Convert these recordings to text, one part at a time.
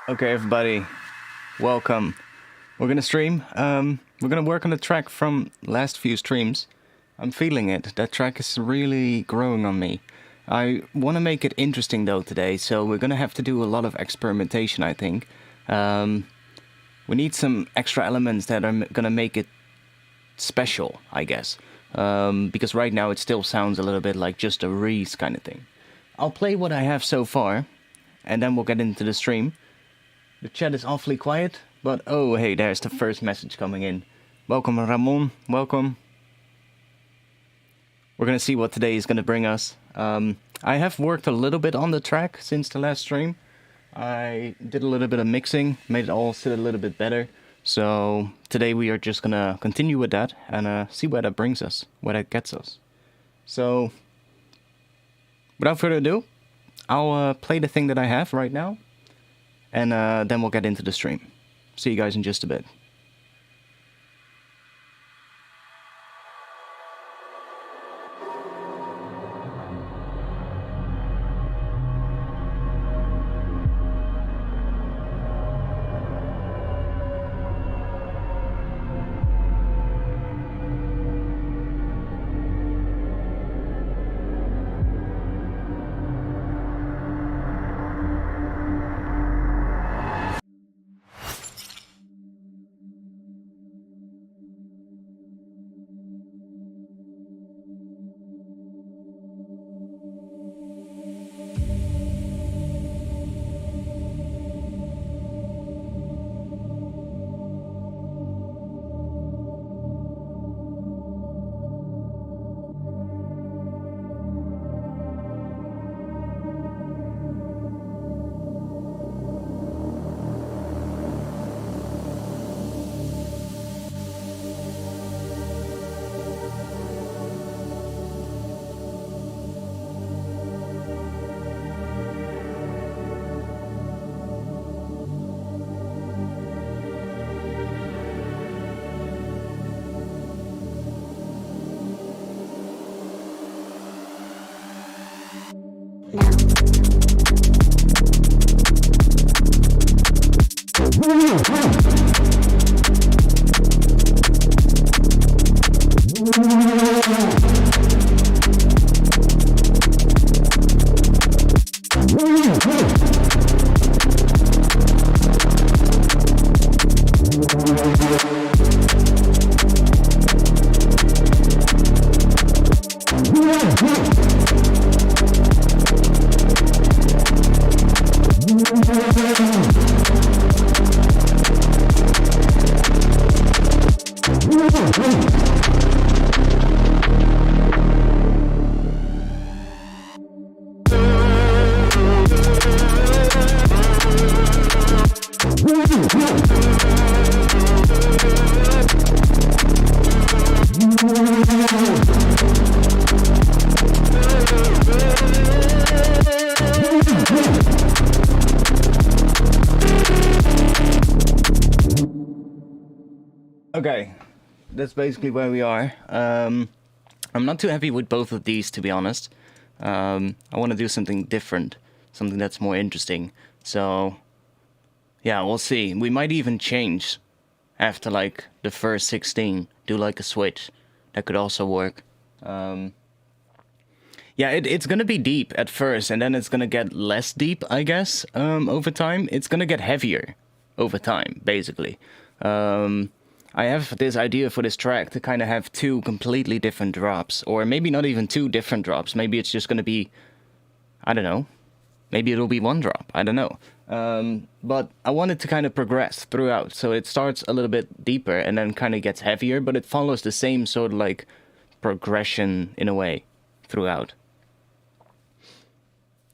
Okay, everybody, welcome. We're gonna stream. We're gonna work on the track from last few streams. I'm feeling it. That track is really growing on me. I want to make it interesting though today, so we're gonna have to do a lot of experimentation, I think. We need some extra elements that are gonna make it special, I guess. Because right now it still sounds a little bit like just a Reese kind of thing. I'll play what I have so far, and then we'll get into the stream. The chat is awfully quiet, but oh hey, there's the first message coming in. Welcome Ramon, welcome. We're gonna see what today is gonna bring us. I have worked a little bit on the track since the last stream. I did a little bit of mixing, made it all sit a little bit better. So today we are just gonna continue with that and see where that brings us, where that gets us. So without further ado, I'll play the thing that I have right now. And then we'll get into the stream. See you guys in just a bit. Okay, that's basically where we are. I'm not too happy with both of these, to be honest. I want to do something different, something that's more interesting. So, yeah, we'll see. We might even change after, like, the first 16, do, like, a switch. That could also work. Yeah, it's gonna be deep at first, and then it's gonna get less deep, I guess, over time. It's gonna get heavier over time, basically. I have this idea for this track to kind of have two completely different drops, or maybe not even two different drops. Maybe it's just going to be, I don't know, maybe it'll be one drop, I don't know. But I want it to kind of progress throughout, so it starts a little bit deeper and then kind of gets heavier, but it follows the same sort of like progression in a way throughout.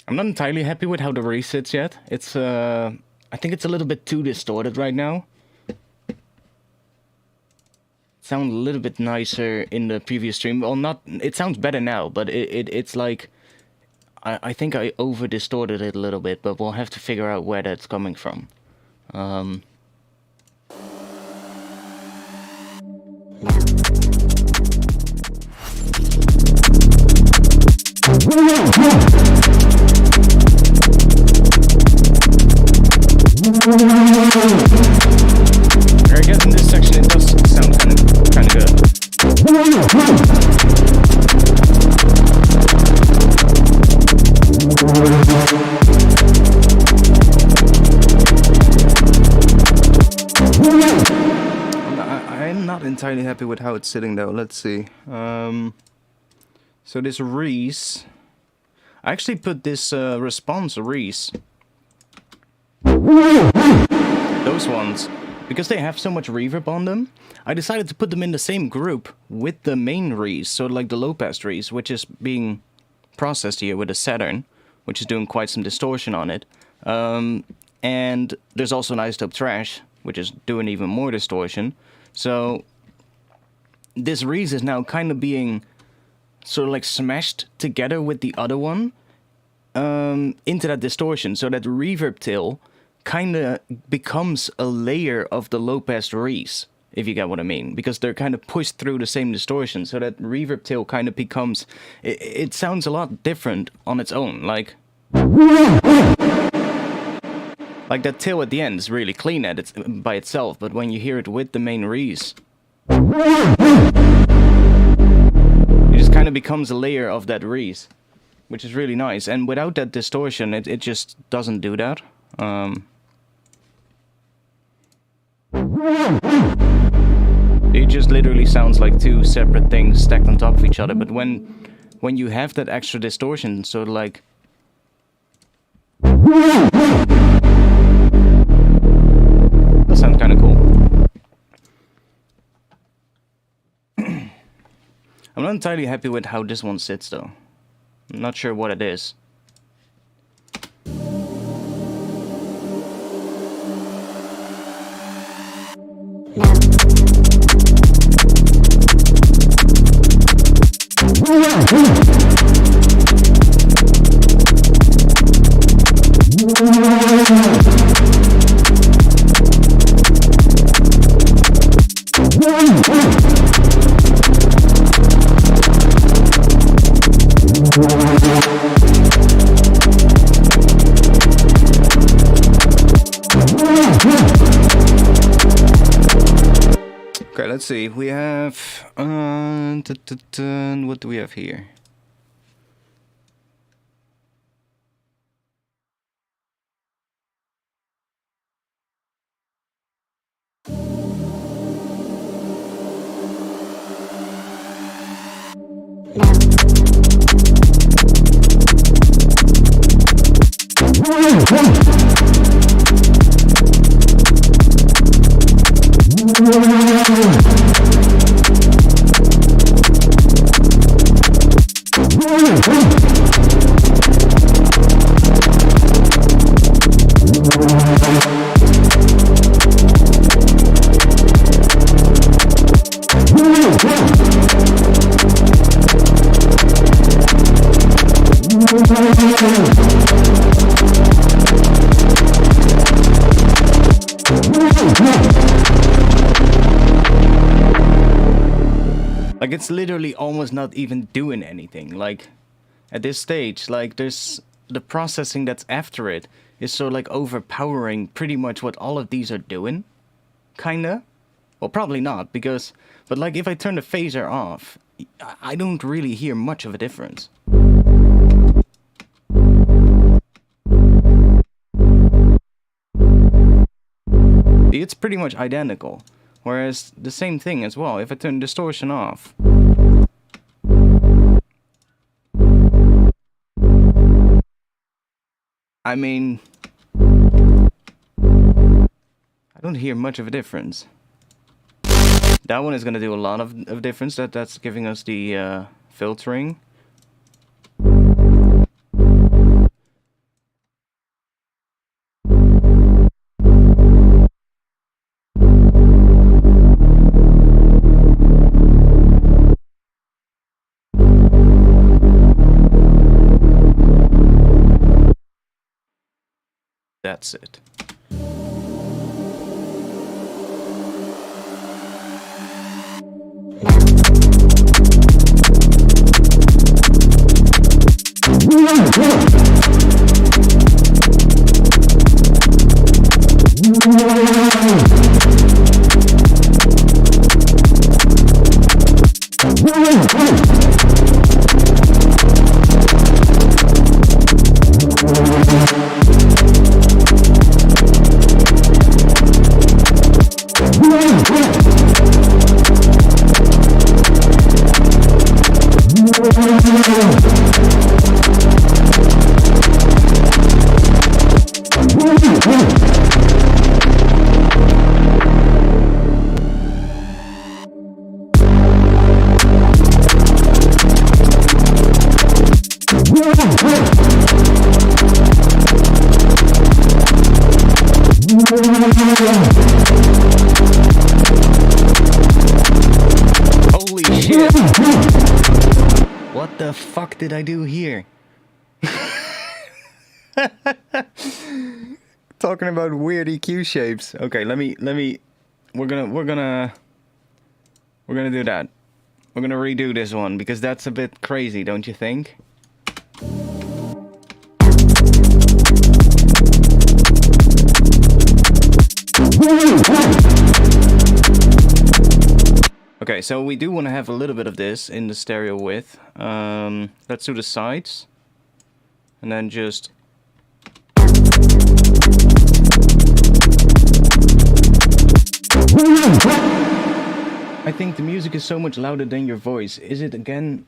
I'm not entirely happy with how the Reese sits yet. It's, I think it's a little bit too distorted right now. Sound a little bit nicer in the previous stream. Well, not, it sounds better now, but it's like, I think I over distorted it a little bit, but we'll have to figure out where that's coming from. not entirely happy with how it's sitting though. Let's see. So this Reese, I actually put this response Reese, those ones, because they have so much reverb on them, I decided to put them in the same group with the main Reese, so like the low pass Reese, which is being processed here with a Saturn, which is doing quite some distortion on it. And there's also an isotope trash, which is doing even more distortion. So this Reese is now kind of being sort of like smashed together with the other one into that distortion, so that reverb tail kind of becomes a layer of the low pass Reese, if you get what I mean, because they're kind of pushed through the same distortion, so that reverb tail kind of becomes, it sounds a lot different on its own, like that tail at the end is really clean by itself, but when you hear it with the main Reese, it just kind of becomes a layer of that Reese, which is really nice, and without that distortion, it just doesn't do that. It just literally sounds like two separate things stacked on top of each other, but when you have that extra distortion, so like that sounds kind of cool. I'm not entirely happy with how this one sits though. I'm not sure what it is. Okay, let's see. We have what do we have here? Like, it's literally almost not even doing anything. Like, at this stage, like, there's the processing that's after it is so, like, overpowering pretty much what all of these are doing. Kinda. Well, probably not, because, but like, if I turn the phaser off, I don't really hear much of a difference. It's pretty much identical. Whereas the same thing as well, if I turn distortion off. I mean, I don't hear much of a difference. That one is going to do a lot of difference. That's giving us the filtering. That's it. fuck did I do here? Talking about weird EQ shapes. Okay, let me. We're gonna do that. We're gonna redo this one because that's a bit crazy, don't you think? Okay, so we do want to have a little bit of this in the stereo width. Let's do the sides. And then just... I think the music is so much louder than your voice. Is it again?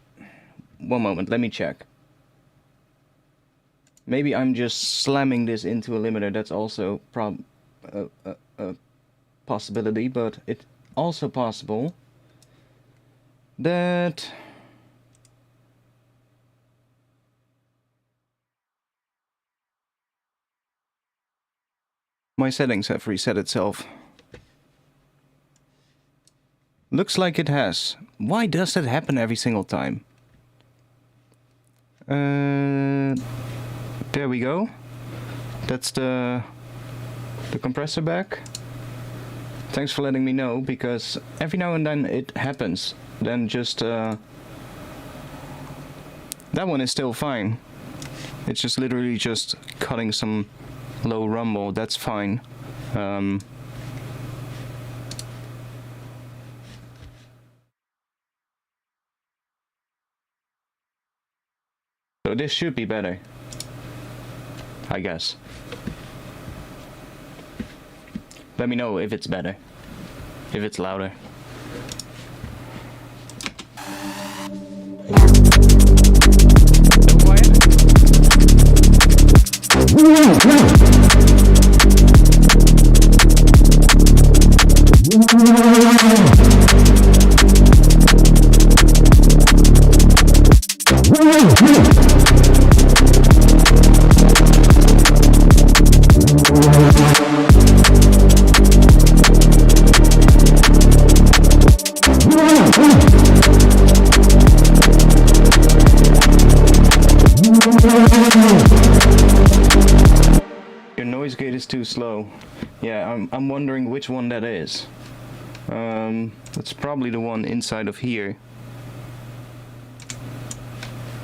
One moment, let me check. Maybe I'm just slamming this into a limiter. That's also a possibility, but it's also possible that my settings have reset itself. Looks like it has. Why does that happen every single time? There we go. That's the compressor back. Thanks for letting me know, because every now and then it happens. Then just that one is still fine. It's just literally just cutting some low rumble. That's fine. So this should be better, I guess. Let me know if it's better, if it's louder. Still quiet? Your noise gate is too slow. Yeah, I'm wondering which one that is. That's probably the one inside of here.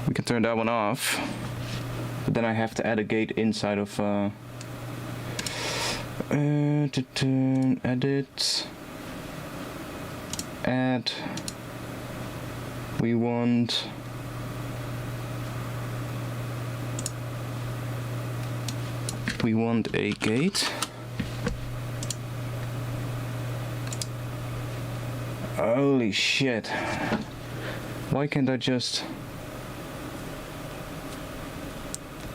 We can turn that one off, but then I have to add a gate inside of edit, add. We want a gate. Holy shit. Why can't I just...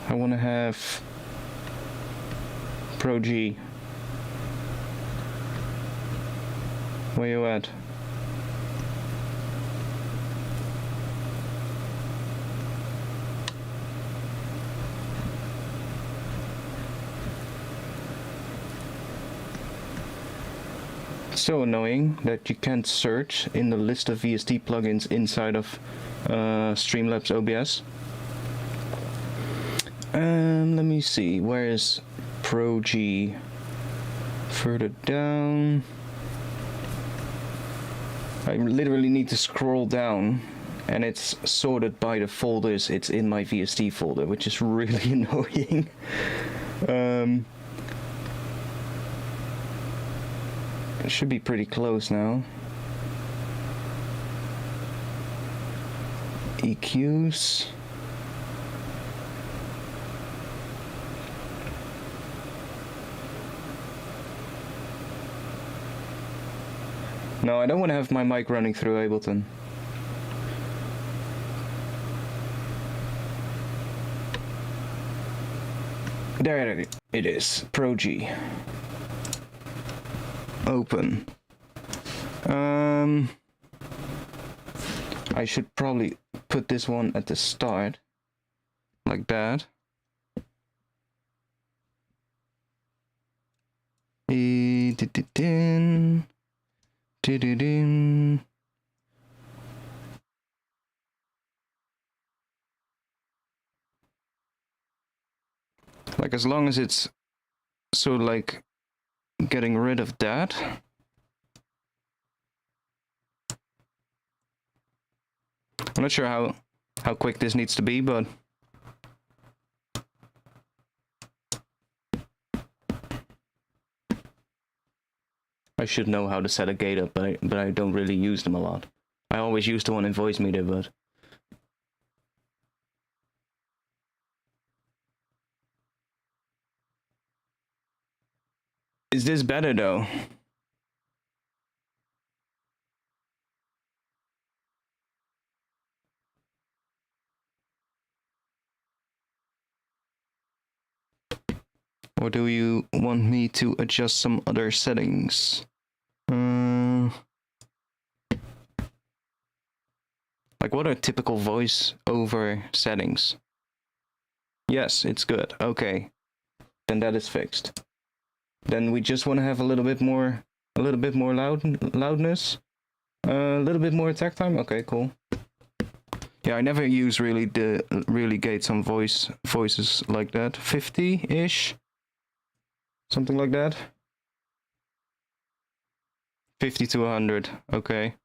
I want to have Pro G. Where you at? So annoying that you can't search in the list of VST plugins inside of Streamlabs OBS. Let me see, where is Pro G? Further down. I literally need to scroll down, and it's sorted by the folders. It's in my VST folder, which is really annoying. It should be pretty close now. EQs. No, I don't want to have my mic running through Ableton. There it is. Pro G. Open. I should probably put this one at the start, like that. Like, as long as it's sort of like getting rid of that. I'm not sure how quick this needs to be, but I should know how to set a gate up, but I don't really use them a lot. I always use the one in voice meter, but is this better though? Or do you want me to adjust some other settings? Like, what are typical voice over settings? Yes, it's good. Okay, then that is fixed. Then we just want to have a little bit more loudness, a little bit more attack time. Okay, cool. Yeah, I never use really gates on voices like that. 50-ish, something like that. 50 to 100. Okay.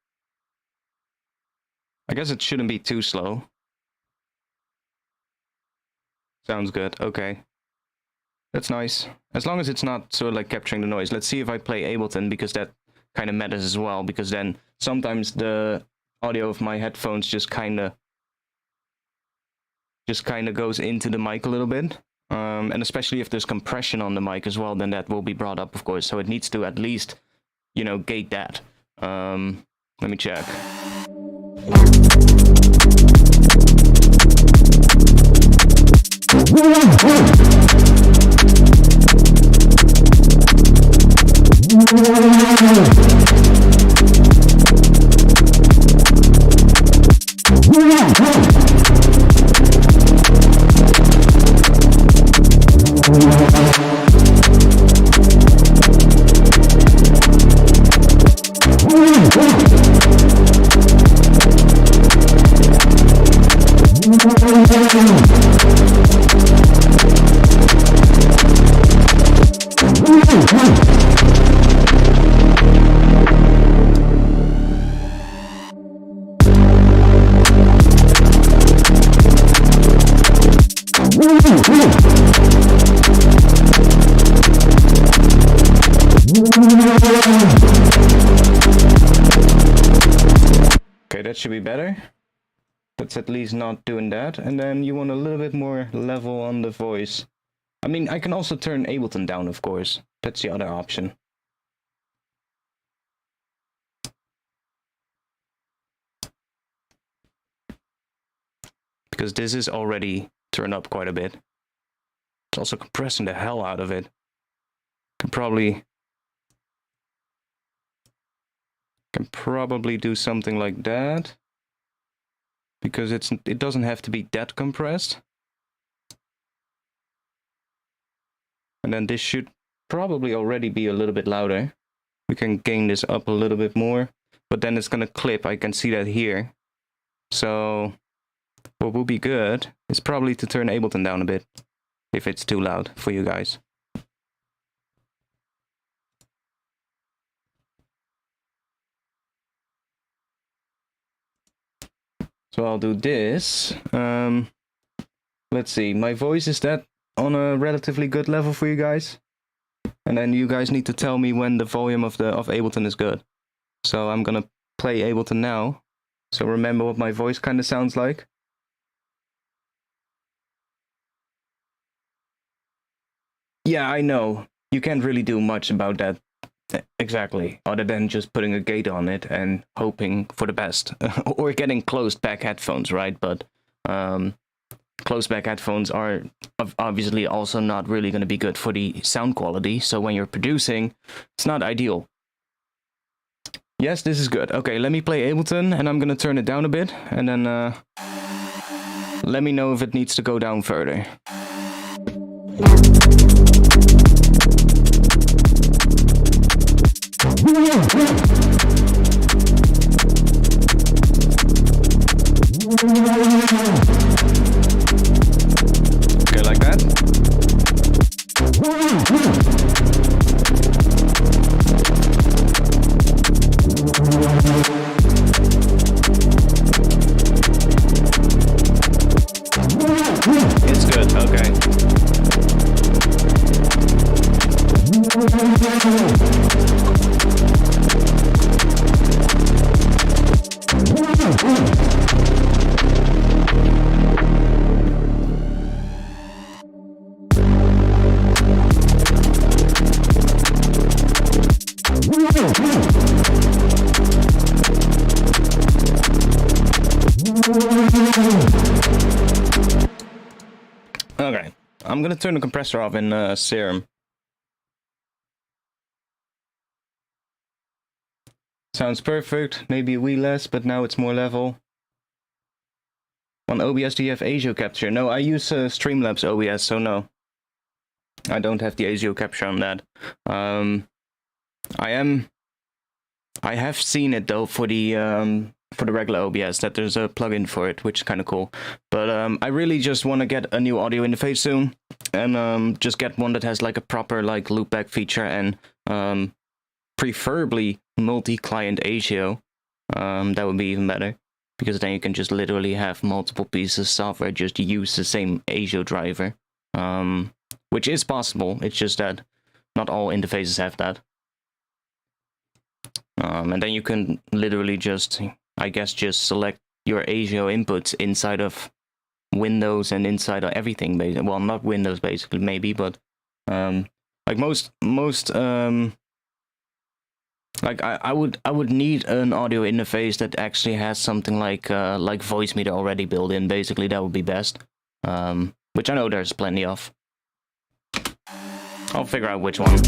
I guess it shouldn't be too slow. Sounds good. Okay. That's nice. As long as it's not sort of like capturing the noise. Let's see if I play Ableton, because that kind of matters as well, because then sometimes the audio of my headphones just kind of goes into the mic a little bit. And especially if there's compression on the mic as well, then that will be brought up, of course. So it needs to at least, you know, gate that. Let me check. Okay, that should be better. That's at least not doing that. And then you want a little bit more level on the voice. I mean, I can also turn Ableton down, of course. That's the other option. Because this is already turned up quite a bit. It's also compressing the hell out of it. Can probably do something like that, because it doesn't have to be that compressed. And then this should probably already be a little bit louder. We can gain this up a little bit more, but then it's gonna clip. I can see that here. So what will be good is probably to turn Ableton down a bit if it's too loud for you guys. So I'll do this. Let's see, my voice, is that on a relatively good level for you guys? And then you guys need to tell me when the volume of Ableton is good. So I'm gonna play Ableton now. So remember what my voice kind of sounds like. Yeah, I know. You can't really do much about that. Exactly, other than just putting a gate on it and hoping for the best. Or getting closed back headphones, right? But closed back headphones are obviously also not really going to be good for the sound quality, so when you're producing, it's not ideal. Yes, this is good. Okay, let me play Ableton, and I'm going to turn it down a bit, and then let me know if it needs to go down further. Okay, like that. Okay, I'm gonna turn the compressor off in Serum. Sounds perfect, maybe a wee less, but now it's more level. On OBS do you have ASIO capture? No, I use Streamlabs OBS, so no. I don't have the ASIO capture on that. I have seen it though for the regular OBS, that there's a plugin for it, which is kind of cool. But I really just want to get a new audio interface soon, and just get one that has like a proper like loopback feature, and preferably multi-client ASIO. That would be even better, because then you can just literally have multiple pieces of software just use the same ASIO driver, which is possible. It's just that not all interfaces have that. And then you can literally just, I guess, just select your ASIO inputs inside of Windows and inside of everything. Basically, well, not Windows, basically, maybe, but like most like I would need an audio interface that actually has something like voice meter already built in. Basically, that would be best. Which I know there's plenty of. I'll figure out which one.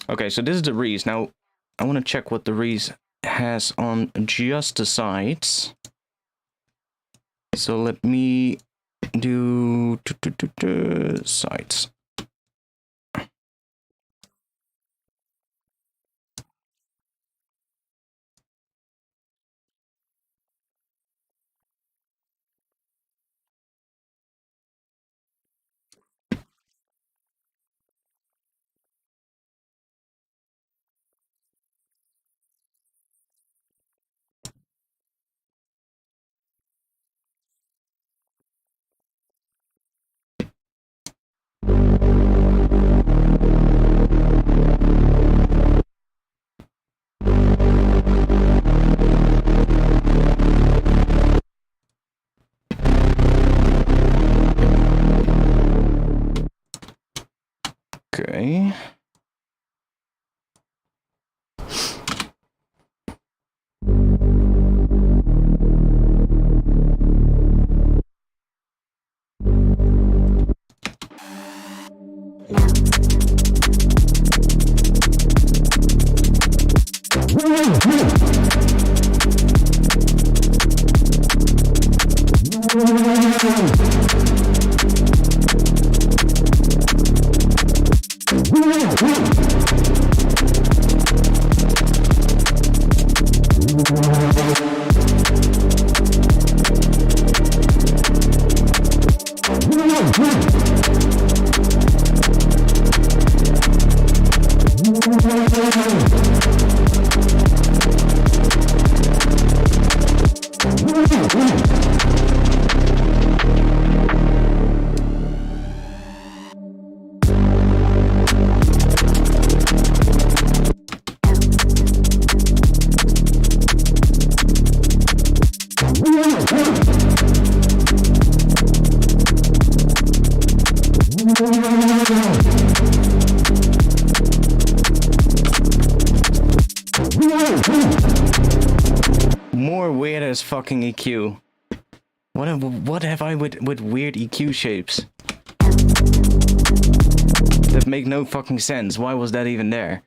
Okay, so this is the Reese. Now, I want to check what the Reese has on just the sides. So let me do sides. Okay. More weird as fucking EQ. What have I with weird EQ shapes? That make no fucking sense. Why was that even there?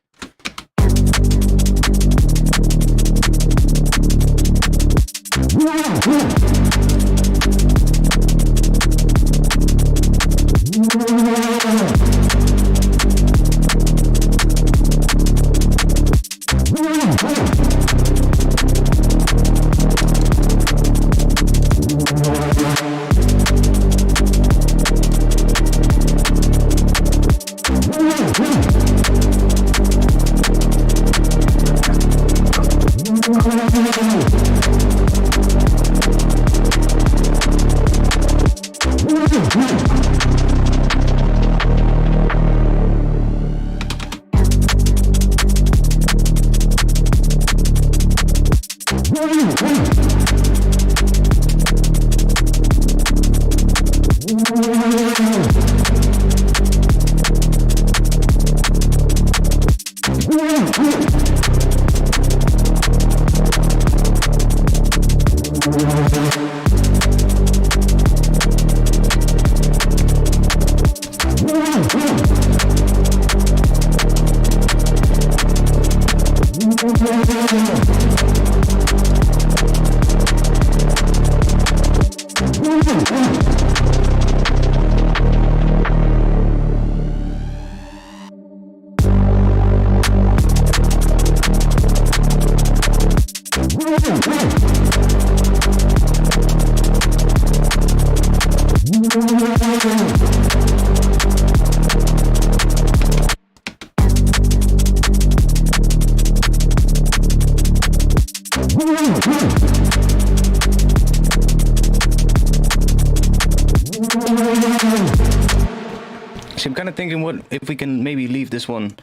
So I'm kind of thinking, what if we can maybe leave this one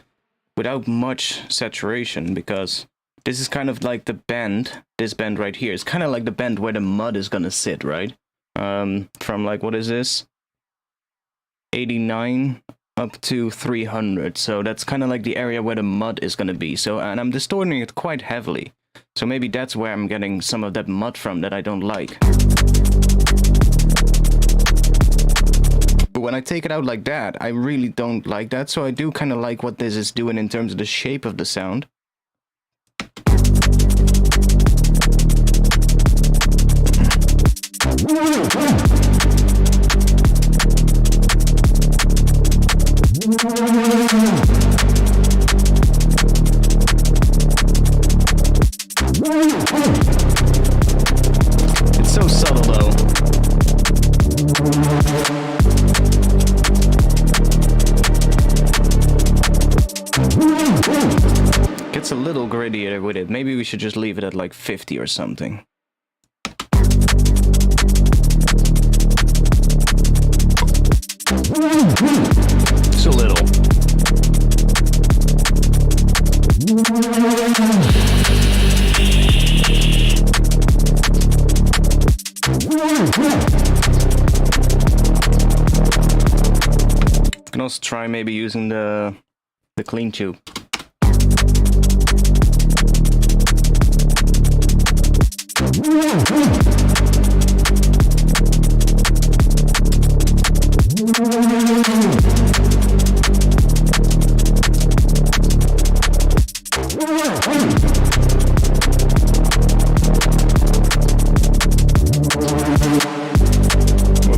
without much saturation, because this is kind of like the bend, this bend right here. It's kind of like the bend where the mud is gonna sit, right? From like, what is this? 89 up to 300. So that's kind of like the area where the mud is gonna be. So, and I'm distorting it quite heavily. So maybe that's where I'm getting some of that mud from that I don't like. But when I take it out like that, I really don't like that. So I do kind of like what this is doing in terms of the shape of the sound. It's so subtle though. Gets a little grittier with it. Maybe we should just leave it at like 50 or something. Just a little. You can also try maybe using the clean tube.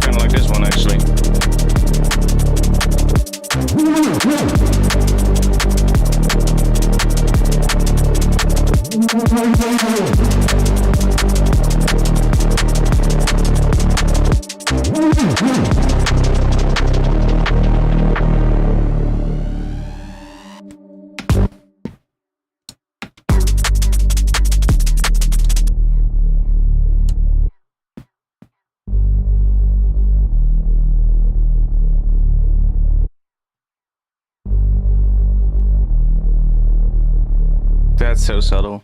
Kind of like this one actually. That's so subtle.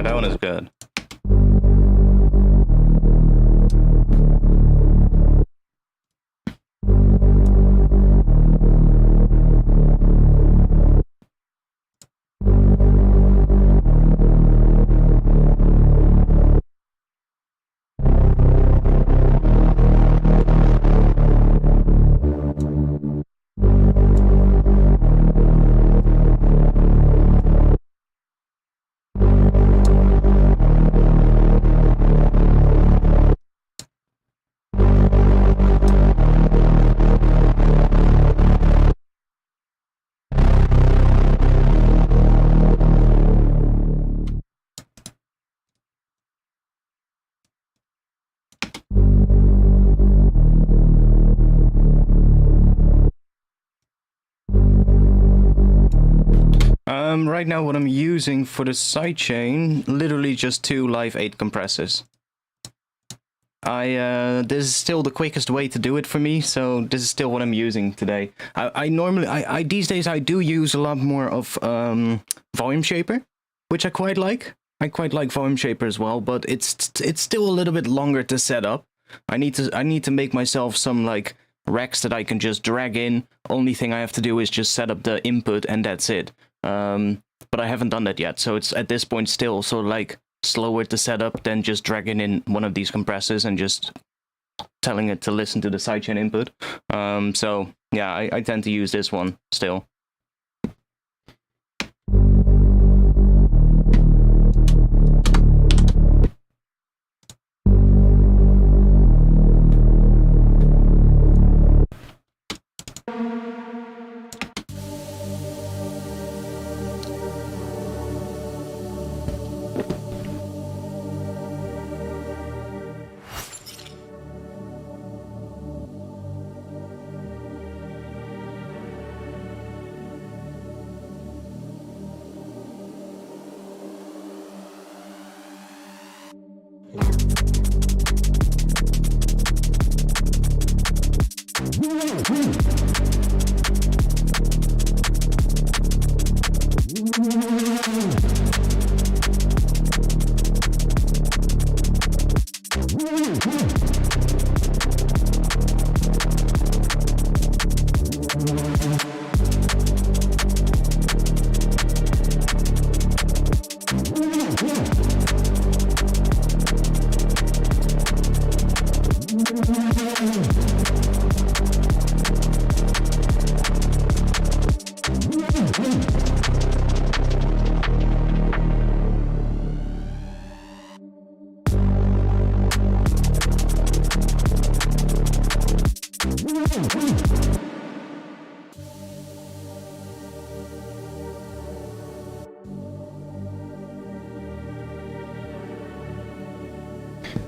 That one is good. Right now what I'm using for the sidechain, literally just two Live 8 compressors. This is still the quickest way to do it for me, so this is still what I'm using today. I normally these days I do use a lot more of volume shaper, which I quite like. I quite like volume shaper as well, but it's still a little bit longer to set up. I need to make myself some like racks that I can just drag in. Only thing I have to do is just set up the input and that's it. But I haven't done that yet, so it's at this point still so like slower to set up than just dragging in one of these compressors and just telling it to listen to the sidechain input. So yeah, I tend to use this one still.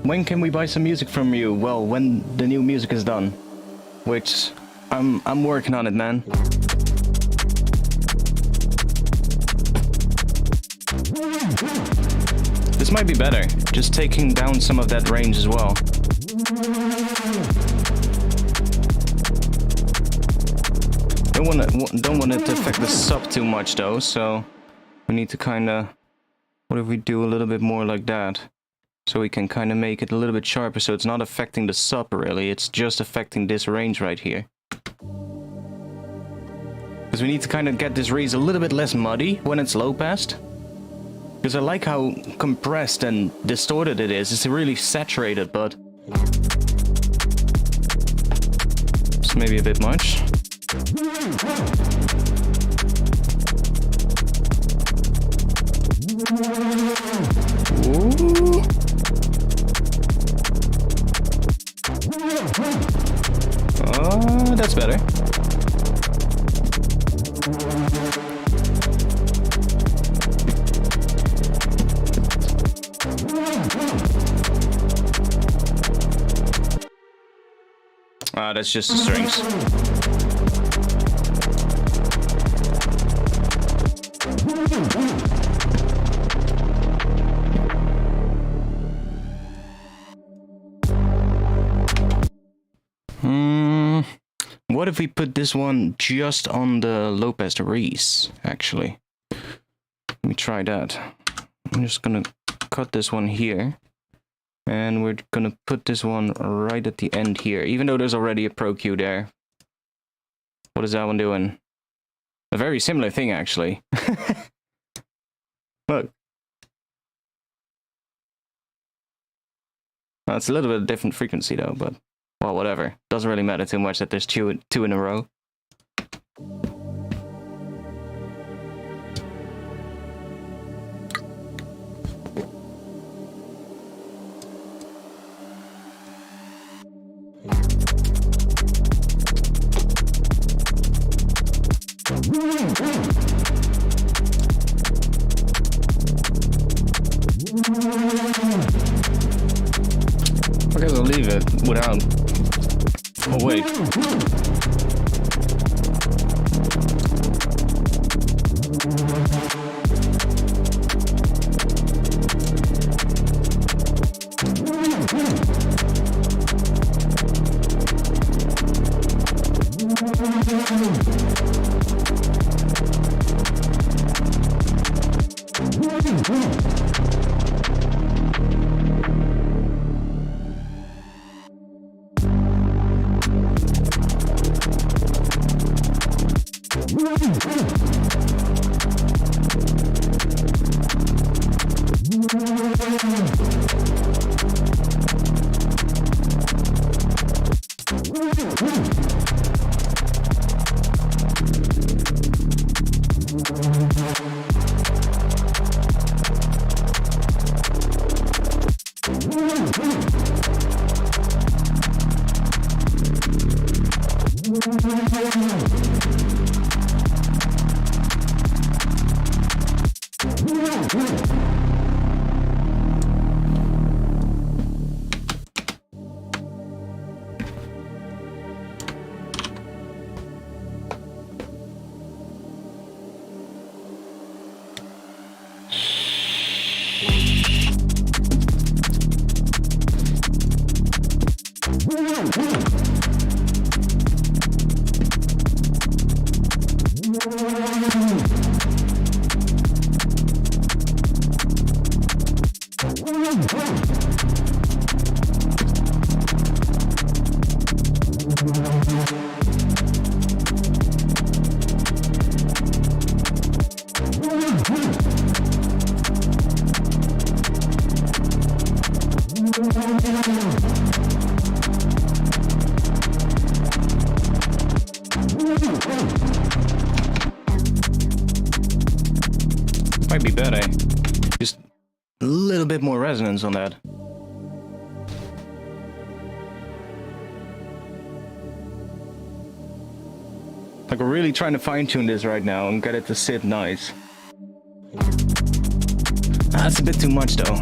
When can we buy some music from you? Well, when the new music is done, which I'm working on it, man. This might be better, just taking down some of that range as well. Don't want it to affect the sub too much though, so we need to kinda, what if we do a little bit more like that? So we can kind of make it a little bit sharper, so it's not affecting the sub really, it's just affecting this range right here. Because we need to kind of get this range a little bit less muddy when it's low passed. Because I like how compressed and distorted it is. It's really saturated, but it's maybe a bit much. Ooh. Oh, that's better. Ah, that's just the strings. What if we put this one just on the low pass Reese, actually? Let me try that. I'm just gonna cut this one here. And we're gonna put this one right at the end here, even though there's already a Pro Q there. What is that one doing? A very similar thing, actually. Look. Well, it's a little bit different frequency though, but well, whatever. Doesn't really matter too much that there's two in a row. I guess I'll leave it without... Oh, wait. Might be better. Just a little bit more resonance on that. Like, we're really trying to fine-tune this right now and get it to sit nice. That's a bit too much though.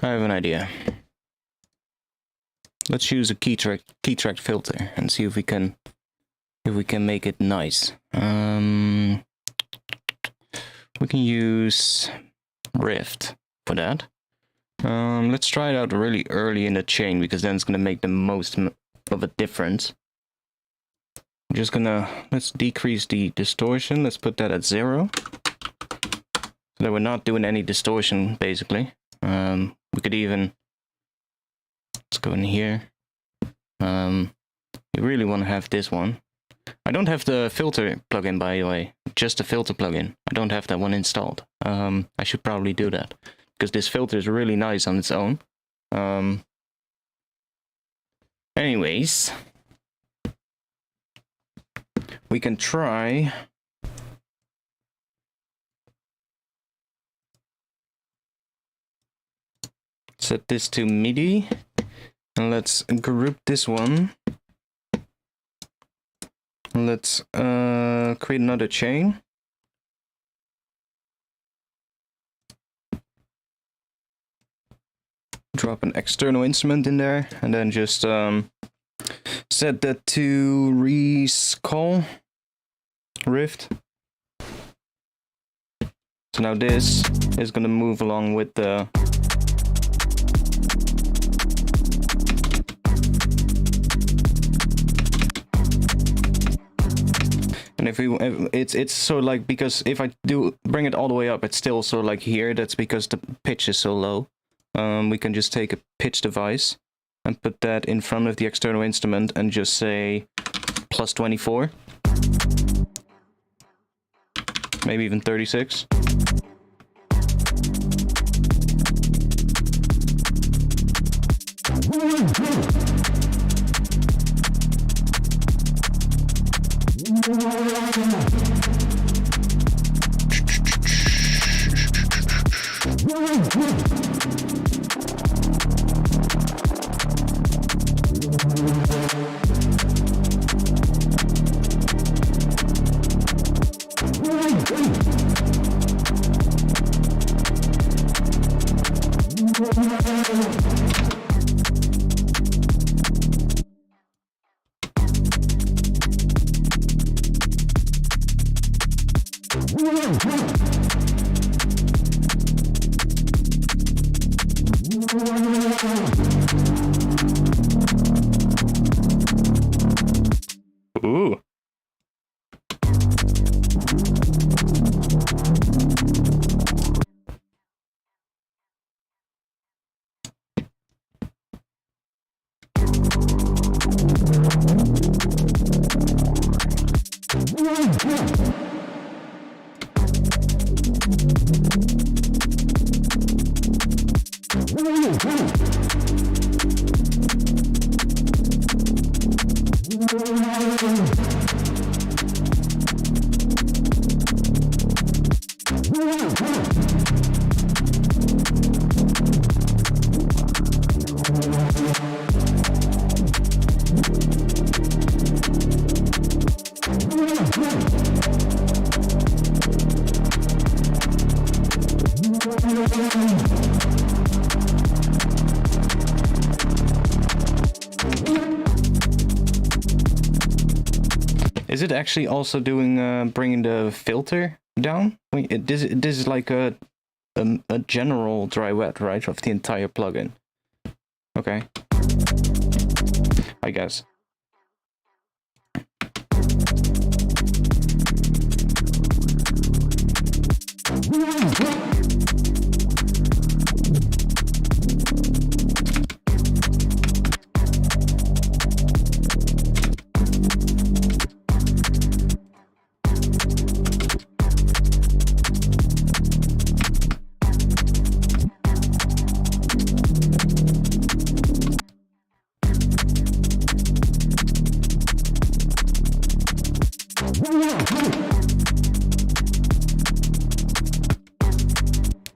I have an idea. Let's use a key track filter and see if we can make it nice. We can use Rift for that. Let's try it out really early in the chain, because then it's gonna make the most of a difference. I'm just gonna, let's decrease the distortion. Let's put that at 0. So that we're not doing any distortion, basically. We could even, let's go in here. You really want to have this one. I don't have the filter plugin, by the way, just the filter plugin. I don't have that one installed. I should probably do that, because this filter is really nice on its own. Anyways, we can try set this to MIDI, and let's group this one. Let's create another chain. Drop an external instrument in there, and then just set that to recall Rift. So now this is going to move along with the and if we, it's sort of like, because if I do bring it all the way up, it's still sort of like here. That's because the pitch is so low. We can just take a pitch device and put that in front of the external instrument and just say plus 24. Maybe even 36. Ooh. Is it actually also doing bringing the filter down? Wait, this is like a general dry wet, right, of the entire plugin. Okay, I guess.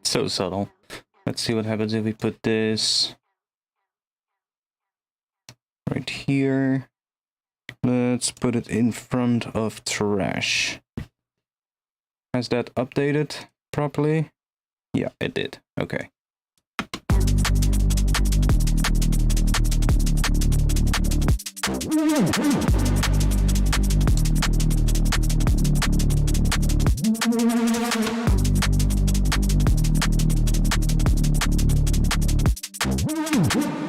So subtle. Let's see what happens if we put this right here. Let's put it in front of trash. Has that updated properly? Yeah, it did. Okay.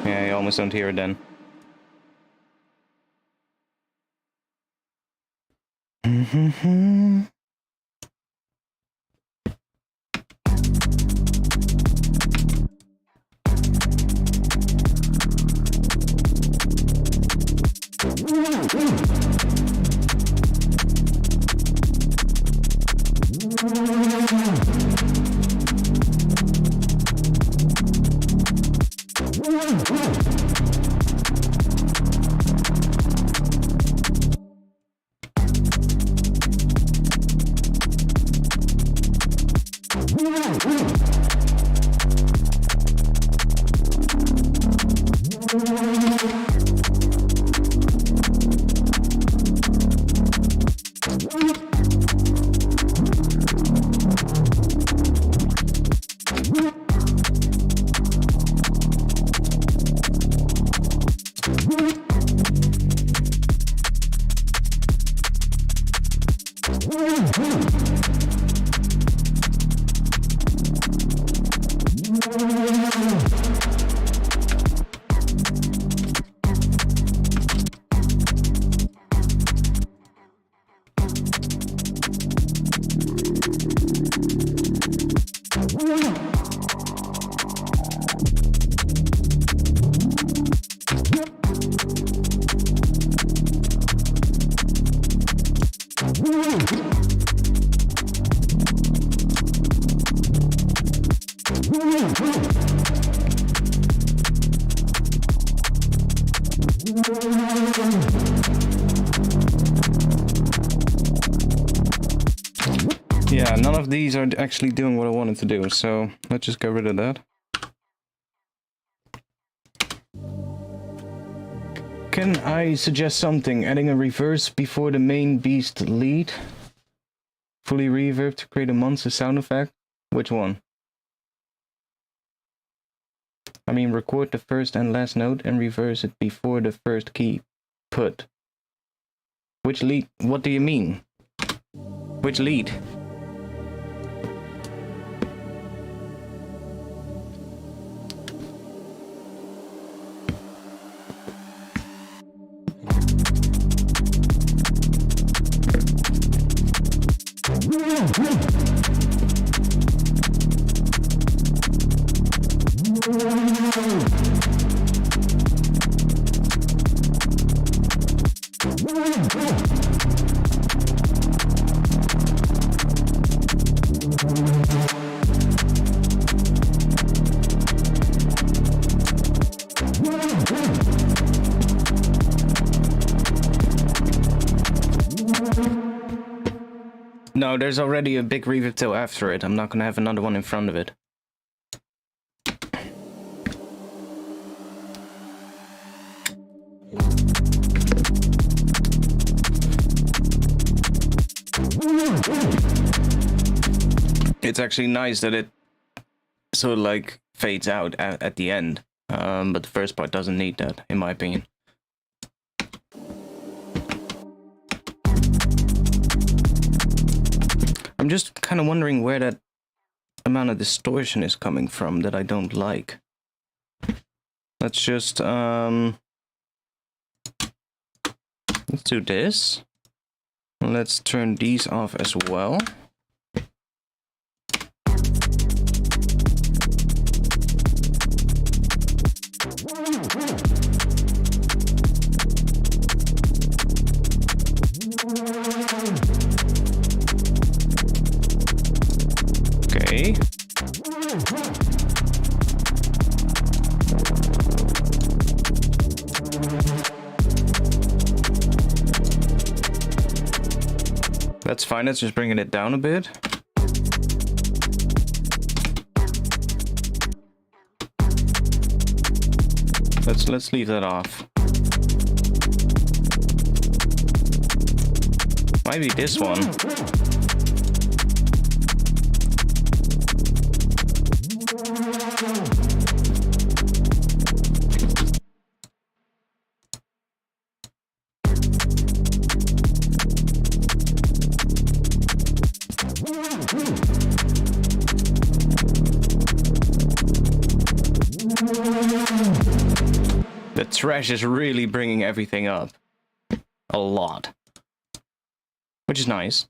Yeah, you almost don't hear it then. Yeah, none of these are actually doing what I wanted to do, so let's just get rid of that. Can I suggest something? Adding a reverse before the main beast lead? Fully reverb to create a monster sound effect? Which one? I mean, record the first and last note and reverse it before the first key put. Which lead? What do you mean? Which lead? No, there's already a big reverb tail after it. I'm not gonna have another one in front of it. It's actually nice that it sort of like fades out at the end, but the first part doesn't need that, in my opinion. I'm just kind of wondering where that amount of distortion is coming from that I don't like. Let's just let's do this. Let's turn these off as well. Okay. That's fine, let's just bring it down a bit. Let's leave that off. Might be this one. The trash is really bringing everything up a lot, which is nice.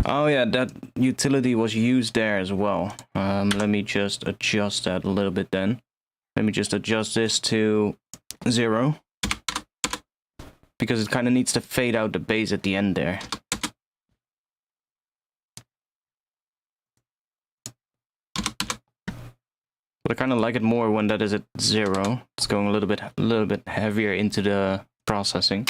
Oh yeah, that utility was used there as well. Let me just adjust that a little bit then. Let me just adjust this to 0. Because it kind of needs to fade out the bass at the end there. But I kind of like it more when that is at 0. It's going a little bit heavier into the processing.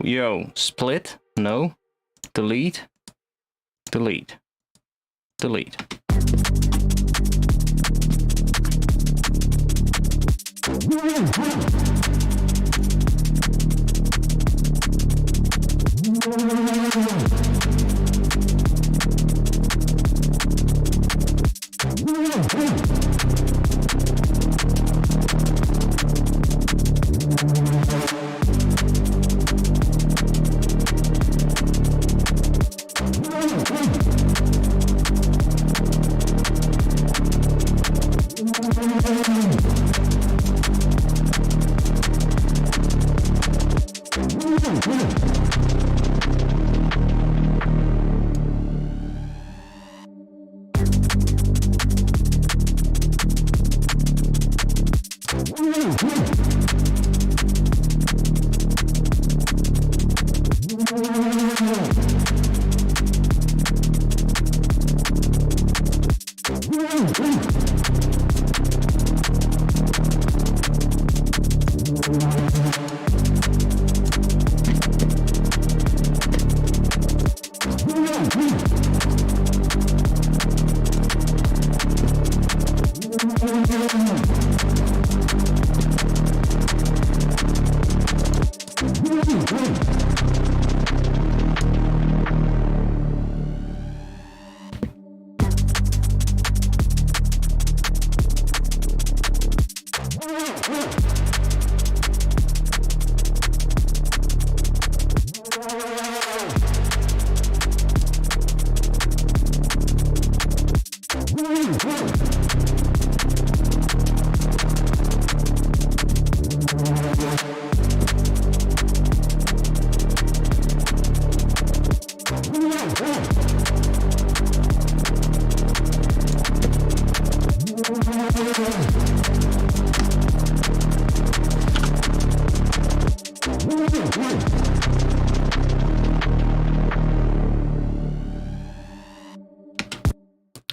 Yo, split? No. Delete. Delete. Delete.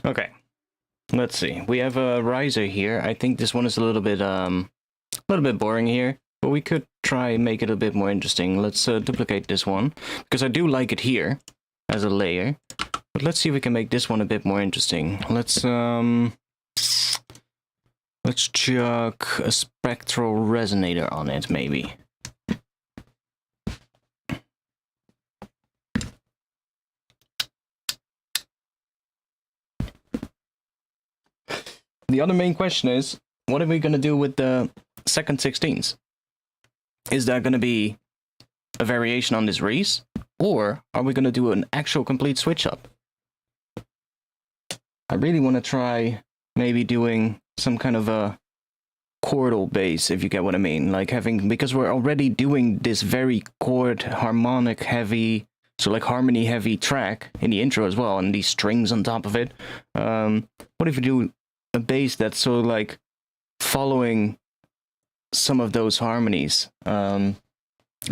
Okay. Let's see. We have a riser here. I think this one is a little bit boring here, but we could try and make it a bit more interesting. Let's duplicate this one because I do like it here as a layer. But let's see if we can make this one a bit more interesting. Let's chuck a spectral resonator on it, maybe. The other main question is, what are we going to do with the second 16s? Is that going to be a variation on this Reese? Or are we going to do an actual complete switch up? I really want to try maybe doing some kind of a chordal bass, if you get what I mean. Like having, because we're already doing this very chord, harmonic heavy, so like harmony heavy track in the intro as well, and these strings on top of it. What if we do a bass that's sort of like following some of those harmonies, and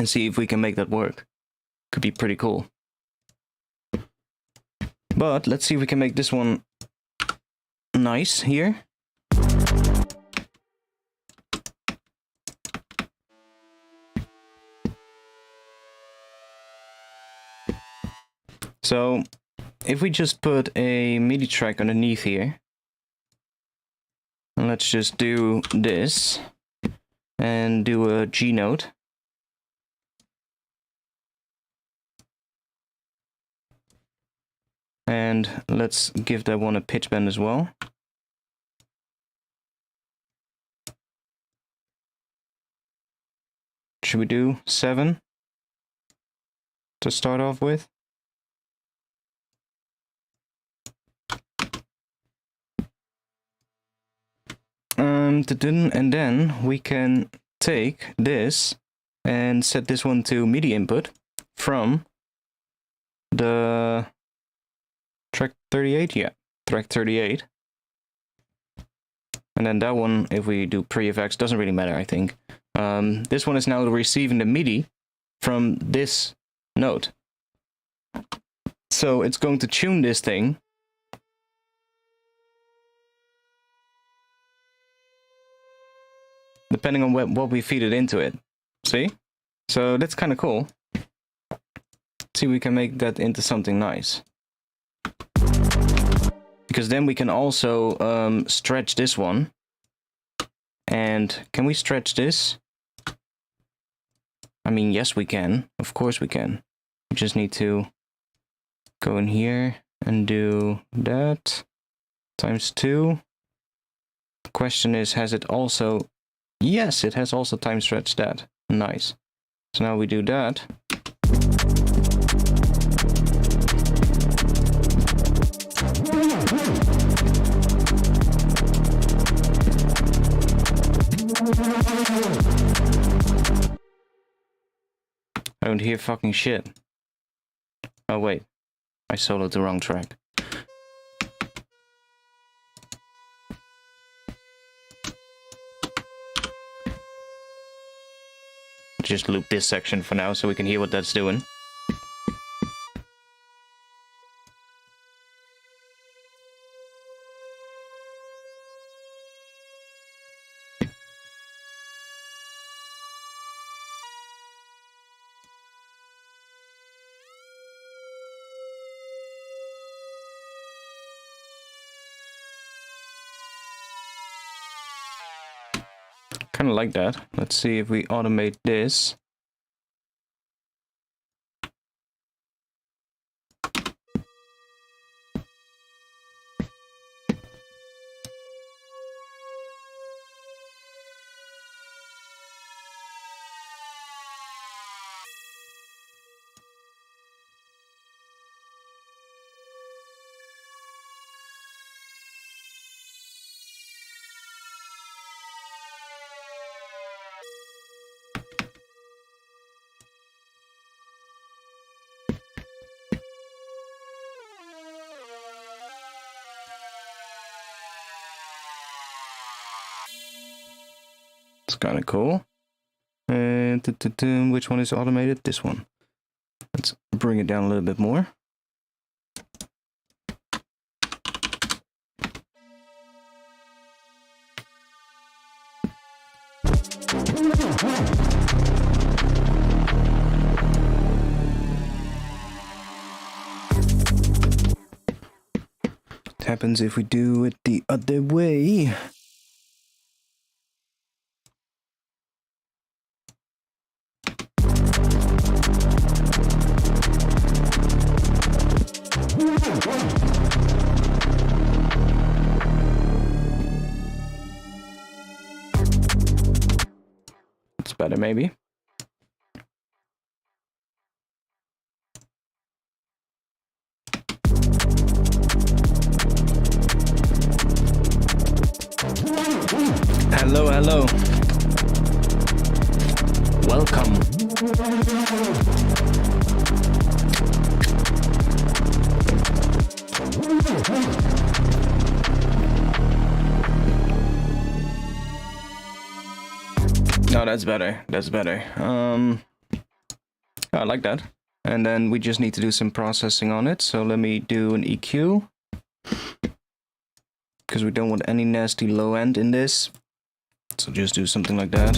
see if we can make that work? Could be pretty cool. But let's see if we can make this one nice here. So if we just put a MIDI track underneath here, and let's just do this and do a G note. And let's give that one a pitch bend as well. Should we do 7 to start off with? And then we can take this and set this one to MIDI input from the track 38, yeah, track 38. And then that one, if we do pre-effects, doesn't really matter, I think. This one is now receiving the MIDI from this note. So it's going to tune this thing depending on what we feed it into it. See? So that's kind of cool. Let's see if we can make that into something nice. Because then we can also stretch this one. And can we stretch this? I mean, yes, we can. Of course we can. We just need to go in here and do that times 2. The question is, has it also... Yes, it has also time stretched that. Nice. So now we do that. I don't hear fucking shit. Oh wait, I soloed the wrong track. Just loop this section for now so we can hear what that's doing. Kind of like that. Let's see if we automate this. It's kind of cool. And which one is automated? This one. Let's bring it down a little bit more. happens if we do it the other way? It's better, maybe. Hello, hello. Welcome. No, that's better. That's better. I like that. And then we just need to do some processing on it. So let me do an EQ. Because we don't want any nasty low end in this. So just do something like that.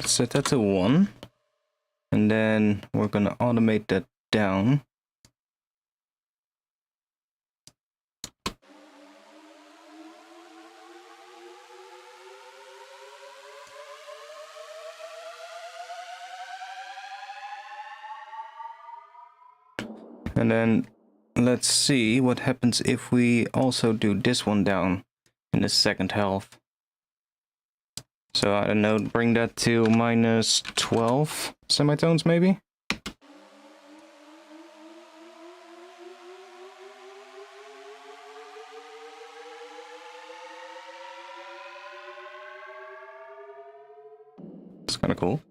Set that to 1. And then we're gonna automate that down. And then let's see what happens if we also do this one down in the second half. So I don't know, bring that to minus 12 semitones maybe? It's kind of cool.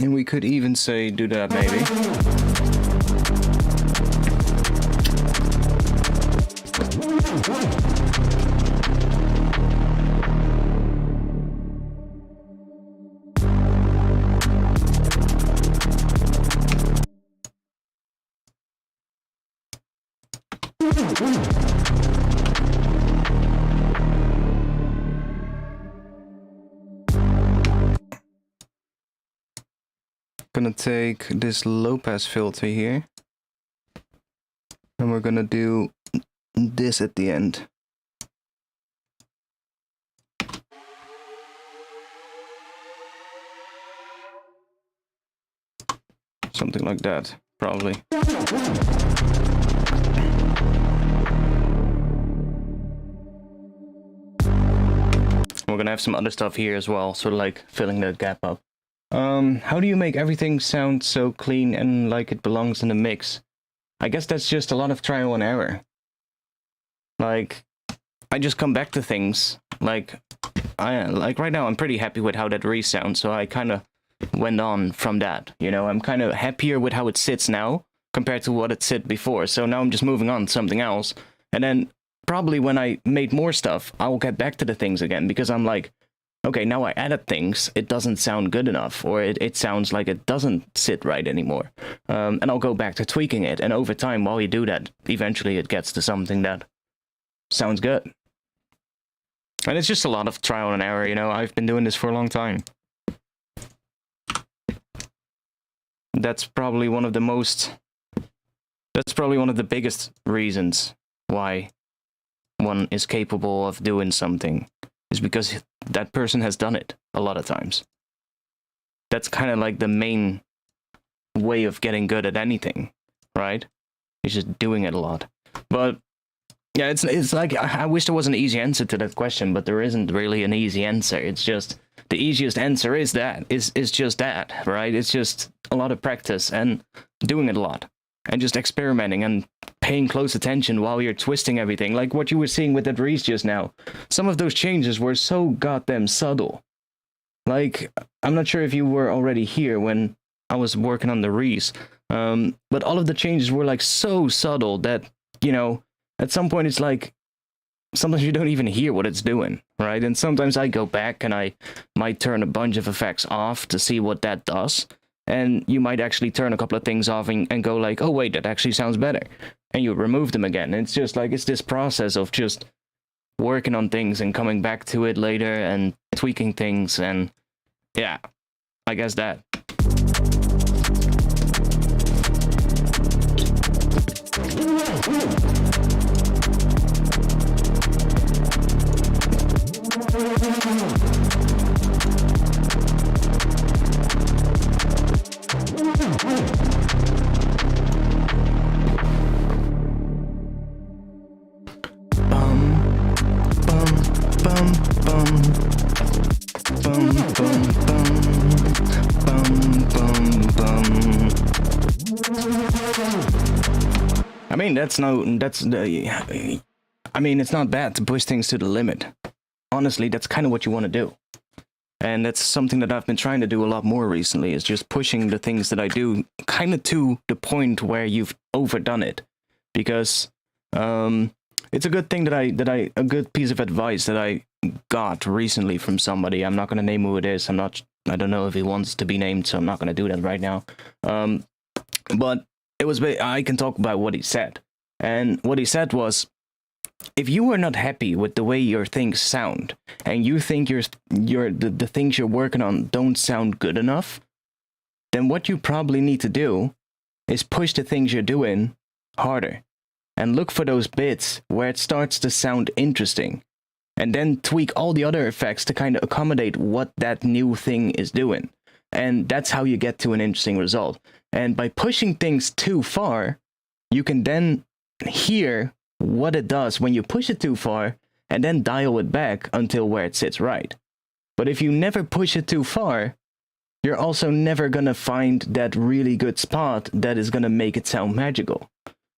And we could even say do that maybe. Gonna take this low pass filter here, and we're gonna do this at the end. Something like that, probably. We're gonna have some other stuff here as well, sort of like filling that gap up. How do you make everything sound so clean and like it belongs in the mix? I guess that's just a lot of trial and error. Like, I just come back to things. Like right now I'm pretty happy with how that resounds, so I kind of went on from that. You know, I'm kind of happier with how it sits now compared to what it sit before. So now I'm just moving on to something else. And then probably when I made more stuff, I will get back to the things again, because I'm like, okay, now I added things, it doesn't sound good enough, or it sounds like it doesn't sit right anymore. And I'll go back to tweaking it, and over time, while you do that, eventually it gets to something that sounds good. And it's just a lot of trial and error, you know, I've been doing this for a long time. that's probably one of the most, that's probably one of the biggest reasons why one is capable of doing something, is because that person has done it a lot of times. That's kind of like the main way of getting good at anything, right? It's just doing it a lot. But yeah, it's like, I wish there was an easy answer to that question, but there isn't really an easy answer. It's just, the easiest answer is just that, right? It's just a lot of practice and doing it a lot and just experimenting and paying close attention while you're twisting everything. Like what you were seeing with that Reese just now. Some of those changes were so goddamn subtle. Like, I'm not sure if you were already here when I was working on the Reese, but all of the changes were like so subtle that, you know, at some point it's like, sometimes you don't even hear what it's doing, right? And sometimes I go back and I might turn a bunch of effects off to see what that does. And you might actually turn a couple of things off and go like, oh wait, that actually sounds better. And you remove them again. And it's just like, it's this process of just working on things and coming back to it later and tweaking things. And yeah, I guess that. I mean, I mean, it's not bad to push things to the limit. Honestly, that's kind of what you want to do. And that's something that I've been trying to do a lot more recently, is just pushing the things that I do kind of to the point where you've overdone it. Because it's a good thing a good piece of advice that I got recently from somebody. I'm not going to name who it is. I don't know if he wants to be named, so I'm not going to do that right now. But I can talk about what he said. And what he said was, if you are not happy with the way your things sound, and you think the things you're working on don't sound good enough, then what you probably need to do is push the things you're doing harder. And look for those bits where it starts to sound interesting. And then tweak all the other effects to kind of accommodate what that new thing is doing. And that's how you get to an interesting result. And by pushing things too far, you can then hear what it does when you push it too far, and then dial it back until where it sits right. But if you never push it too far, you're also never gonna find that really good spot that is gonna make it sound magical.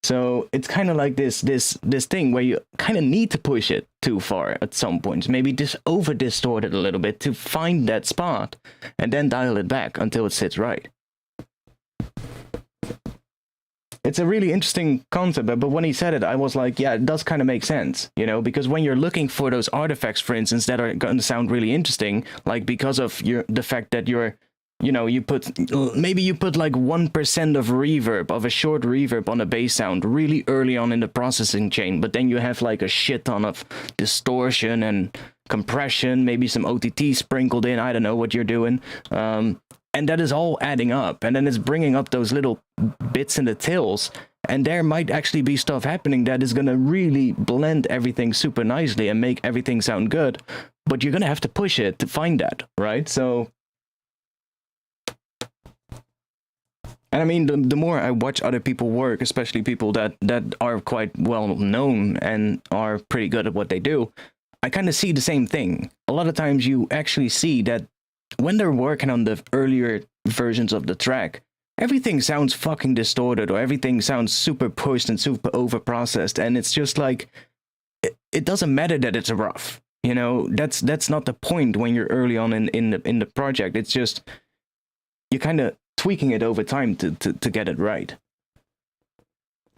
So it's kind of like this thing where you kind of need to push it too far at some points. Maybe just over distort it a little bit to find that spot, and then dial it back until it sits right. It's a really interesting concept, but when he said it, I was like, yeah, it does kind of make sense, you know, because when you're looking for those artifacts, for instance, that are going to sound really interesting, like because of the fact that you're, you know, maybe you put like 1% of reverb, of a short reverb on a bass sound really early on in the processing chain, but then you have like a shit ton of distortion and compression, maybe some OTT sprinkled in, I don't know what you're doing. And that is all adding up, and then it's bringing up those little bits in the tills, and there might actually be stuff happening that is going to really blend everything super nicely and make everything sound good, but you're going to have to push it to find that, right? So, and I mean, the more I watch other people work, especially people that are quite well known and are pretty good at what they do, I kind of see the same thing. A lot of times you actually see that when they're working on the earlier versions of the track, everything sounds fucking distorted, or everything sounds super pushed and super overprocessed, and it's just like, it doesn't matter that it's rough, you know. That's not the point when you're early on in the project. It's just you're kind of tweaking it over time to get it right.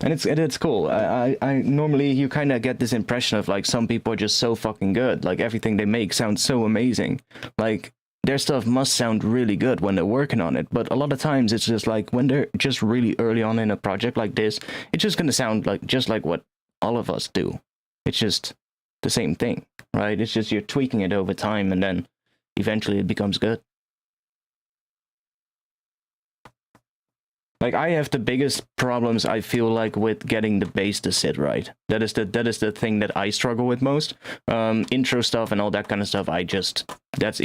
And it's cool. I normally, you kind of get this impression of like, some people are just so fucking good, like everything they make sounds so amazing, like their stuff must sound really good when they're working on it. But a lot of times it's just like, when they're just really early on in a project like this, it's just going to sound like just like what all of us do. It's just the same thing, right? It's just you're tweaking it over time, and then eventually it becomes good. Like I have the biggest problems I feel like with getting the bass to sit right. That is the thing that I struggle with most. Intro stuff and all that kind of stuff. I don't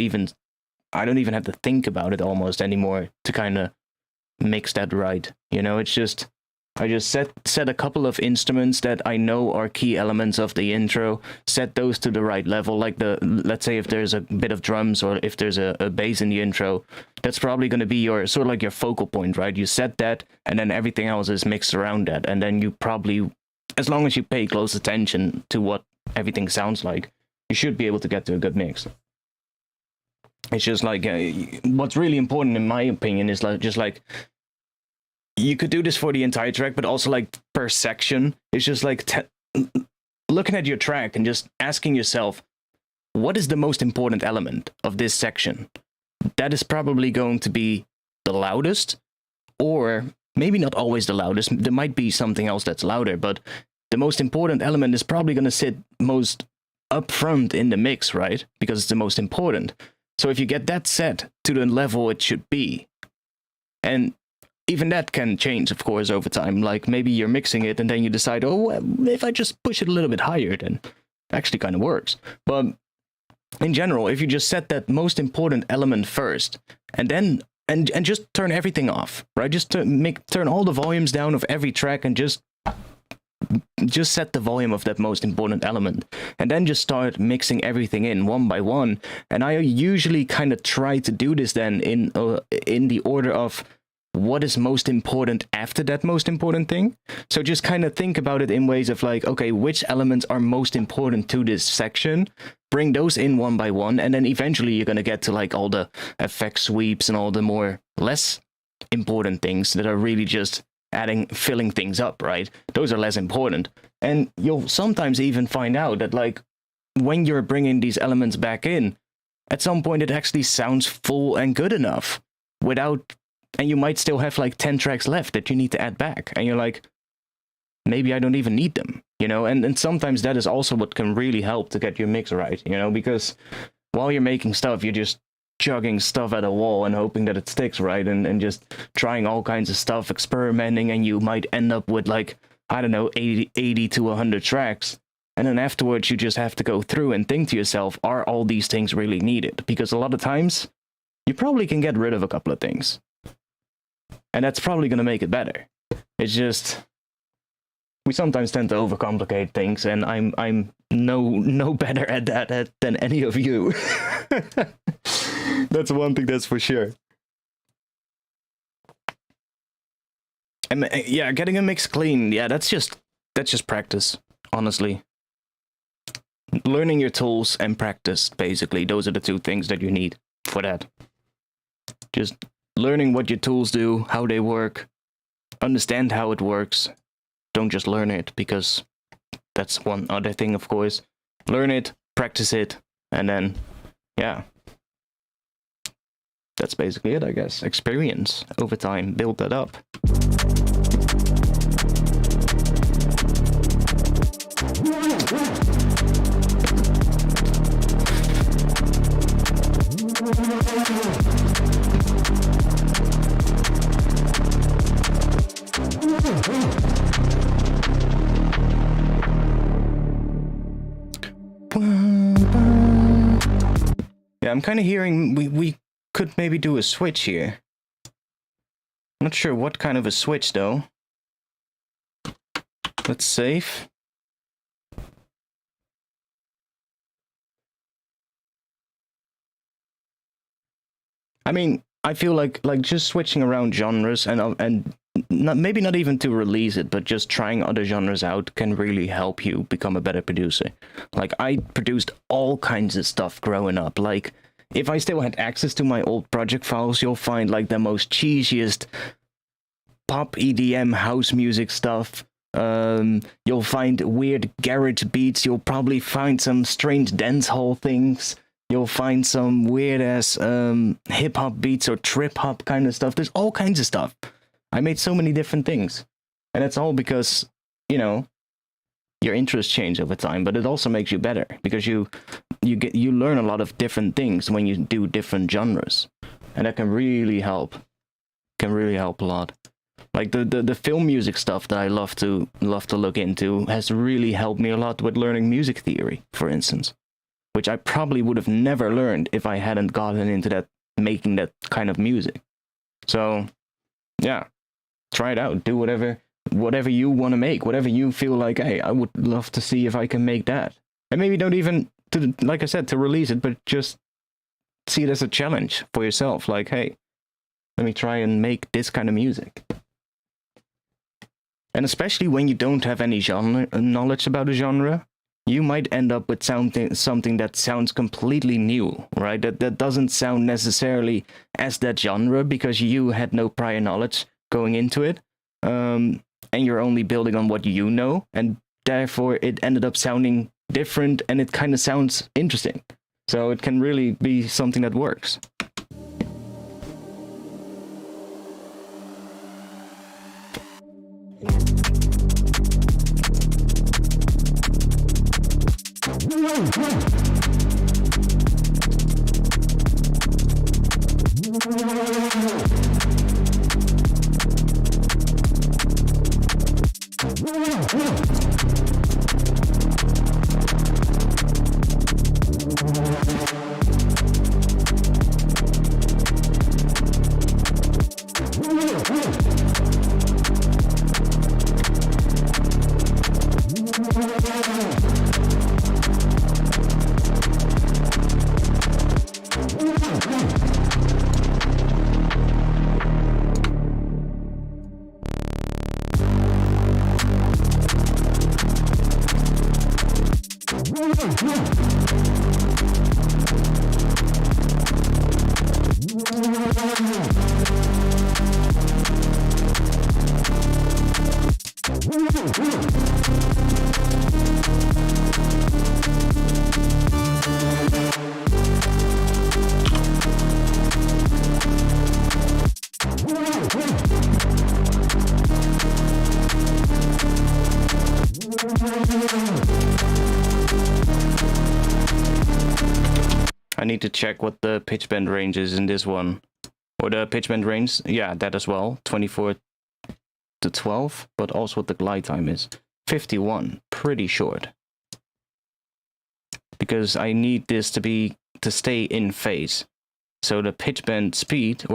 even have to think about it almost anymore to kind of mix that right. You know, it's just I just set a couple of instruments that I know are key elements of the intro, set those to the right level. Like let's say if there's a bit of drums or if there's a bass in the intro, that's probably going to be your sort of like your focal point, right? You set that, and then everything else is mixed around that, and then you probably, as long as you pay close attention to what everything sounds like, you should be able to get to a good mix. It's just like what's really important in my opinion is like just like you could do this for the entire track, but also like per section. It's just like looking at your track and just asking yourself, what is the most important element of this section? That is probably going to be the loudest, or maybe not always the loudest. There might be something else that's louder, but the most important element is probably going to sit most up front in the mix, right? Because it's the most important. So if you get that set to the level it should be, and even that can change, of course, over time. Like maybe you're mixing it and then you decide, oh, well, if I just push it a little bit higher, then it actually kind of works. But in general, if you just set that most important element first, and then and just turn everything off, right? Just turn all the volumes down of every track and just set the volume of that most important element, and then just start mixing everything in one by one. And I usually kind of try to do this then in the order of what is most important after that most important thing. So just kind of think about it in ways of like, okay, which elements are most important to this section, bring those in one by one, and then eventually you're going to get to like all the effect sweeps and all the more less important things that are really just filling things up, right? Those are less important. And you'll sometimes even find out that like when you're bringing these elements back in, at some point it actually sounds full and good enough without, and you might still have like 10 tracks left that you need to add back, and you're like, maybe I don't even need them, you know? And sometimes that is also what can really help to get your mix right, you know, because while you're making stuff, you're just chugging stuff at a wall and hoping that it sticks right, and just trying all kinds of stuff, experimenting, and you might end up with like, I don't know, 80 to 100 tracks. And then afterwards, you just have to go through and think to yourself, are all these things really needed? Because a lot of times, you probably can get rid of a couple of things. And that's probably going to make it better. It's just, we sometimes tend to overcomplicate things, and I'm no better at that than any of you. That's one thing that's for sure. And yeah, getting a mix clean, yeah, that's just practice, honestly. Learning your tools and practice, basically. Those are the two things that you need for that. Just learning what your tools do, how they work, understand how it works. Don't just learn it, because that's one other thing, of course. Learn it, practice it, and then, yeah. That's basically it, I guess. Experience over time, build that up. Yeah, I'm kind of hearing we could maybe do a switch here. Not sure what kind of a switch though. Let's save. I mean, I feel like just switching around genres and maybe not even to release it, but just trying other genres out can really help you become a better producer. Like, I produced all kinds of stuff growing up. Like, if I still had access to my old project files, you'll find like the most cheesiest pop EDM house music stuff. You'll find weird garage beats. You'll probably find some strange dancehall things. You'll find some weird ass hip hop beats or trip hop kind of stuff. There's all kinds of stuff. I made so many different things, and it's all because, you know, your interests change over time, but it also makes you better because you learn a lot of different things when you do different genres, and that can really help. Can really help a lot. Like the film music stuff that I love to look into has really helped me a lot with learning music theory, for instance, which I probably would have never learned if I hadn't gotten into that, making that kind of music. So yeah, try it out. Do whatever you want to make, whatever you feel like, hey, I would love to see if I can make that. And maybe don't even, like I said, to release it, but just see it as a challenge for yourself. Like, hey, let me try and make this kind of music. And especially when you don't have any genre knowledge about a genre, you might end up with something that sounds completely new, right? That doesn't sound necessarily as that genre because you had no prior knowledge going into it. And you're only building on what you know, and therefore it ended up sounding different, and it kind of sounds interesting. So it can really be something that works. I need to check what the pitch bend range is in this one. Or the pitch bend range, yeah, that as well. 24 to 12, but also what the glide time is. 51, pretty short. Because I need this to stay in phase. So the pitch bend speed,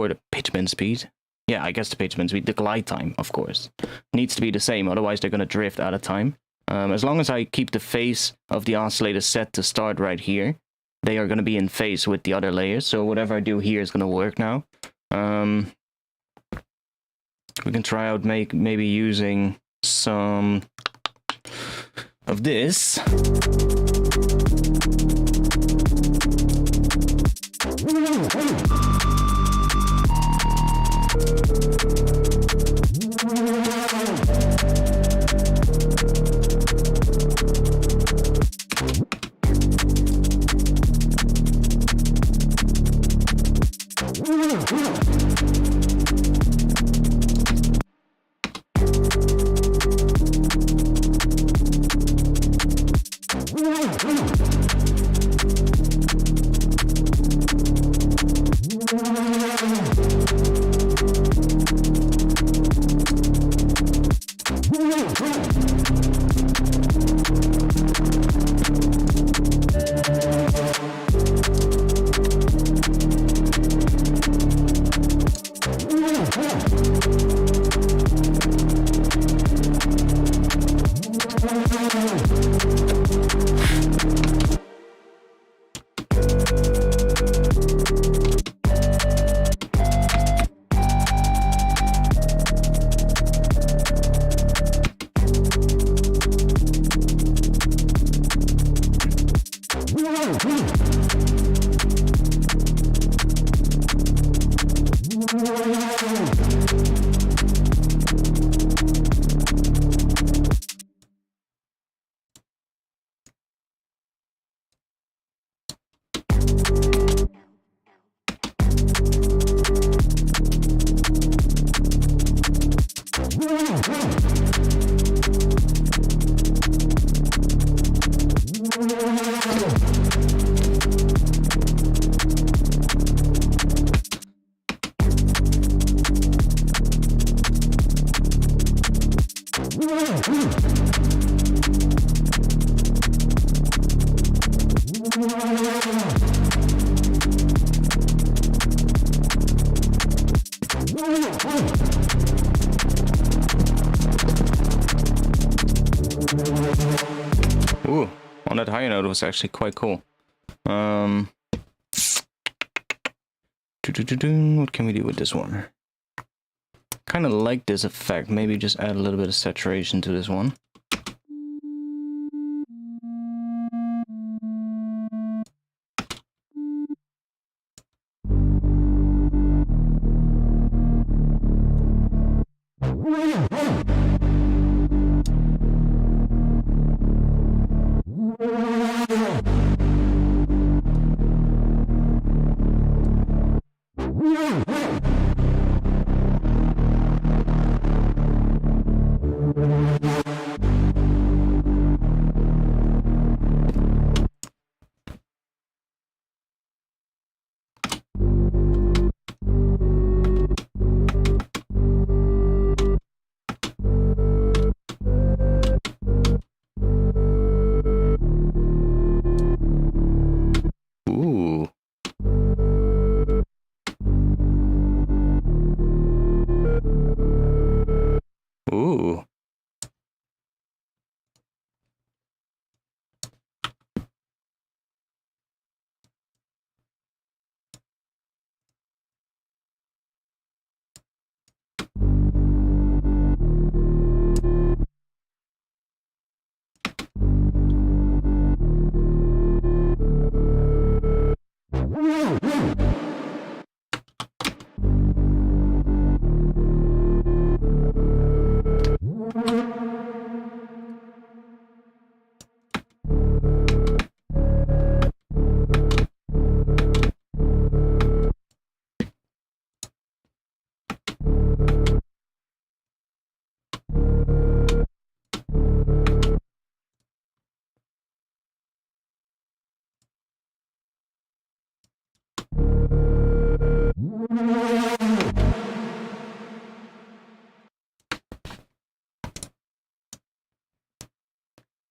yeah, I guess the pitch bend speed, the glide time, of course, needs to be the same, otherwise they're going to drift out of time. As long as I keep the phase of the oscillator set to start right here, they are going to be in phase with the other layers, so whatever I do here is going to work now. We can try out maybe using some of this. Ooh, on that higher note was actually quite cool. What can we do with this one? Kind of like this effect. Maybe just add a little bit of saturation to this one. Ooh. Ooh.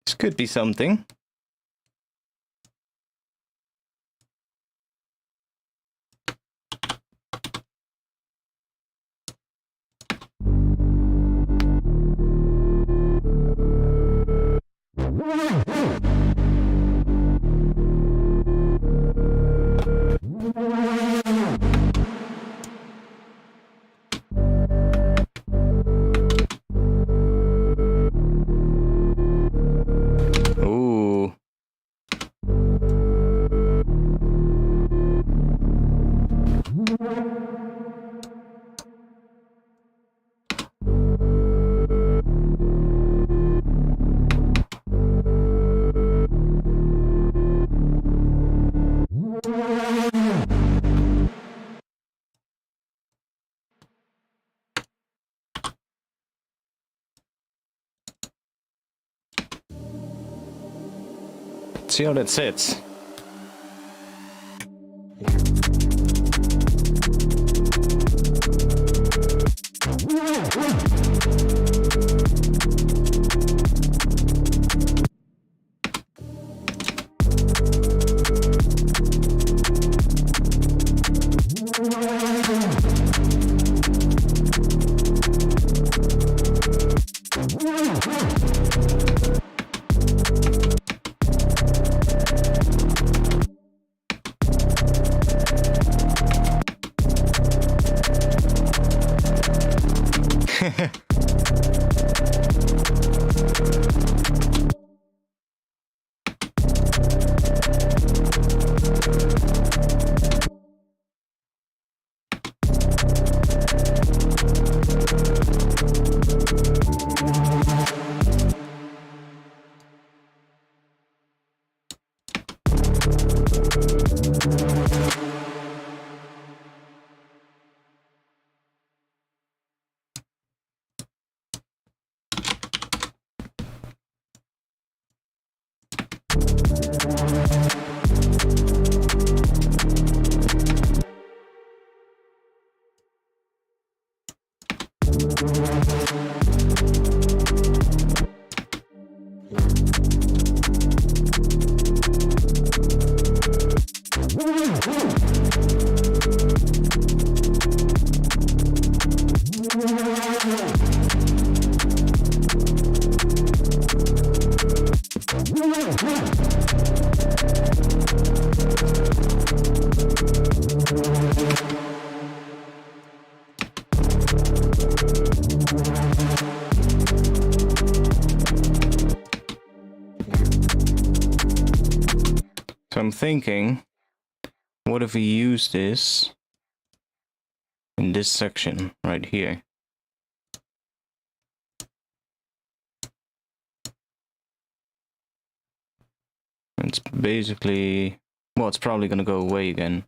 This could be something. Ooh. See how that sits. So I'm thinking, what if we use this in this section right here? It's basically, well, it's probably gonna go away again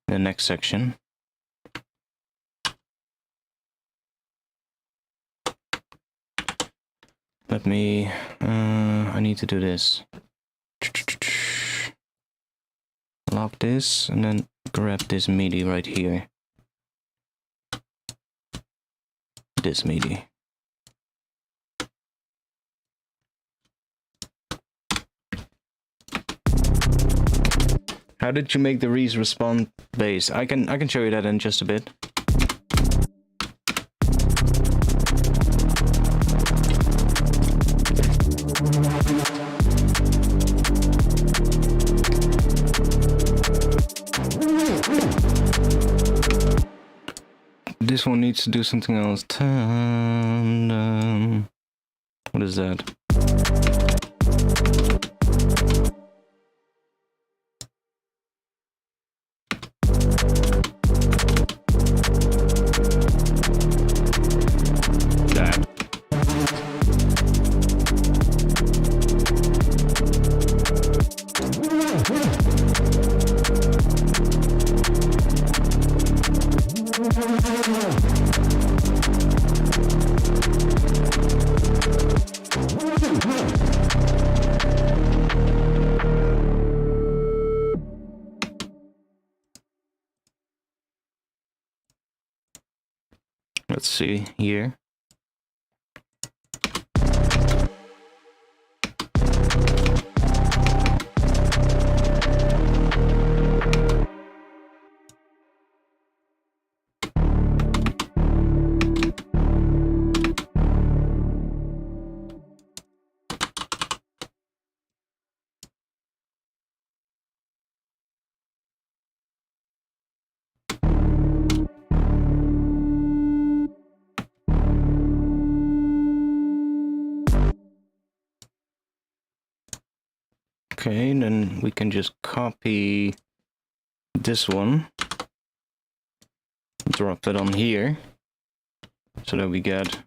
in the next section. Let me, I need to do this. Lock this and then grab this MIDI right here. This MIDI. How did you make the Reese respond bass? I can show you that in just a bit. This one needs to do something else. What is that? Let's see here. Okay, then we can just copy this one, drop it on here, so that we get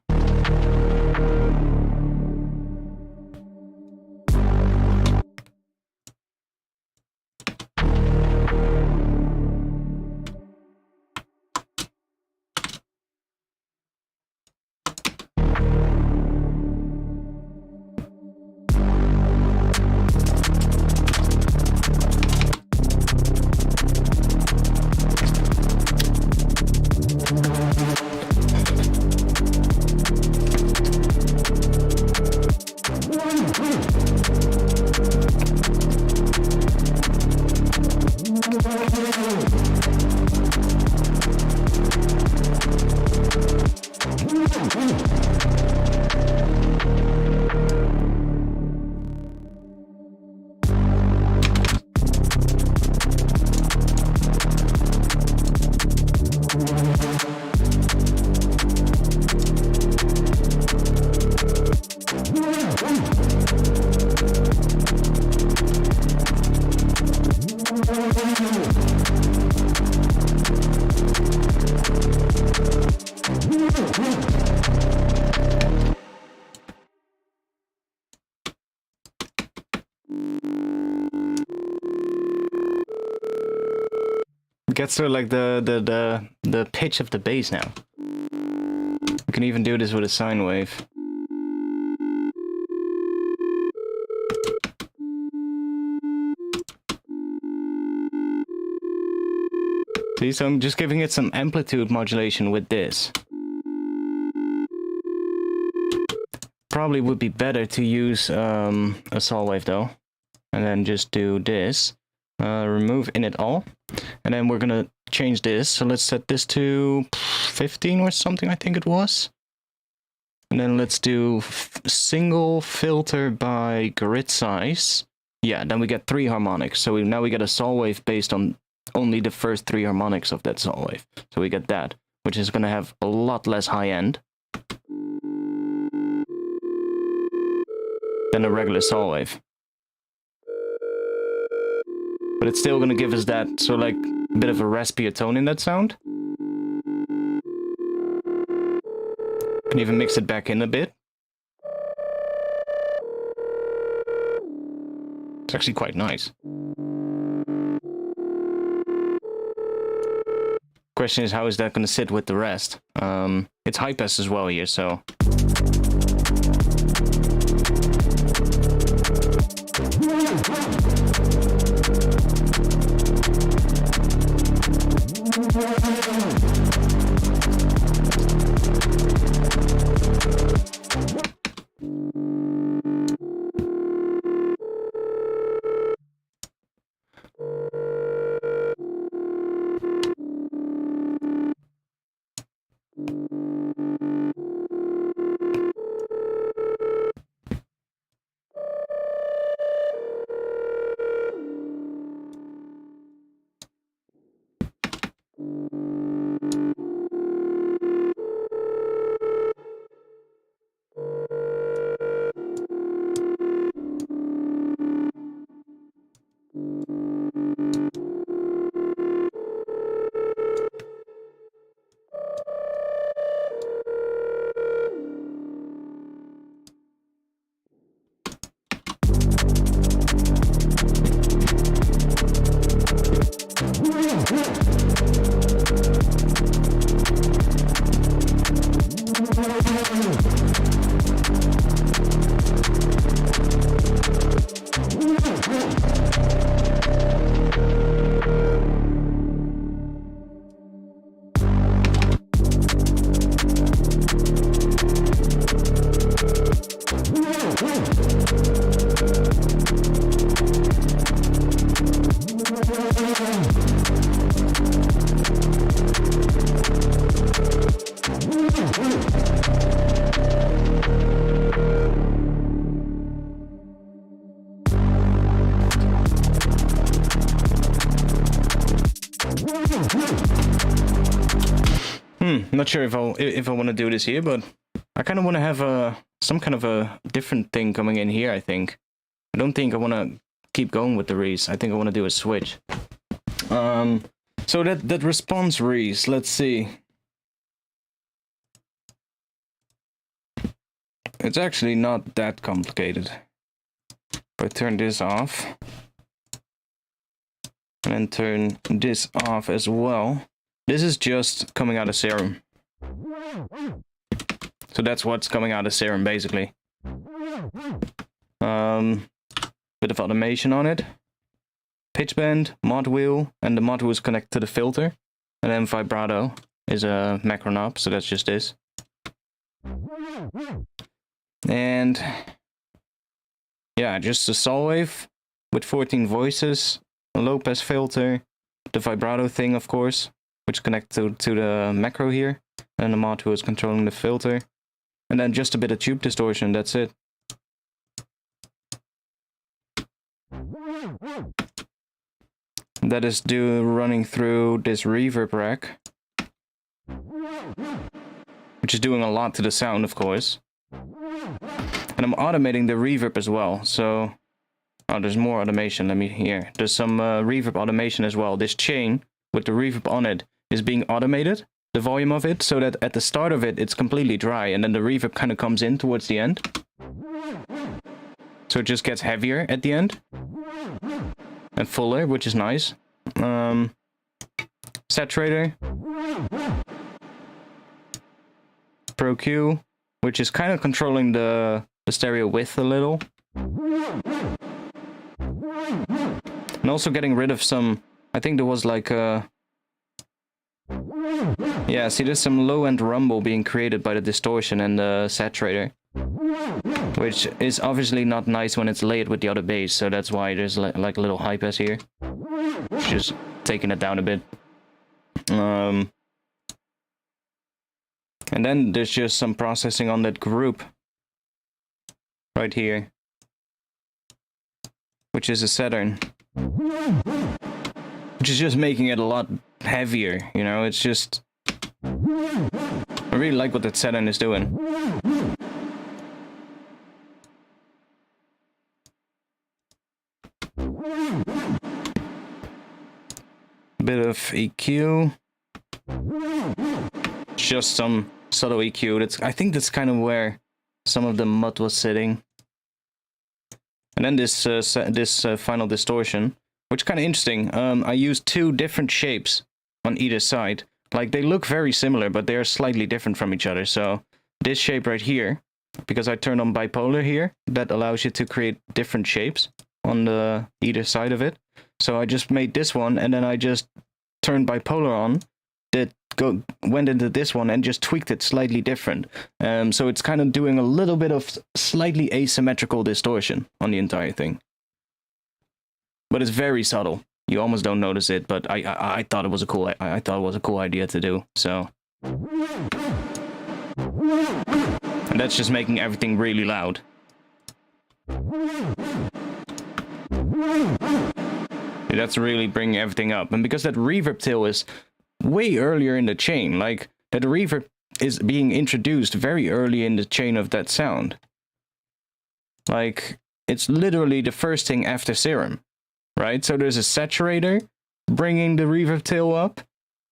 gets to like the pitch of the bass now. We can even do this with a sine wave. See, so I'm just giving it some amplitude modulation with this. Probably would be better to use a saw wave though, and then just do this. Remove init all, and then we're gonna change this. So let's set this to 15 or something, I think it was. And then let's do single filter by grid size. Yeah, then we get 3 harmonics. So now we get a saw wave based on only the first 3 harmonics of that saw wave. So we get that. which is going to have a lot less high end than a regular saw wave. But it's still going to give us that sort of like a bit of a raspier tone in that sound. Can even mix it back in a bit. It's actually quite nice. Question is, how is that going to sit with the rest? It's high pass as well here, so... Not sure if I want to do this here, but I kind of want to have some kind of a different thing coming in here, I think. I don't think I want to keep going with the Reese. I think I want to do a switch. So that response Reese, let's see. It's actually not that complicated. If I turn this off, and then turn this off as well. This is just coming out of Serum. So that's what's coming out of Serum, basically. Bit of automation on it. Pitch bend, mod wheel, and the mod wheel is connected to the filter. And then vibrato is a macro knob, so that's just this. And yeah, just a saw wave with 14 voices, a low pass filter, the vibrato thing, of course, which connects to the macro here, and the mod wheel is controlling the filter, and then just a bit of tube distortion. That's it. That is running through this reverb rack, which is doing a lot to the sound, of course. And I'm automating the reverb as well, so... Oh, there's more automation, let me hear. There's some reverb automation as well. This chain with the reverb on it is being automated, the volume of it, so that at the start of it, it's completely dry, and then the reverb kind of comes in towards the end. So it just gets heavier at the end. And fuller, which is nice. Saturator. Pro Q, which is kind of controlling the stereo width a little. And also getting rid of some, I think there was like a... Yeah, see, there's some low-end rumble being created by the distortion and the saturator. Which is obviously not nice when it's layered with the other bass, so that's why there's like a little high pass here. Just taking it down a bit. And then there's just some processing on that group. Right here. Which is a Saturn. Which is just making it a lot heavier, you know, it's just... I really like what that Saturn is doing. Bit of EQ. Just some subtle EQ. I think that's kind of where some of the mud was sitting. And then this final distortion, which is kind of interesting. I used two different shapes on either side. Like, they look very similar, but they are slightly different from each other. So this shape right here, because I turned on bipolar here, that allows you to create different shapes on the either side of it. So I just made this one, and then I just turned bipolar on, went into this one and just tweaked it slightly different. So it's kind of doing a little bit of slightly asymmetrical distortion on the entire thing. But it's very subtle. You almost don't notice it, but I thought it was a cool idea to do. So, and that's just making everything really loud. That's really bringing everything up. And because that reverb tail is way earlier in the chain, like that reverb is being introduced very early in the chain of that sound. Like, it's literally the first thing after serum. Right, so there's a saturator bringing the reverb tail up.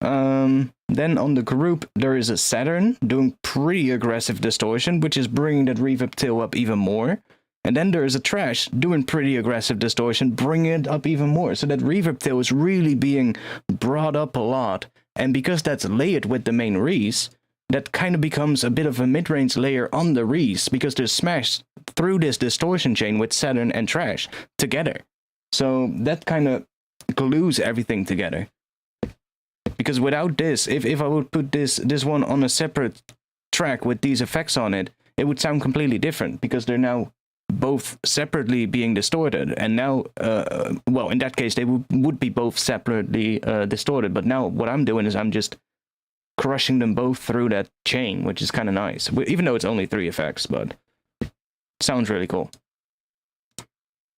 Then on the group, there is a Saturn doing pretty aggressive distortion, which is bringing that reverb tail up even more. And then there is a trash doing pretty aggressive distortion, bringing it up even more. So that reverb tail is really being brought up a lot. And because that's layered with the main Reese, that kind of becomes a bit of a mid-range layer on the Reese, because they're smashed through this distortion chain with Saturn and trash together. So that kind of glues everything together. Because without this, if I would put this one on a separate track with these effects on it, it would sound completely different, because they're now both separately being distorted. And now, well, in that case, they would be both separately distorted. But now what I'm doing is I'm just crushing them both through that chain, which is kind of nice. Even though it's only 3 effects, but it sounds really cool.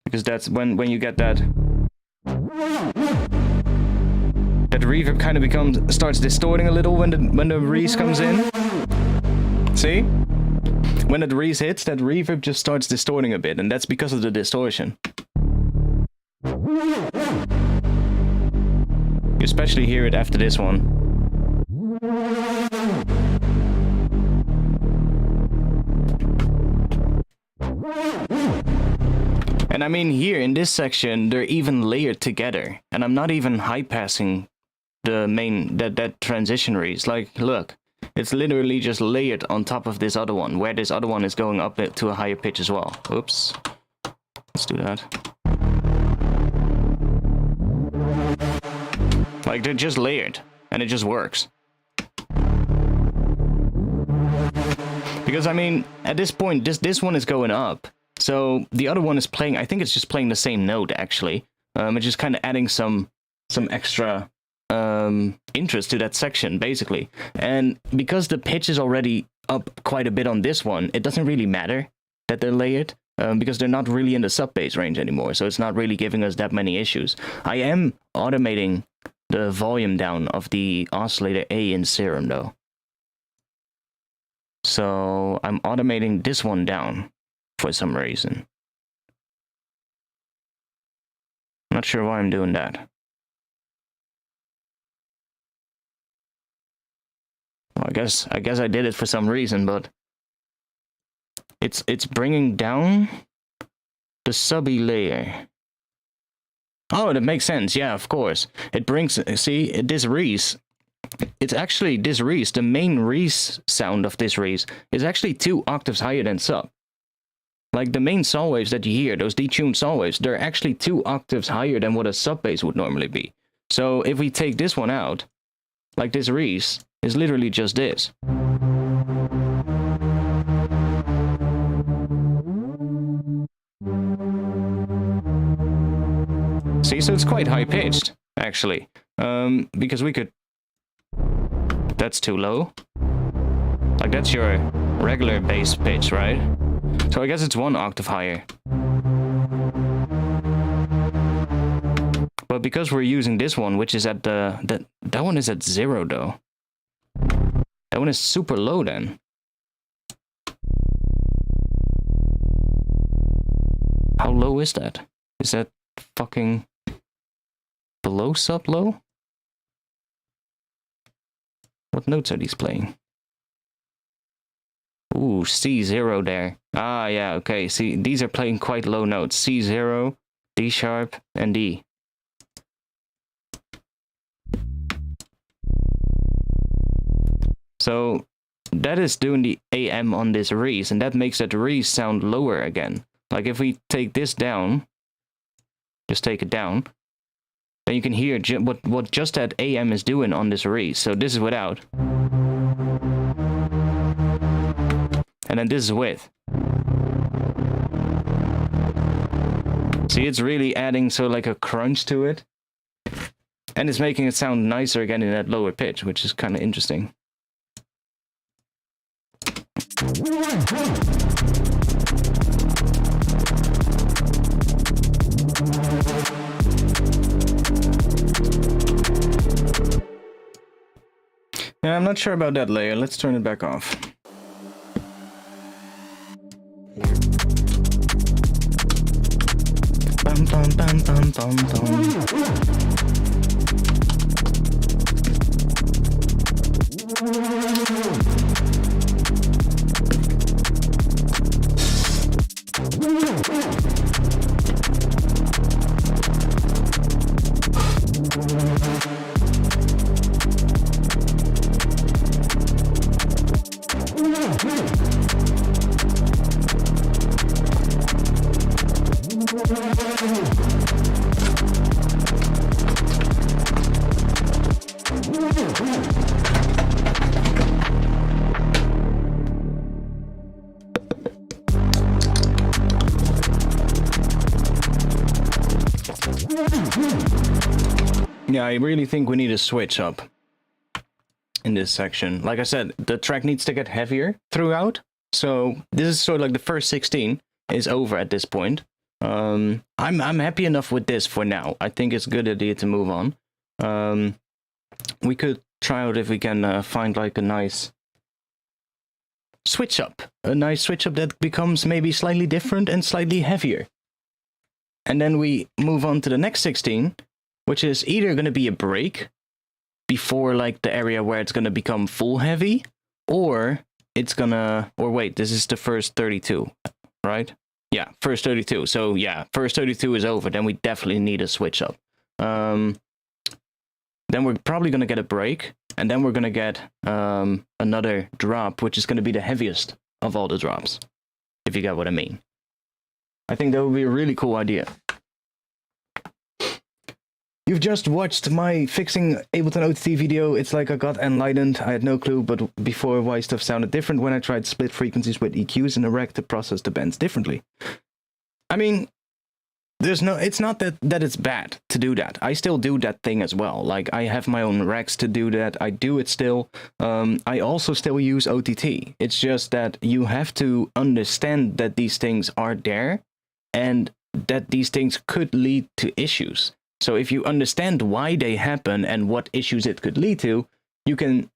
Because that's when you get that reverb kind of starts distorting a little when the Reese comes in. See? When the Reese hits, that reverb just starts distorting a bit, and that's because of the distortion. You especially hear it after this one. And I mean, here in this section, they're even layered together. And I'm not even high passing the main, that transition Reese. Like, look, it's literally just layered on top of this other one, where this other one is going up to a higher pitch as well. Oops. Let's do that. Like, they're just layered, and it just works. Because, I mean, at this point, this one is going up. So the other one is playing, I think it's just playing the same note, actually. It's just kind of adding some extra interest to that section, basically. And because the pitch is already up quite a bit on this one, it doesn't really matter that they're layered, because they're not really in the sub-bass range anymore, so it's not really giving us that many issues. I am automating the volume down of the oscillator A in Serum, though. So I'm automating this one down for some reason. Not sure why I'm doing that. Well, I guess I did it for some reason, but it's bringing down the subby layer. Oh, that makes sense. Yeah, of course. It brings, see, this Reese, it's actually this Reese, the main Reese sound of this Reese is actually 2 octaves higher than sub. Like, the main saw waves that you hear, those detuned saw waves, they're actually 2 octaves higher than what a sub bass would normally be. So if we take this one out, like this Reese is literally just this. See, so it's quite high pitched, actually. Because we could... That's too low. Like, that's your regular bass pitch, right? So I guess it's 1 octave higher. But because we're using this one, which is at that one is at 0, though. one is super low then. How low is that? Is that fucking below sub low? What notes are these playing? Ooh, C0 there. Ah, yeah, okay. See, these are playing quite low notes. C0, D sharp, and D. So that is doing the AM on this Reese, and that makes that Reese sound lower again. Like if we take this down, just take it down, then you can hear what just that AM is doing on this Reese. So this is without. And then this is with. See, it's really adding so like a crunch to it. And it's making it sound nicer again in that lower pitch, which is kind of interesting. Yeah, I'm not sure about that layer. Let's turn it back off. Bum, bum, bum, bum, bum, bum. Yeah, I really think we need a switch up in this section. Like I said, the track needs to get heavier throughout. So this is sort of like the first 16 is over at this point. I'm happy enough with this for now. I think it's a good idea to move on. We could try out if we can find like a nice switch up. A nice switch up that becomes maybe slightly different and slightly heavier. And then we move on to the next 16, which is either going to be a break before like the area where it's going to become full heavy, or it's gonna, or wait, this is the first 32, right? Yeah, first 32. So yeah, first 32 is over. Then we definitely need a switch up. Then we're probably going to get a break, and then we're going to get another drop, which is going to be the heaviest of all the drops, if you get what I mean. I think that would be a really cool idea. You've just watched my fixing Ableton OTT video. It's like I got enlightened. I had no clue, but before why stuff sounded different when I tried to split frequencies with EQs in a rack to process the bends differently. I mean, it's not that it's bad to do that. I still do that thing as well. Like, I have my own racks to do that. I do it still. I also still use OTT. It's just that you have to understand that these things are there and that these things could lead to issues. So if you understand why they happen and what issues it could lead to, you can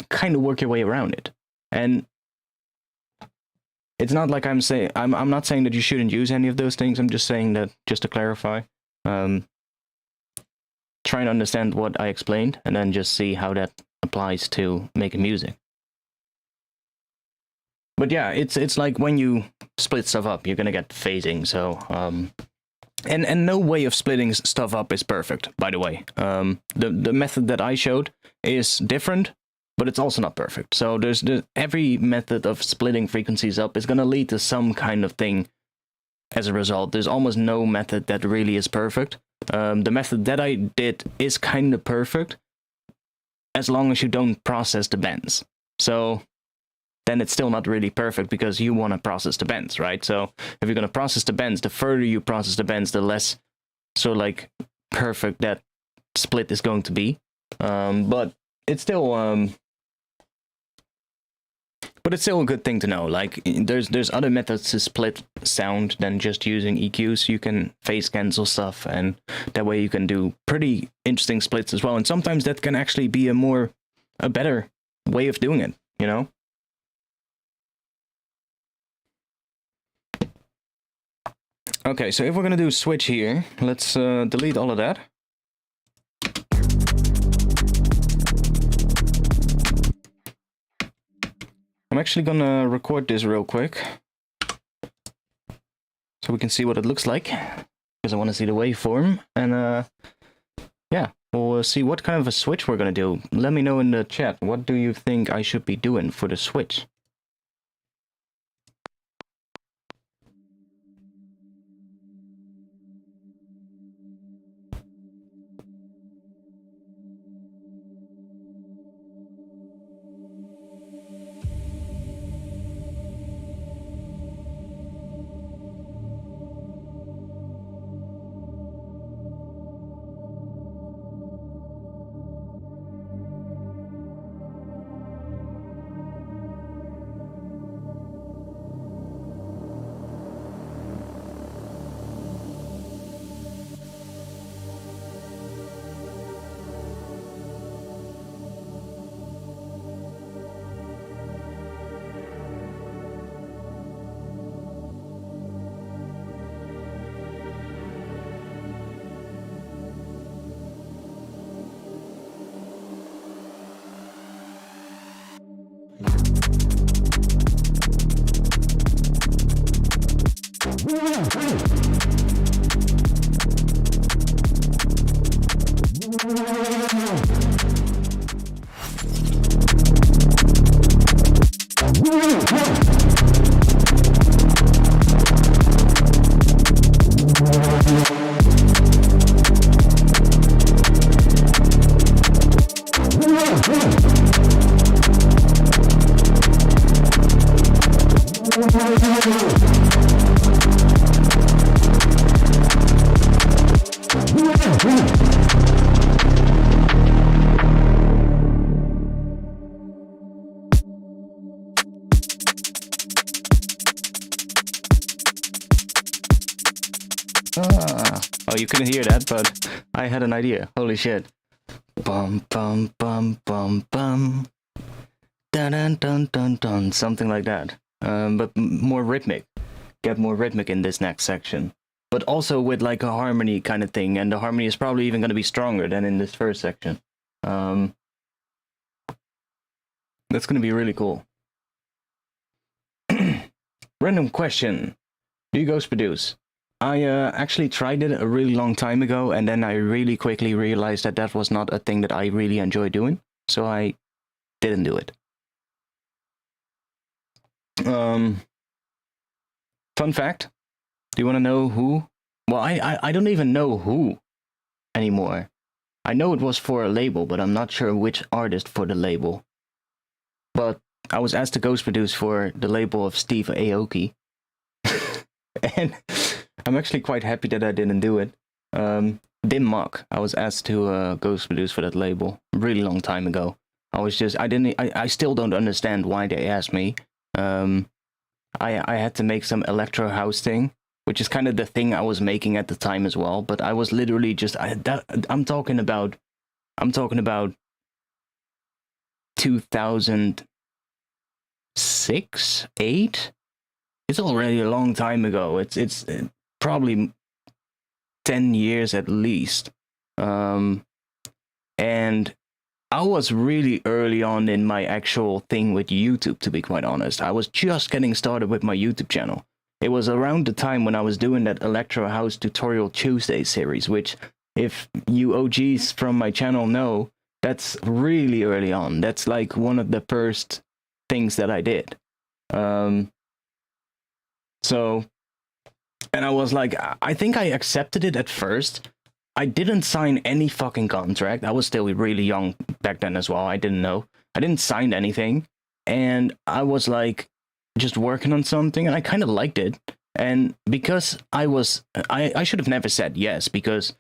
kind of work your way around it. And it's not like I'm not saying that you shouldn't use any of those things. I'm just saying that, just to clarify, try and understand what I explained and then just see how that applies to making music. But yeah, it's like when you split stuff up, you're gonna get phasing. So and no way of splitting stuff up is perfect, by the way. The method that I showed is different, but it's also not perfect. So there's every method of splitting frequencies up is gonna lead to some kind of thing as a result. There's almost no method that really is perfect. The method that I did is kind of perfect, as long as you don't process the bends. So then it's still not really perfect because you want to process the bends, right? So if you're going to process the bends, the further you process the bends, the less so like perfect that split is going to be. But it's still a good thing to know. Like, there's other methods to split sound than just using EQs. You can phase cancel stuff, and that way you can do pretty interesting splits as well. And sometimes that can actually be a better way of doing it, you know? Okay, so if we're gonna do a switch here, let's delete all of that. I'm actually gonna record this real quick, so we can see what it looks like, because I want to see the waveform, and yeah, we'll see what kind of a switch we're gonna do. Let me know in the chat, what do you think I should be doing for the switch? Oh, you couldn't hear that, but I had an idea. Holy shit. Bum bum bum bum bum. Dun dun dun dun dun. Something like that. But more rhythmic. Get more rhythmic in this next section. But also with like a harmony kind of thing, and the harmony is probably even going to be stronger than in this first section. That's going to be really cool. Random question. Do you ghost produce? I actually tried it a really long time ago, and then I really quickly realized that that was not a thing that I really enjoy doing, so I didn't do it. Fun fact, do you want to know who? Well, I don't even know who anymore. I know it was for a label, but I'm not sure which artist for the label. But I was asked to ghost produce for the label of Steve Aoki. And I'm actually quite happy that I didn't do it. Dim Mock, I was asked to ghost produce for that label a really long time ago. I still don't understand why they asked me. I had to make some electro house thing, which is kind of the thing I was making at the time as well. But I was literally just I'm talking about 2006, 8. It's already a long time ago. It's probably 10 years at least. And I was really early on in my actual thing with YouTube, to be quite honest. I was just getting started with my YouTube channel. It was around the time when I was doing that Electro House Tutorial Tuesday series, which, if you OGs from my channel know, that's really early on. That's like one of the first things that I did. So, and I was like, I think I accepted it at first. I didn't sign any fucking contract. I was still really young back then as well. I didn't know. I didn't sign anything. And I was like, just working on something, and I kind of liked it. And because I should have never said yes, because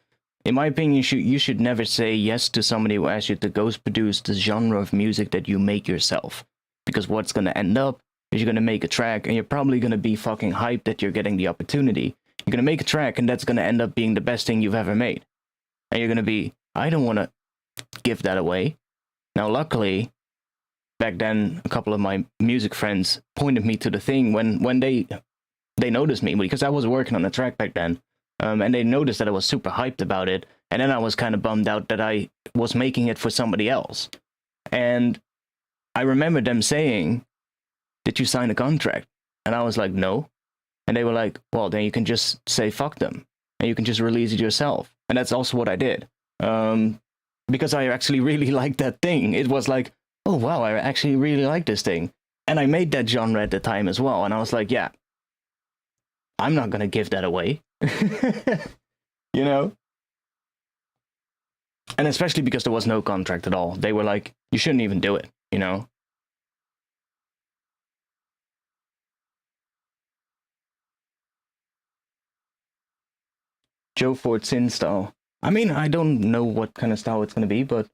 in my opinion, you should never say yes to somebody who asks you to ghost produce the genre of music that you make yourself. Because what's going to end up is you're going to make a track, and you're probably going to be fucking hyped that you're getting the opportunity. You're going to make a track, and that's going to end up being the best thing you've ever made. And you're going to be, I don't want to give that away. Now, luckily, back then, a couple of my music friends pointed me to the thing when they noticed me, because I was working on the track back then, and they noticed that I was super hyped about it, and then I was kind of bummed out that I was making it for somebody else. And I remember them saying, "Did you sign a contract?" And I was like, "No." And they were like, "Well, then you can just say fuck them, and you can just release it yourself." And that's also what I did, because I actually really liked that thing. It was like, oh wow, I actually really like this thing, and I made that genre at the time as well. And I was like, yeah, I'm not gonna give that away, you know. And especially because there was no contract at all. They were like, you shouldn't even do it, you know. Joe Ford Sin style. I mean, I don't know what kind of style it's gonna be, but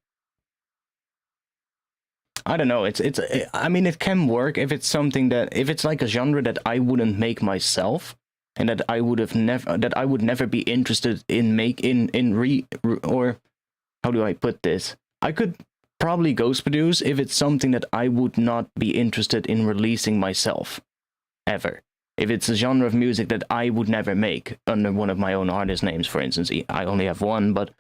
I don't know. It's. I mean, it can work if it's something that, if it's like a genre that I wouldn't make myself, and that I would have never, that I would never be interested in or how do I put this? I could probably ghost produce if it's something that I would not be interested in releasing myself ever. If it's a genre of music that I would never make under one of my own artist names, for instance, I only have one, but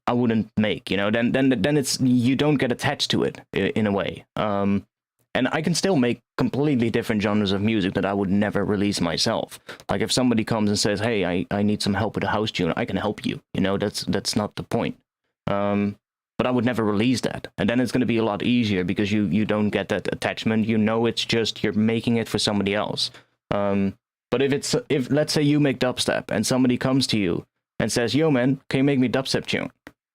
I wouldn't make, you know, then it's, you don't get attached to it in a way. And I can still make completely different genres of music that I would never release myself. Like if somebody comes and says, "Hey, I need some help with a house tune," I can help you. You know, that's not the point. But I would never release that, and then it's going to be a lot easier because you don't get that attachment. You know, it's just you're making it for somebody else. But if let's say you make dubstep and somebody comes to you and says, "Yo, man, can you make me dubstep tune?"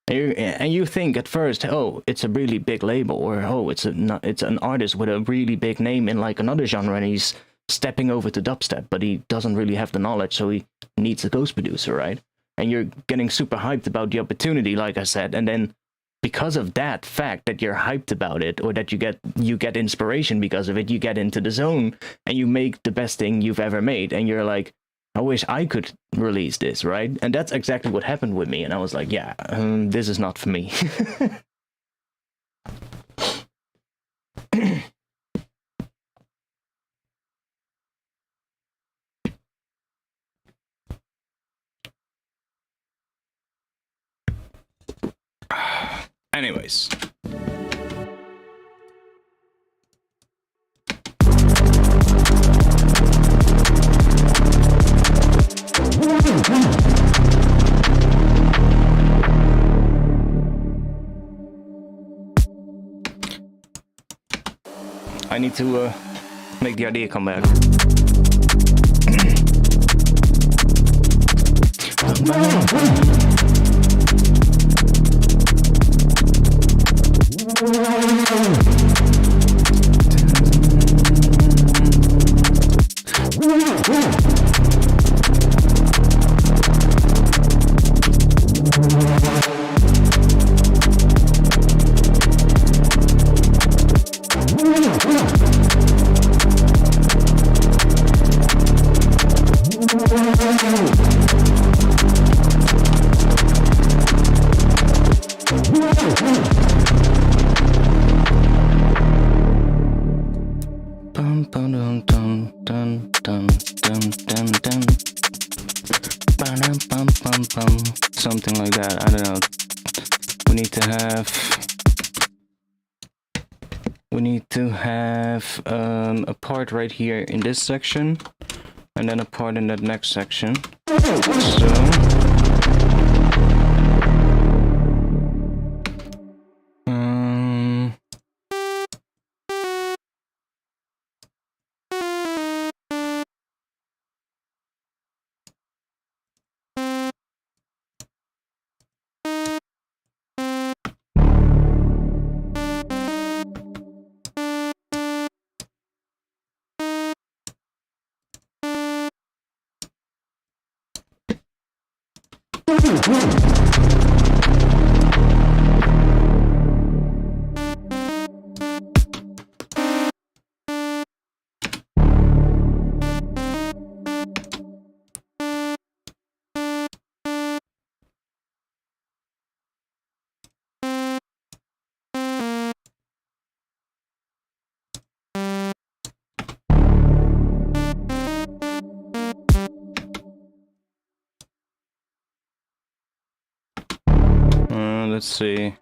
And you think at first, oh, it's a really big label, or oh, it's an artist with a really big name in like another genre, and he's stepping over to dubstep, but he doesn't really have the knowledge, so he needs a ghost producer, right? And you're getting super hyped about the opportunity, like I said, and then because of that fact that you're hyped about it, or that you get inspiration because of it, you get into the zone and you make the best thing you've ever made, and you're like, I wish I could release this, right? And that's exactly what happened with me. And I was like, yeah, this is not for me. Anyways. I need to make the idea come back. Something like that. I don't know. We need to have a part right here in this section, and then a part in that next section. Let's see.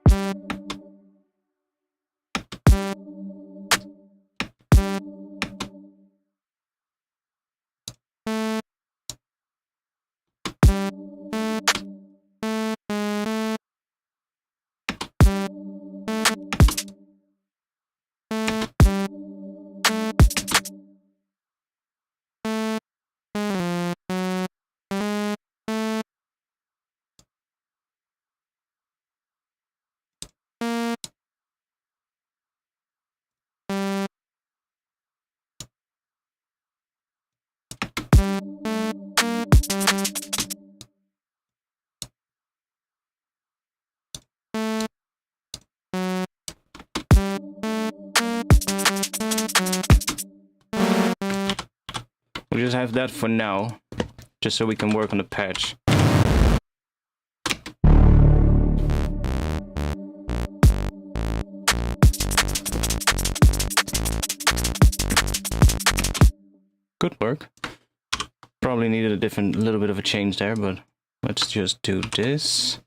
We'll just have that for now, just so we can work on the patch. Good work. Probably needed a little bit of a change there, but let's just do this.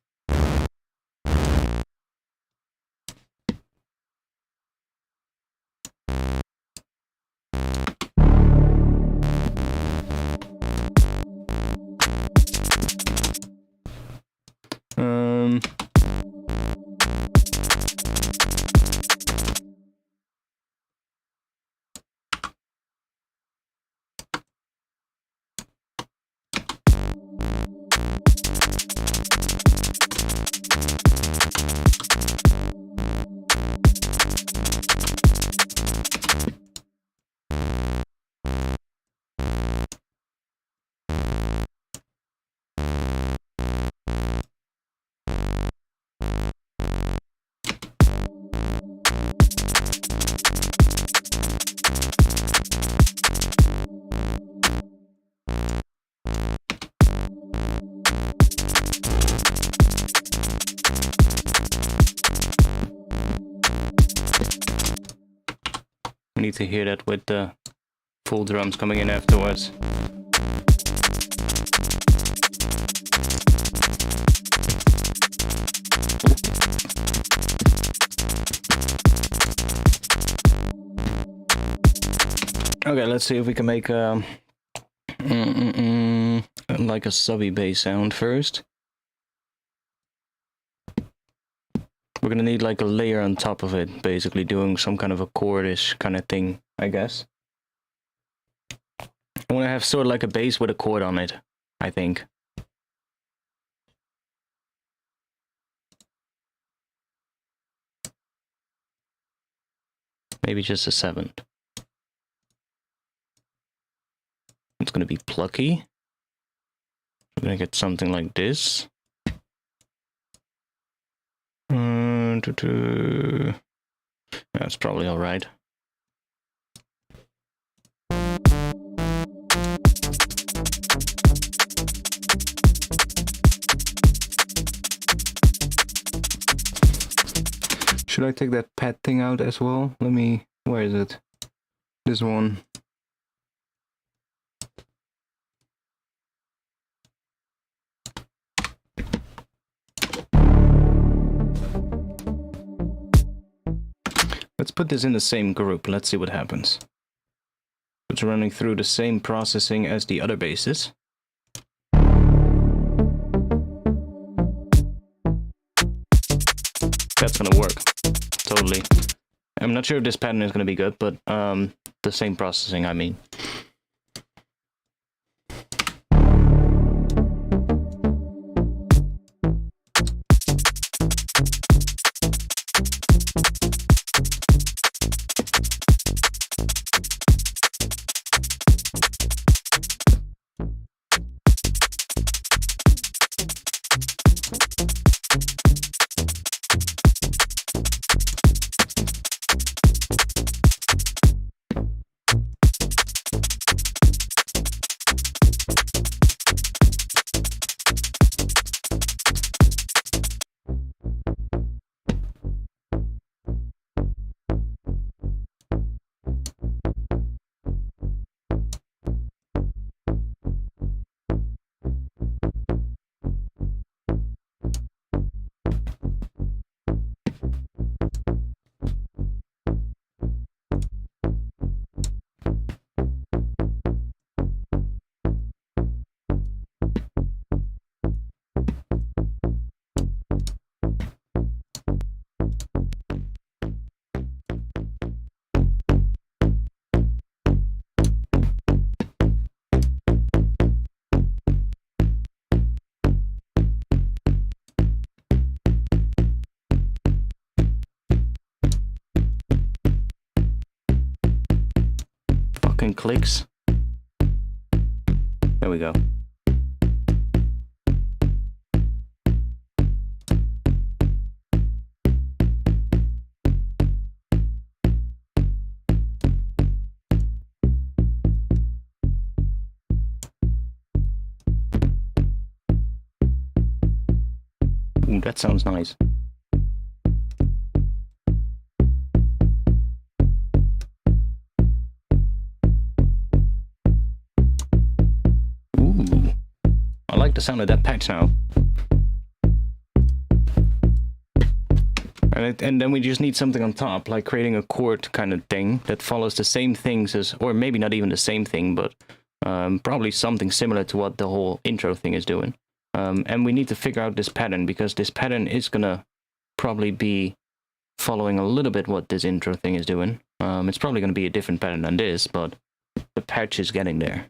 We need to hear that with the full drums coming in afterwards. Okay, let's see if we can make like a subby bass sound first. We're gonna need like a layer on top of it, basically doing some kind of a chordish kind of thing, I guess. I want to have sort of like a bass with a chord on it, I think. Maybe just a seventh. It's gonna be plucky. We're gonna get something like this. That's probably all right. Should I take that pad thing out as well? Let me... where is it? This one. Let's put this in the same group. Let's see what happens. It's running through the same processing as the other basses. That's gonna work. Totally. I'm not sure if this pattern is gonna be good, but the same processing, I mean. fucking clicks. There we go. Ooh, that sounds nice. Ooh, I like the sound of that patch now. And then we just need something on top, like creating a chord kind of thing that follows the same things as, or maybe not even the same thing, but probably something similar to what the whole intro thing is doing. And we need to figure out this pattern, because this pattern is gonna probably be following a little bit what this intro thing is doing. It's probably gonna be a different pattern than this, but the patch is getting there.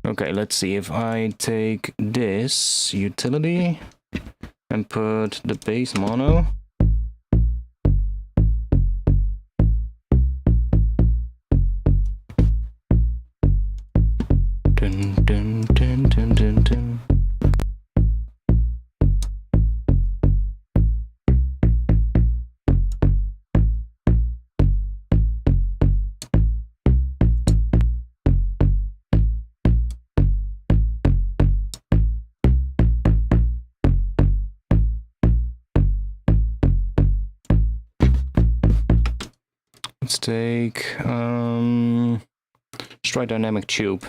Okay, let's see. If I take this utility and put the bass mono. Dun, dun, dun, dun, dun, dun. Let's take Stride Dynamic Tube.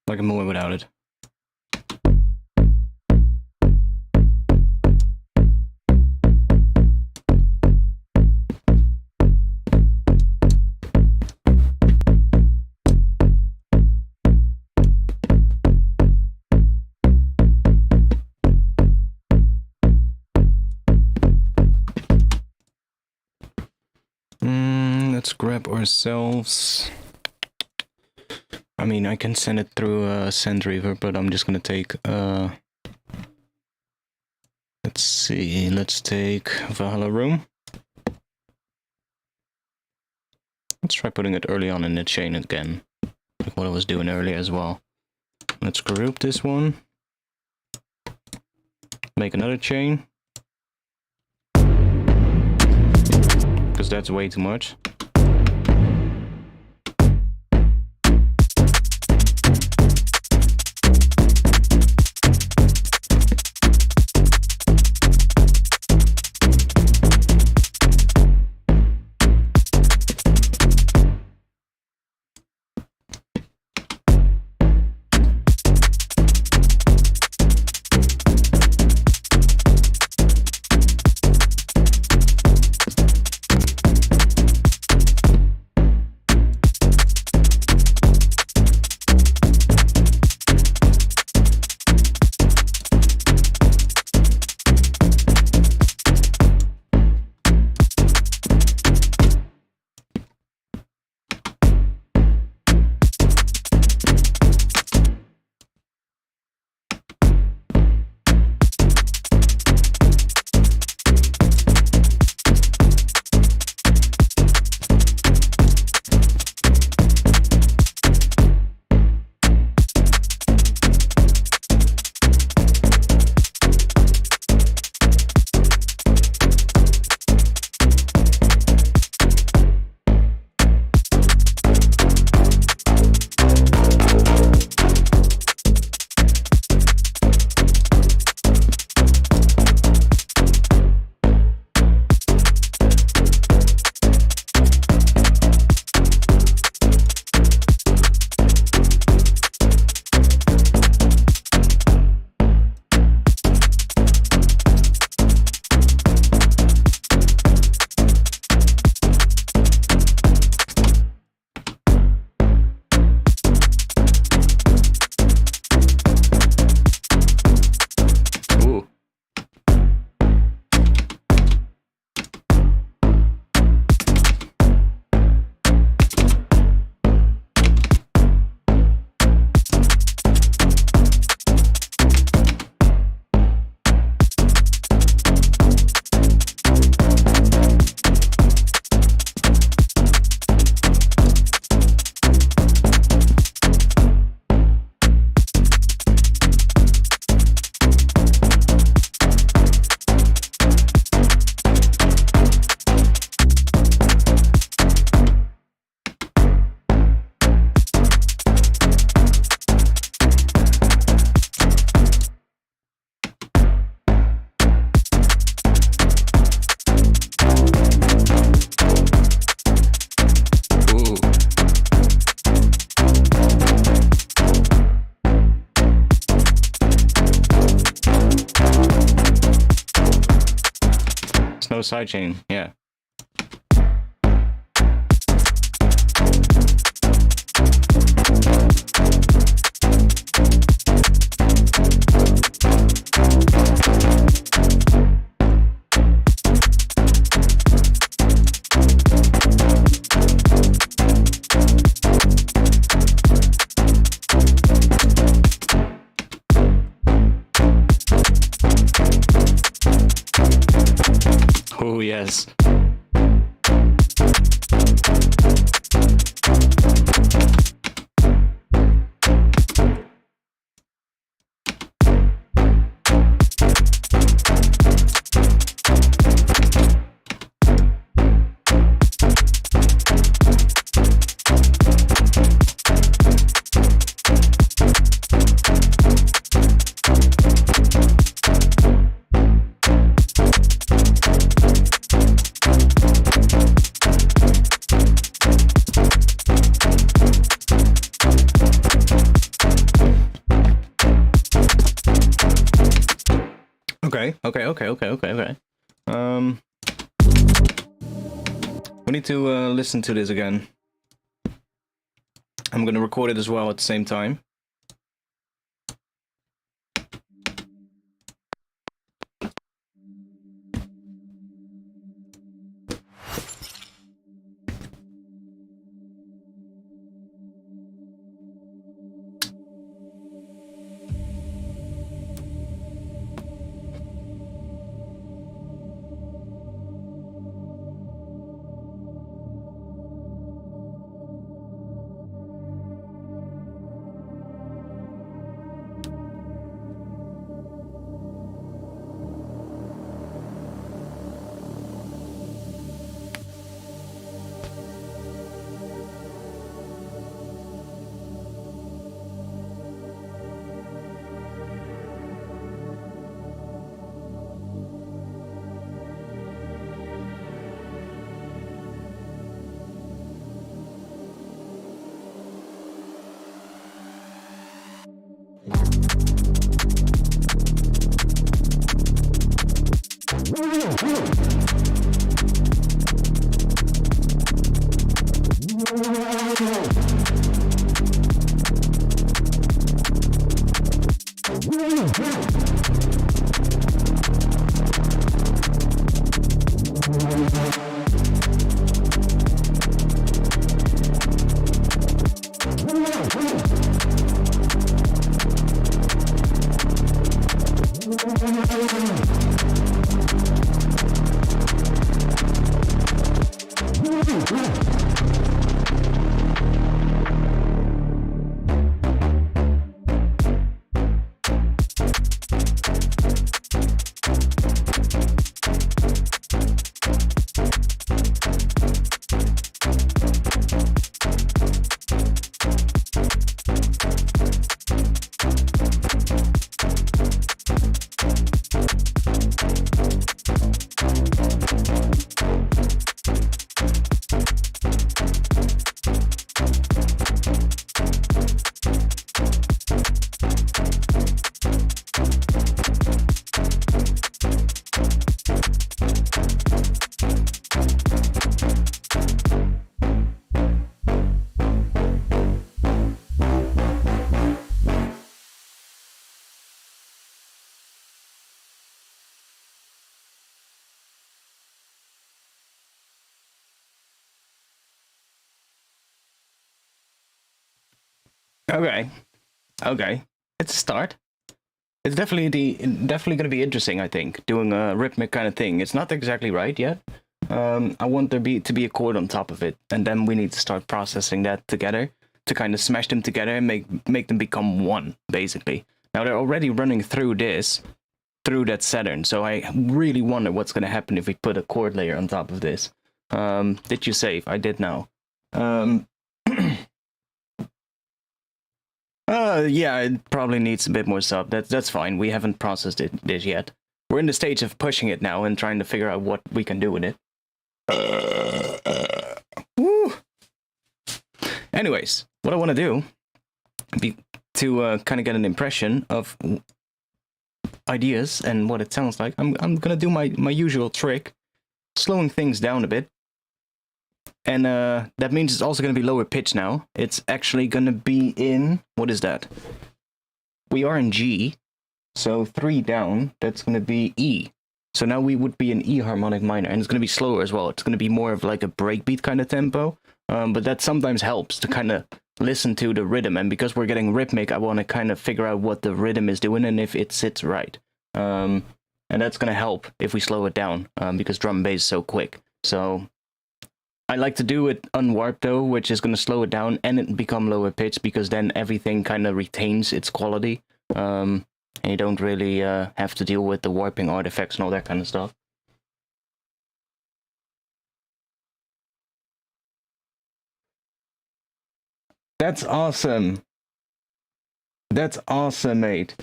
I can move it without it. Let's grab ourselves. I mean, I can send it through a send reverb, but I'm just gonna take let's see, let's take Valhalla Room. Let's try putting it early on in the chain again, like what I was doing earlier as well. Let's group this one. Make another chain. Because that's way too much. there's no sidechain, yeah. Oh, yes. Okay. We need to listen to this again. I'm gonna record it as well at the same time. Okay. It's a start. It's definitely going to be interesting, I think, doing a rhythmic kind of thing. It's not exactly right yet. I want there to be a chord on top of it, and then we need to start processing that together to kind of smash them together and make them become one, basically. Now they're already running through that Saturn, so I really wonder what's going to happen if we put a chord layer on top of this. Did you save? I did now. Yeah, it probably needs a bit more sub. That's fine. We haven't processed this yet. We're in the stage of pushing it now and trying to figure out what we can do with it. Woo. Anyways, what I want to do to kind of get an impression of ideas and what it sounds like, I'm gonna do my usual trick slowing things down a bit. And that means it's also going to be lower pitch now. It's actually going to be in... What is that? We are in G. So 3 down, that's going to be E. So now we would be an E harmonic minor. And it's going to be slower as well. It's going to be more of like a breakbeat kind of tempo. But that sometimes helps to kind of listen to the rhythm. And because we're getting rhythmic, I want to kind of figure out what the rhythm is doing and if it sits right. And that's going to help if we slow it down. Because drum and bass is so quick. So... I like to do it unwarped though, which is going to slow it down and it become lower pitch because then everything kind of retains its quality. And you don't really have to deal with the warping artifacts and all that kind of stuff. That's awesome. That's awesome, mate.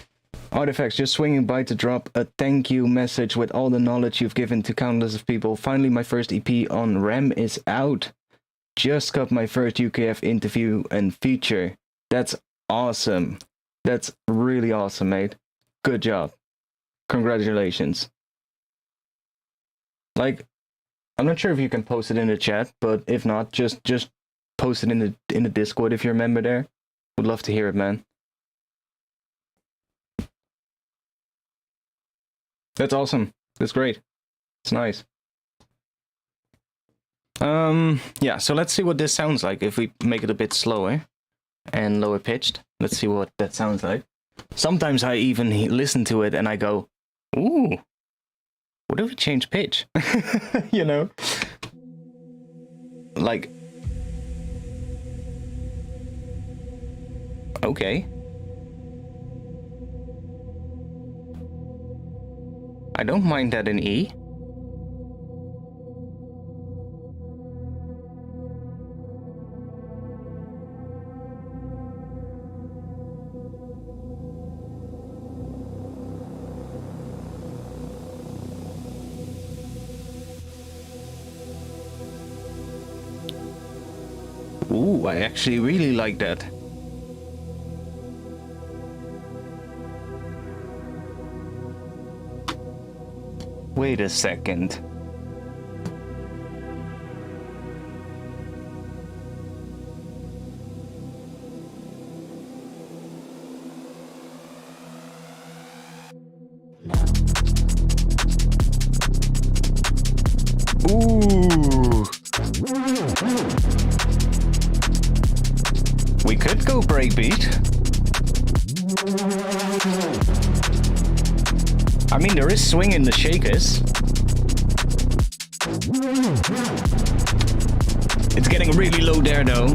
Artifacts, just swinging by to drop a thank you message with all the knowledge you've given to countless of people. Finally, my first EP on RAM is out. Just got my first UKF interview and feature. That's awesome. That's really awesome, mate. Good job. Congratulations. Like, I'm not sure if you can post it in the chat, but if not, just post it in the Discord if you remember there. Would love to hear it, man. That's awesome. That's great. It's nice. Yeah, so let's see what this sounds like if we make it a bit slower and lower pitched. Let's see what that sounds like. Sometimes I even listen to it and I go, ooh, what if we change pitch? You know? Like, okay. I don't mind that in E. Ooh, I actually really like that. Wait a second. Ooh. We could go breakbeat. I mean, there is swing in the shakers. It's getting really low there, though.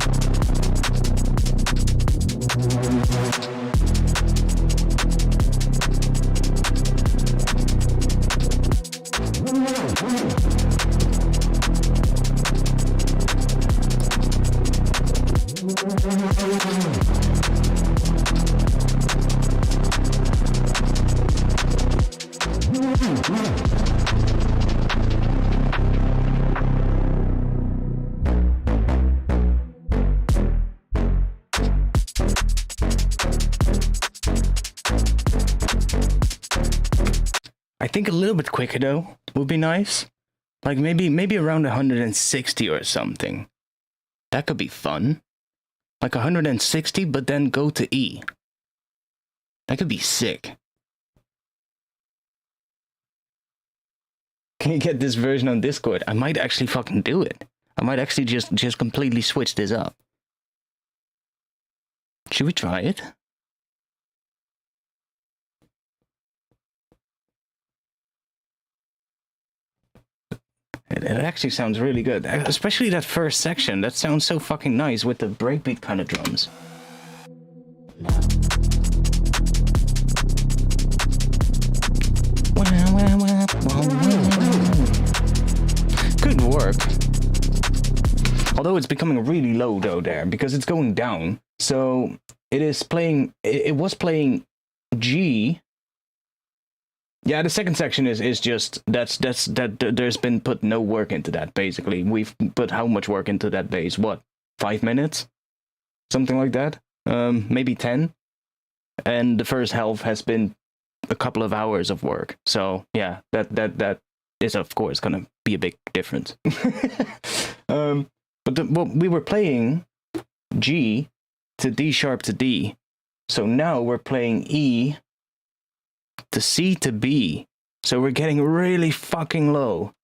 I think a little bit quicker though would be nice. Like maybe around 160 or something. That could be fun. Like 160, but then go to E. That could be sick. Can you get this version on Discord? I might actually fucking do it. I might actually just completely switch this up. Should we try it? It actually sounds really good. Especially that first section. That sounds so fucking nice with the breakbeat kind of drums. Good work. Although it's becoming really low though there, because it's going down. So it is playing, it was playing G. Yeah, the second section is just, there's been put no work into that, basically. We've put how much work into that bass? What, 5 minutes? Something like that? Maybe 10? And the first half has been a couple of hours of work. So, yeah, that is of course gonna be a big difference. But we were playing G to D sharp to D, so now we're playing E to C to B, so we're getting really fucking low.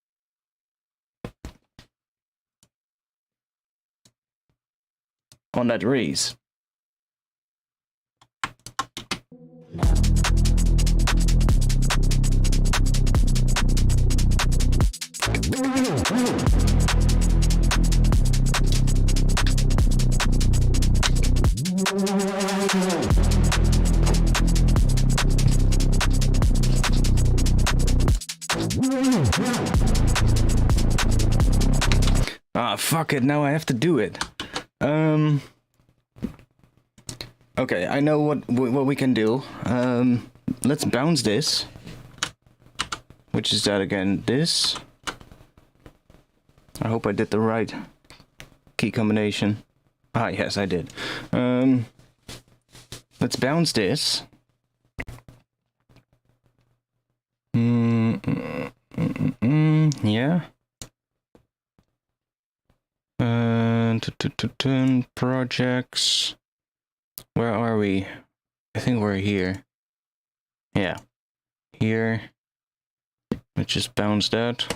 On that raise. Ah, fuck it, now I have to do it. Okay, I know what we can do. Let's bounce this. Which is that again? This. I hope I did the right key combination. Ah, yes, I did. Let's bounce this. Yeah. Projects. Where are we? I think we're here. Yeah. Here. Let's just bounce that.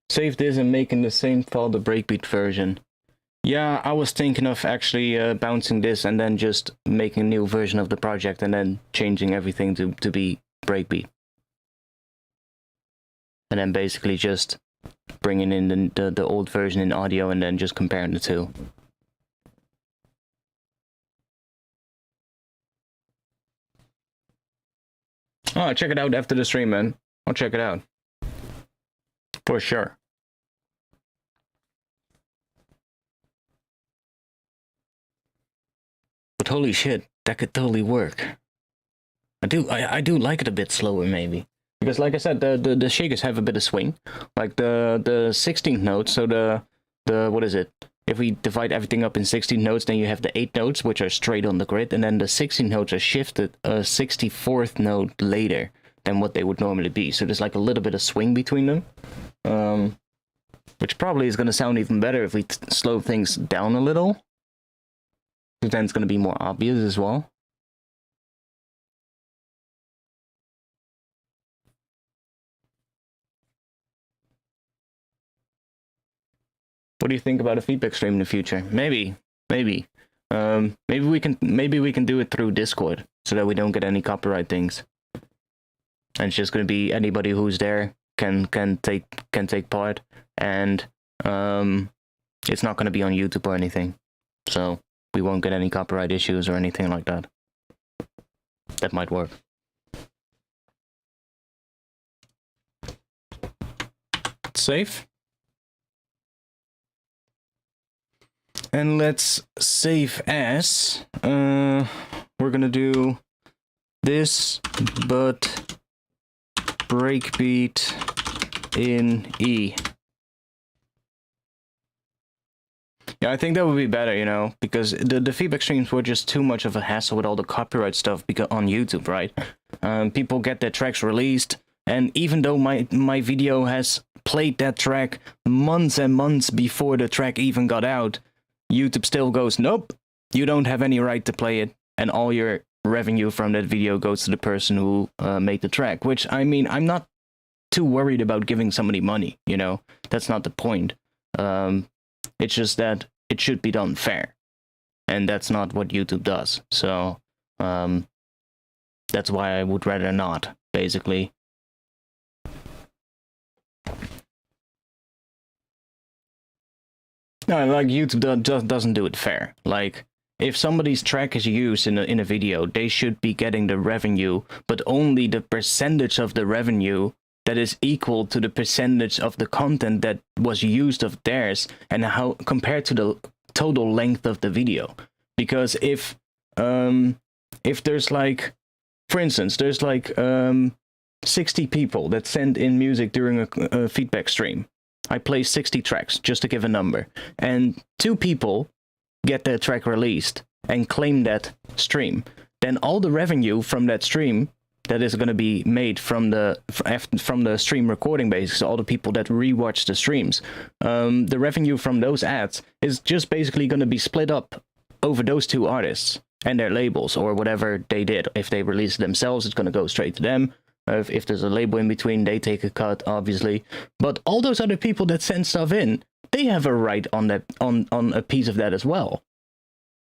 Save this and making the same file the breakbeat version. Yeah, I was thinking of actually bouncing this and then just making a new version of the project and then changing everything to be breakbeat. And then basically just bringing in the old version in audio and then just comparing the two. Oh, check it out after the stream, man. I'll check it out. For sure. But holy shit, that could totally work. I do like it a bit slower, maybe. Because like I said, the shakers have a bit of swing. Like the 16th note, so the what is it? If we divide everything up in 16 notes, then you have the 8 notes, which are straight on the grid, and then the 16 notes are shifted a 64th note later than what they would normally be. So there's like a little bit of swing between them. Which probably is going to sound even better if we slow things down a little. Because then it's going to be more obvious as well. What do you think about a feedback stream in the future? Maybe. Maybe we can do it through Discord so that we don't get any copyright things. And it's just going to be anybody who's there can take part, and it's not going to be on YouTube or anything. So we won't get any copyright issues or anything like that. That might work. Save. And let's save as. We're gonna do this, but breakbeat in E. Yeah, I think that would be better, you know, because the feedback streams were just too much of a hassle with all the copyright stuff on YouTube, right? People get their tracks released, and even though my video has played that track months and months before the track even got out, YouTube still goes, nope, you don't have any right to play it, and all your revenue from that video goes to the person who made the track. Which, I mean, I'm not too worried about giving somebody money, you know? That's not the point. It's just that it should be done fair. And that's not what YouTube does. So, that's why I would rather not, basically. No, like YouTube just doesn't do it fair. Like, if somebody's track is used in a video, they should be getting the revenue, but only the percentage of the revenue that is equal to the percentage of the content that was used of theirs, and how compared to the total length of the video. Because if there's like, for instance, there's like 60 people that send in music during a feedback stream. I play 60 tracks, just to give a number. And 2 people get their track released and claim that stream. then all the revenue from that stream that is going to be made from the stream recording basis, all the people that rewatch the streams, the revenue from those ads is just basically going to be split up over those two artists and their labels or whatever they did. If they release it themselves, it's going to go straight to them. If there's a label in between, they take a cut, obviously. But all those other people that send stuff in, they have a right on that on a piece of that as well,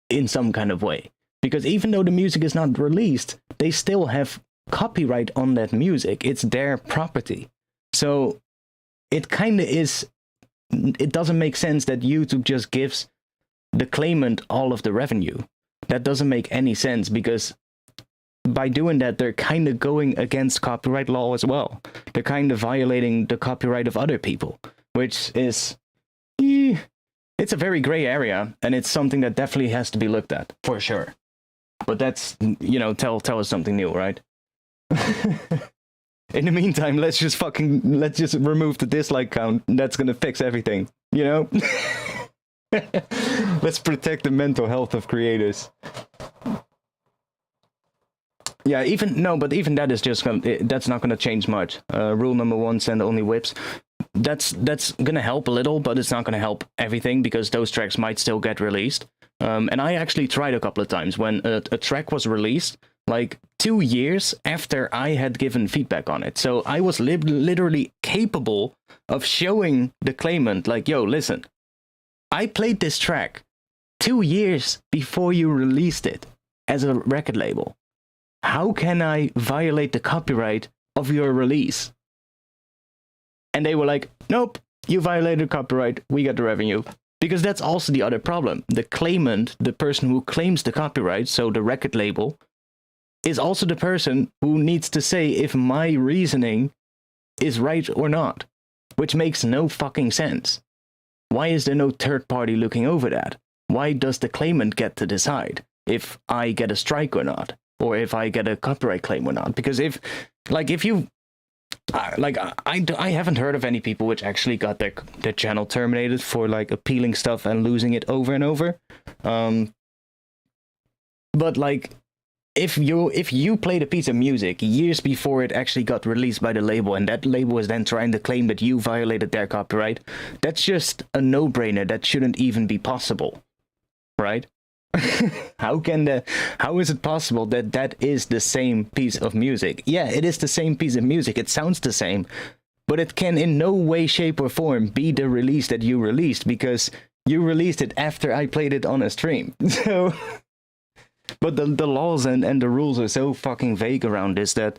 in some kind of way. Because even though the music is not released, they still have copyright on that music. It's their property. So it kind of is, it doesn't make sense that YouTube just gives the claimant all of the revenue. That doesn't make any sense, because by doing that, they're kind of going against copyright law as well. They're kind of violating the copyright of other people, which is, it's a very gray area, and it's something that definitely has to be looked at, for sure. But that's, you know, tell us something new, right? In the meantime, let's just remove the dislike count. That's gonna fix everything, you know? Let's protect the mental health of creators. Yeah, even that is just that's not gonna change much. Rule number 1: send only whips. That's gonna help a little, but it's not gonna help everything, because those tracks might still get released. And I actually tried a couple of times when a track was released, like 2 years after I had given feedback on it. So I was literally capable of showing the claimant, like, yo, listen, I played this track 2 years before you released it as a record label. How can I violate the copyright of your release? And they were like, nope, you violated copyright, we got the revenue. Because that's also the other problem. The claimant, the person who claims the copyright, so the record label, is also the person who needs to say if my reasoning is right or not. Which makes no fucking sense. Why is there no third party looking over that? Why does the claimant get to decide if I get a strike or not? Or if I get a copyright claim or not? Because if you... I haven't heard of any people which actually got their channel terminated for like appealing stuff and losing it over and over. But like, if you played a piece of music years before it actually got released by the label, and that label is then trying to claim that you violated their copyright, that's just a no-brainer. That shouldn't even be possible, right? How is it possible that that is the same piece of music? Yeah, it is the same piece of music. It sounds the same, but it can in no way, shape, or form be the release that you released, because you released it after I played it on a stream. So, but the laws and the rules are so fucking vague around this that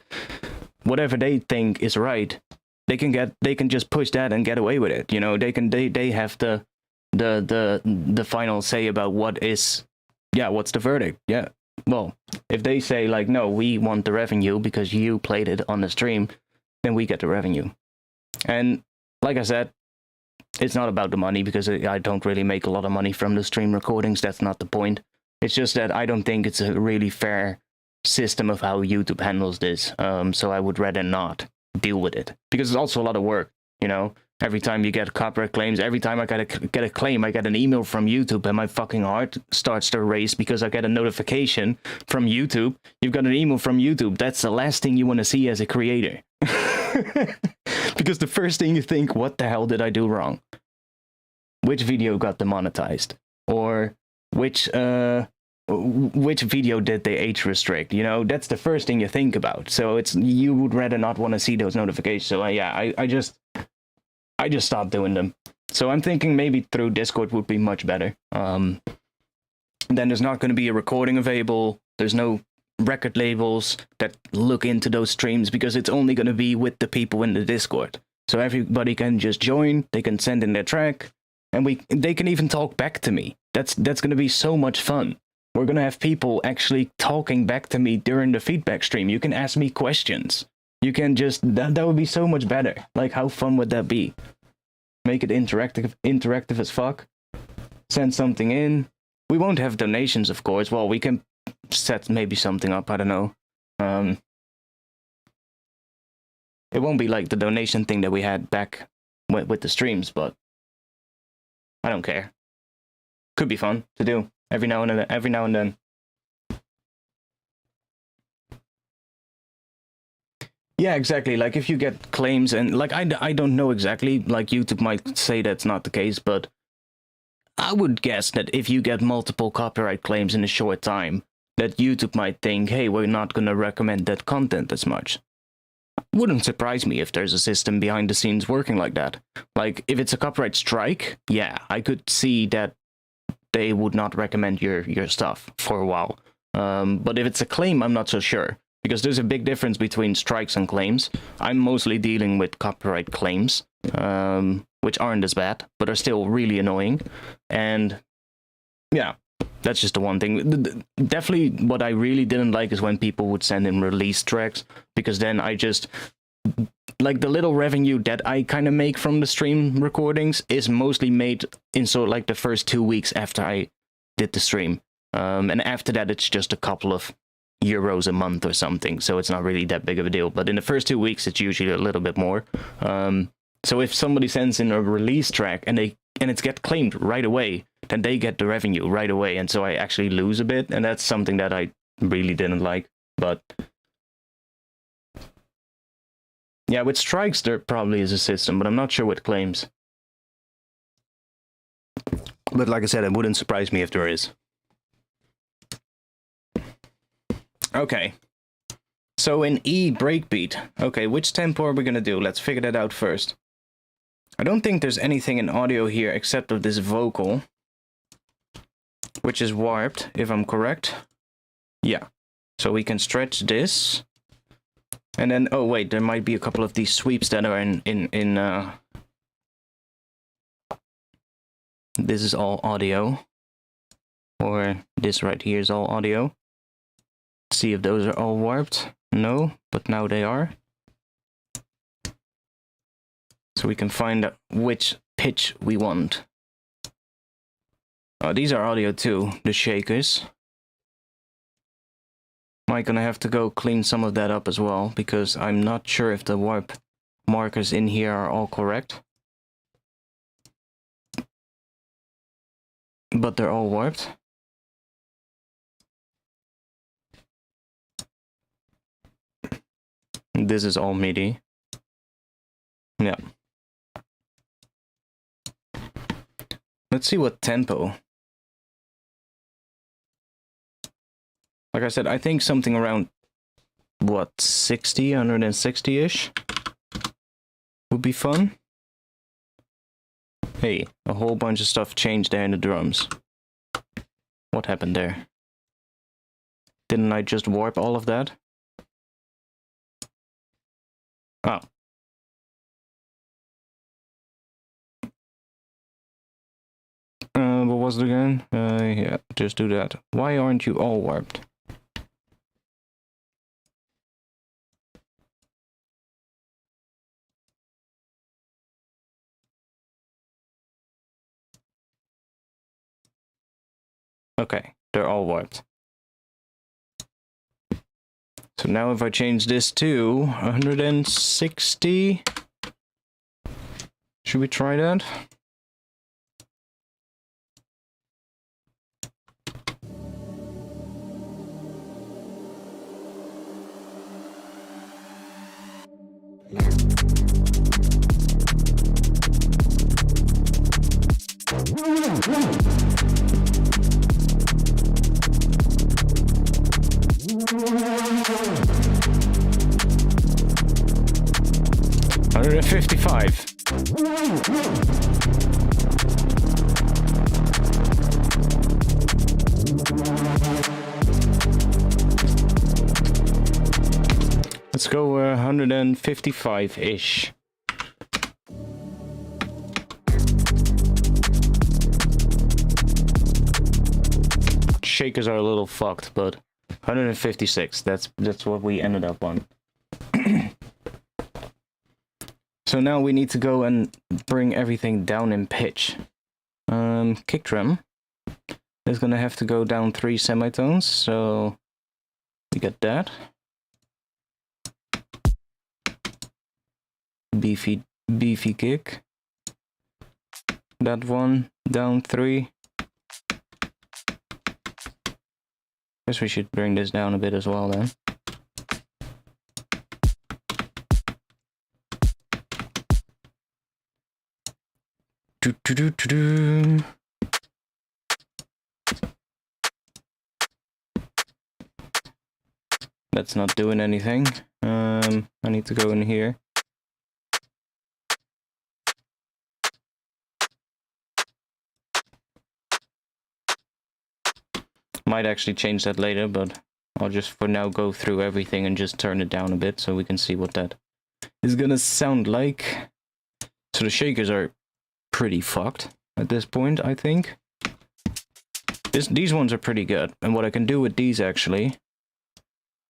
whatever they think is right, they can just push that and get away with it. You know, they have the final say about what is. Yeah, what's the verdict? Yeah. Well, if they say, like, no, we want the revenue because you played it on the stream, then we get the revenue. And like I said, it's not about the money, because I don't really make a lot of money from the stream recordings. That's not the point. It's just that I don't think it's a really fair system of how YouTube handles this. So I would rather not deal with it, because it's also a lot of work, you know? Every time you get copyright claims, every time I get a claim, I get an email from YouTube, and my fucking heart starts to race because I get a notification from YouTube. You've got an email from YouTube. That's the last thing you want to see as a creator. Because the first thing you think, what the hell did I do wrong? Which video got demonetized? Or which video did they age restrict? You know, that's the first thing you think about. So you would rather not want to see those notifications. So yeah, I just stopped doing them. So I'm thinking maybe through Discord would be much better. Then there's not going to be a recording available. There's no record labels that look into those streams, because it's only going to be with the people in the Discord. So everybody can just join, they can send in their track, and they can even talk back to me. That's going to be so much fun. We're going to have people actually talking back to me during the feedback stream. You can ask me questions. You can just, that would be so much better. Like, how fun would that be? Make it interactive as fuck. Send something in. We won't have donations, of course. Well, we can set maybe something up, I don't know. It won't be like the donation thing that we had back with the streams, but I don't care. Could be fun to do every now and then. Yeah, exactly. Like if you get claims and like I don't know exactly, like YouTube might say that's not the case, but I would guess that if you get multiple copyright claims in a short time, that YouTube might think, hey, we're not going to recommend that content as much. Wouldn't surprise me if there's a system behind the scenes working like that. Like if it's a copyright strike, yeah, I could see that they would not recommend your stuff for a while. But if it's a claim, I'm not so sure. Because there's a big difference between strikes and claims. I'm mostly dealing with copyright claims, which aren't as bad, but are still really annoying. And yeah, that's just the one thing. Definitely what I really didn't like is when people would send in release tracks, because then I just... like the little revenue that I kind of make from the stream recordings is mostly made in sort of like the first 2 weeks after I did the stream. And after that, it's just a couple of euros a month or something, so it's not really that big of a deal. But in the first 2 weeks, it's usually a little bit more. So if somebody sends in a release track and it's get claimed right away, then they get the revenue right away, and so I actually lose a bit, and that's something that I really didn't like. But yeah, with strikes there probably is a system, but I'm not sure with claims. But like I said, it wouldn't surprise me if there is. Okay, so in E breakbeat, okay, which tempo are we gonna do? Let's figure that out first. I don't think there's anything in audio here except of this vocal, which is warped, if I'm correct. Yeah, so we can stretch this, and then, oh wait, there might be a couple of these sweeps that are in this is all audio, or this right here is all audio. See if those are all warped. No, but now they are. So we can find out which pitch we want. Oh, these are audio too, the shakers. Am I gonna have to go clean some of that up as well, because I'm not sure if the warp markers in here are all correct. But they're all warped. This is all MIDI. Yeah. Let's see what tempo. Like I said, I think something around, what, 60, 160-ish would be fun. Hey, a whole bunch of stuff changed there in the drums. What happened there? Didn't I just warp all of that? Oh. What was it again? Yeah, just do that. Why aren't you all warped? Okay, they're all warped. So now if I change this to 160, should we try that? $155. Let's go 155-ish. Shakers are a little fucked, but 156, that's what we ended up on. So now we need to go and bring everything down in pitch. Kick drum is gonna have to go down 3 semitones, so we get that. Beefy kick. That one down 3. Guess we should bring this down a bit as well then. That's not doing anything. I need to go in here. Might actually change that later, but I'll just for now go through everything and just turn it down a bit so we can see what that is gonna sound like. So the shakers are pretty fucked at this point, I think. These ones are pretty good, and what I can do with these actually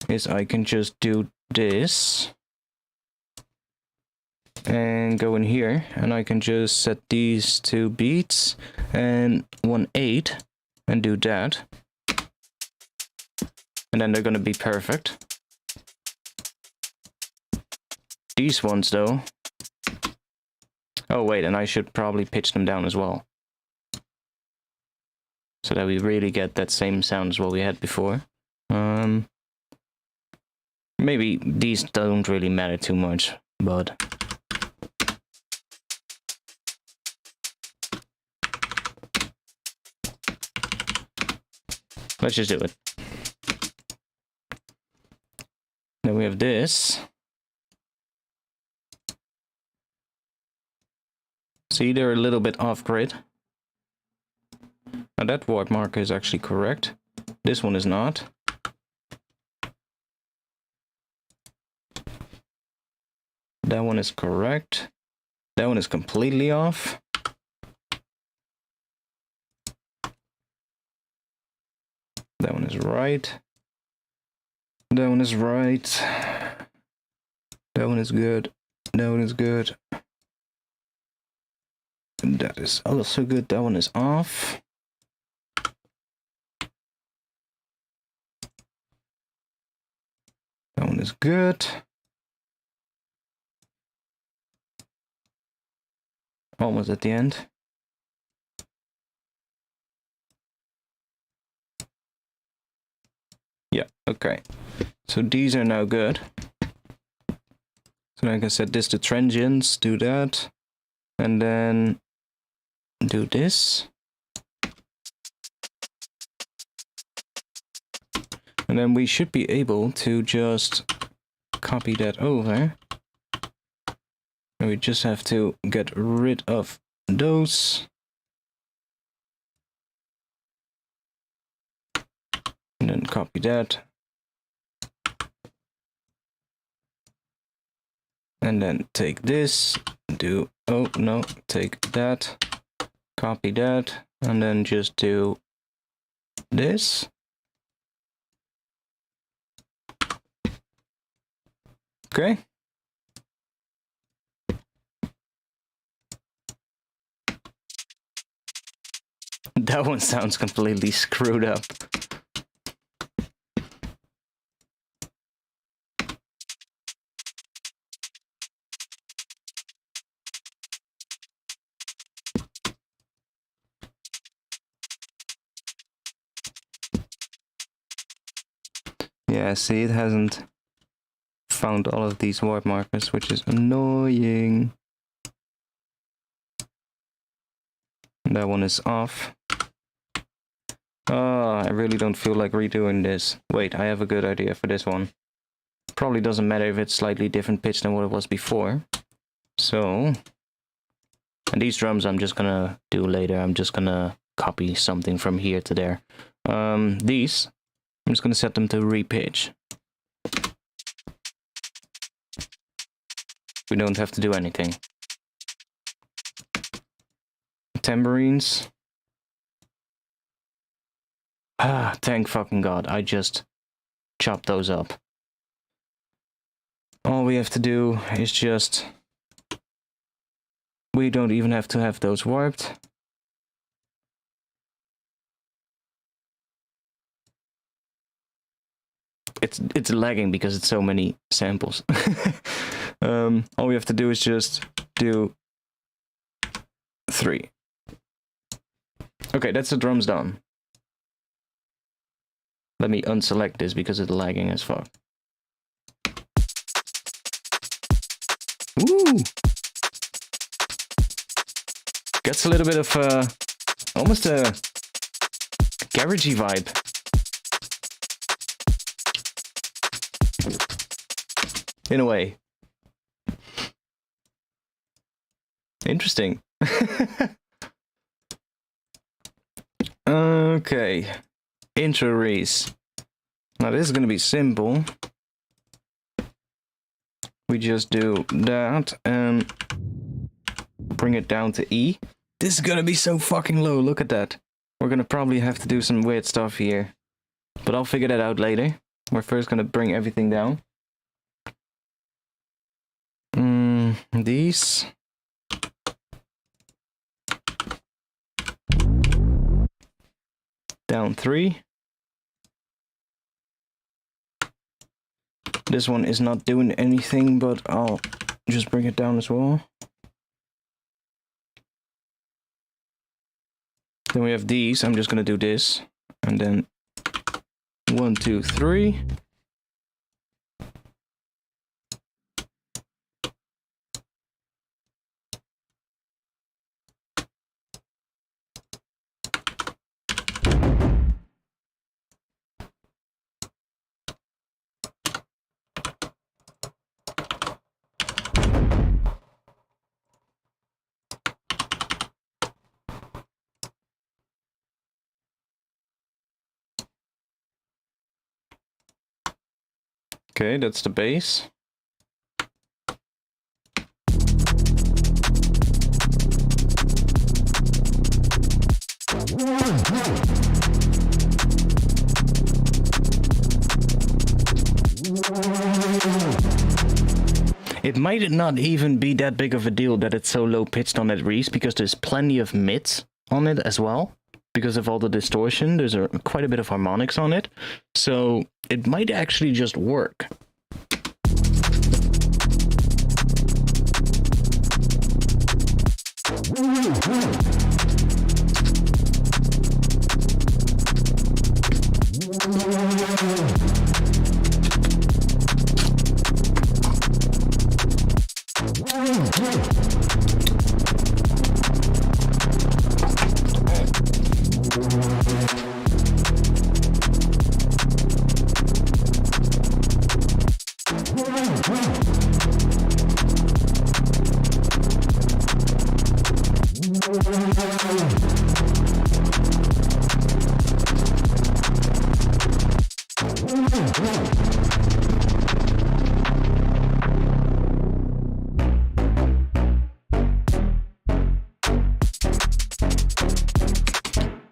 is I can just do this and go in here, and I can just set these to beats and 1/8 and do that, and then they're gonna be perfect. These ones though, oh wait, and I should probably pitch them down as well, so that we really get that same sound as what we had before. Maybe these don't really matter too much, but let's just do it. Then we have this. See, they're a little bit off-grid. Now that warp marker is actually correct. This one is not. That one is correct. That one is completely off. That one is right. That one is right. That one is good. That one is good. That is also good. That one is off. That one is good. Almost at the end. Yeah, okay. So these are now good. So I can set this to transients, do that, and then do this. And then we should be able to just copy that over. And we just have to get rid of those. And then copy that. And then take this, do, oh no, take that, copy that, and then just do this. Okay. That one sounds completely screwed up. Yeah, see, it hasn't found all of these warp markers, which is annoying. That one is off. Oh, I really don't feel like redoing this. Wait, I have a good idea for this one. Probably doesn't matter if it's slightly different pitch than what it was before. So, and these drums I'm just gonna do later. I'm just gonna copy something from here to there. These, I'm just gonna set them to repitch. We don't have to do anything. Tambourines. Ah, thank fucking God, I just chopped those up. All we have to do is just... We don't even have to have those warped. It's lagging because it's so many samples. All we have to do is just do 3. Okay, that's the drums done. Let me unselect this because it's lagging as fuck. Woo! Gets a little bit of almost a garagey vibe. In a way. Interesting. Okay. Intro reese. Now this is gonna be simple. We just do that and bring it down to E. This is gonna be so fucking low, look at that. We're gonna probably have to do some weird stuff here. But I'll figure that out later. We're first gonna bring everything down. These. Down 3. This one is not doing anything, but I'll just bring it down as well. Then we have these. I'm just gonna do this. And then 1, 2, 3. Okay, that's the base. It might not even be that big of a deal that it's so low pitched on that reese, because there's plenty of mids on it as well. Because of all the distortion, there's quite a bit of harmonics on it. So it might actually just work.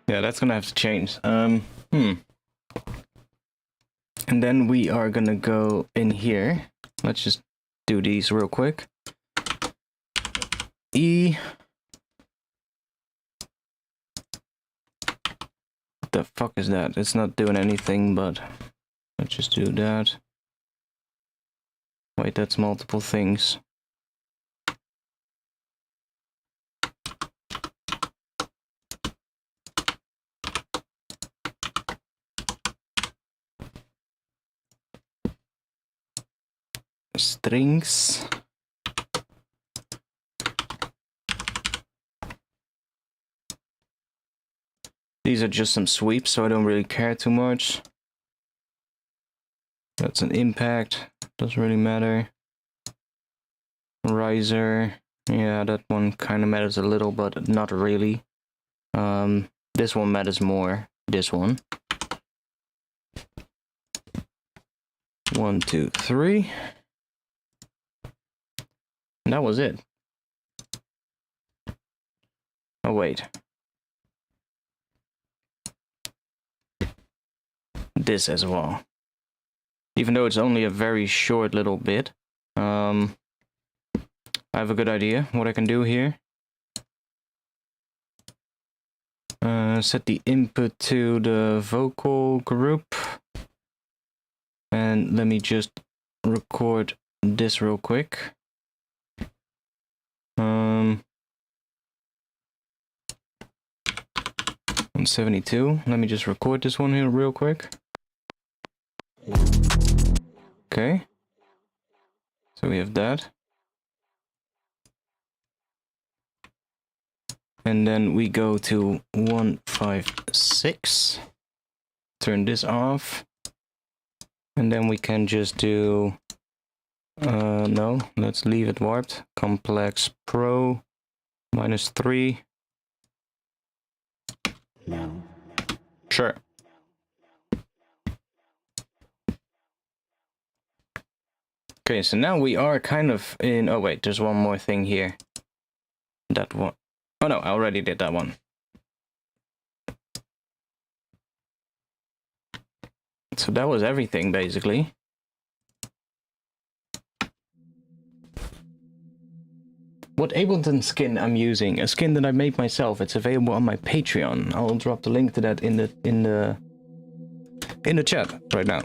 Yeah, that's gonna have to change. And then we are gonna go in here. Let's just do these real quick. E. What the fuck is that? It's not doing anything, but let's just do that. Wait, that's multiple things. Strings. These are just some sweeps, so I don't really care too much. That's an impact, doesn't really matter. Riser, yeah, that one kind of matters a little, but not really. This one matters more, this one. 1, 2, 3. And that was it. Oh, wait. This as well. Even though it's only a very short little bit. I have a good idea what I can do here. Set the input to the vocal group. And let me just record this real quick. 172. Let me just record this one here real quick. Okay. So we have that. And then we go to 156. Turn this off. And then we can just do... no, let's leave it warped. Complex Pro, -3. No. Sure. Okay, so now we are kind of in... Oh wait, there's one more thing here. That one. Oh no, I already did that one. So that was everything, basically. What Ableton skin I'm using, a skin that I made myself. It's available on my Patreon. I'll drop the link to that in the chat right now.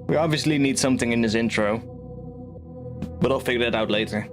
We obviously need something in this intro, but I'll figure that out later.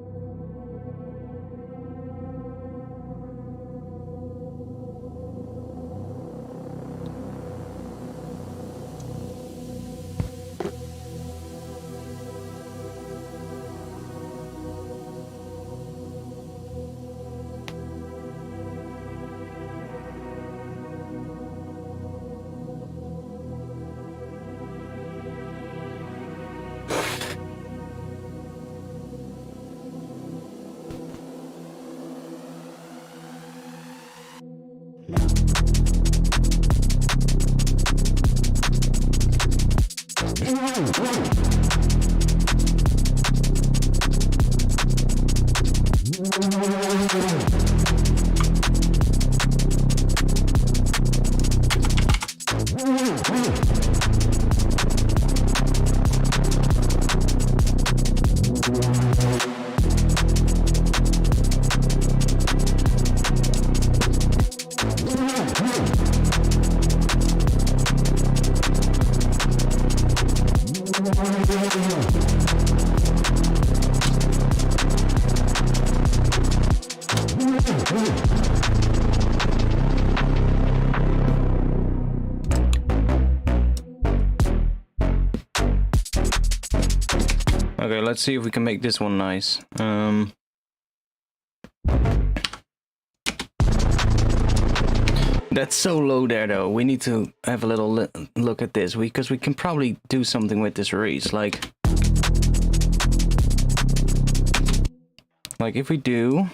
Okay, let's see if we can make this one nice. That's so low there, though. We need to have a little look at this, because we can probably do something with this raise. Like if we do...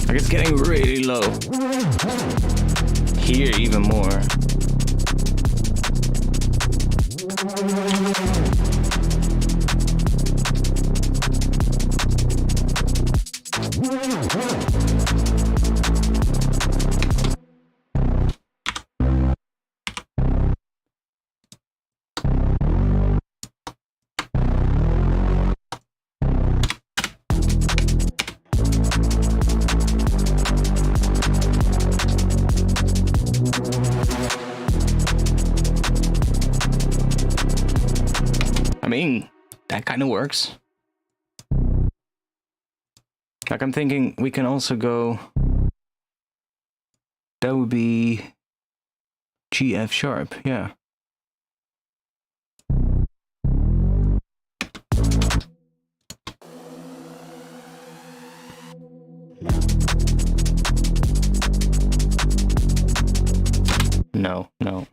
Like, it's getting really low. Here, even more. I mean, that kind of works. Like, I'm thinking we can also go... That would be... G, F sharp, yeah. No, no.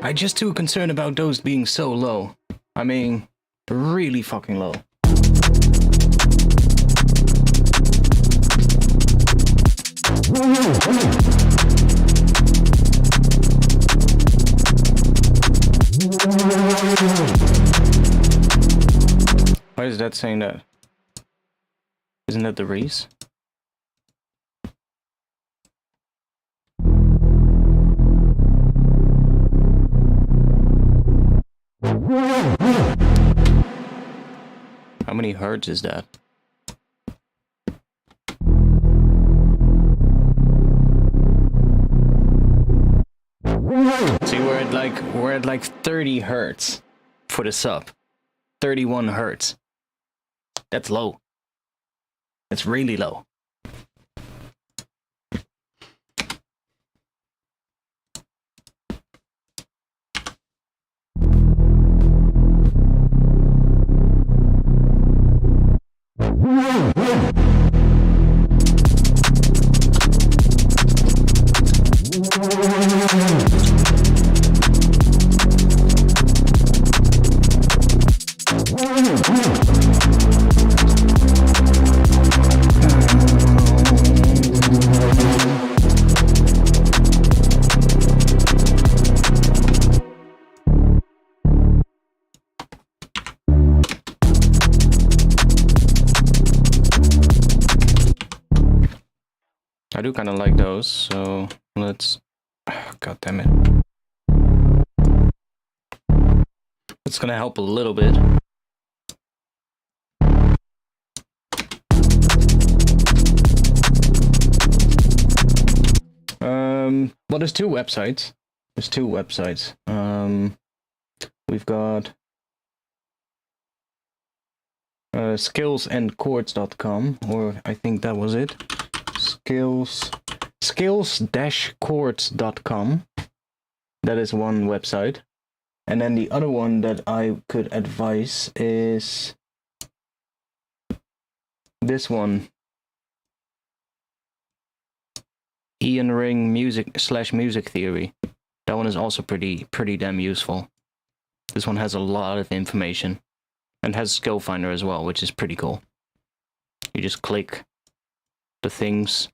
I'm just too concerned about those being so low. I mean, really fucking low. Why is that saying that? Isn't that the Reese? How many hertz is that? See, we're at like 30 hertz for the sub. 31 hertz. That's low. That's really low. I do kind of like those, so let's... God damn it. It's gonna help a little bit. Well, there's two websites. We've got skillsandchords.com, or I think that was it. Skills-chords.com. That is one website. And then the other one that I could advise is this one. Ian Ring music theory. That one is also pretty damn useful. This one has a lot of information. And has skill finder as well, which is pretty cool. You just click the things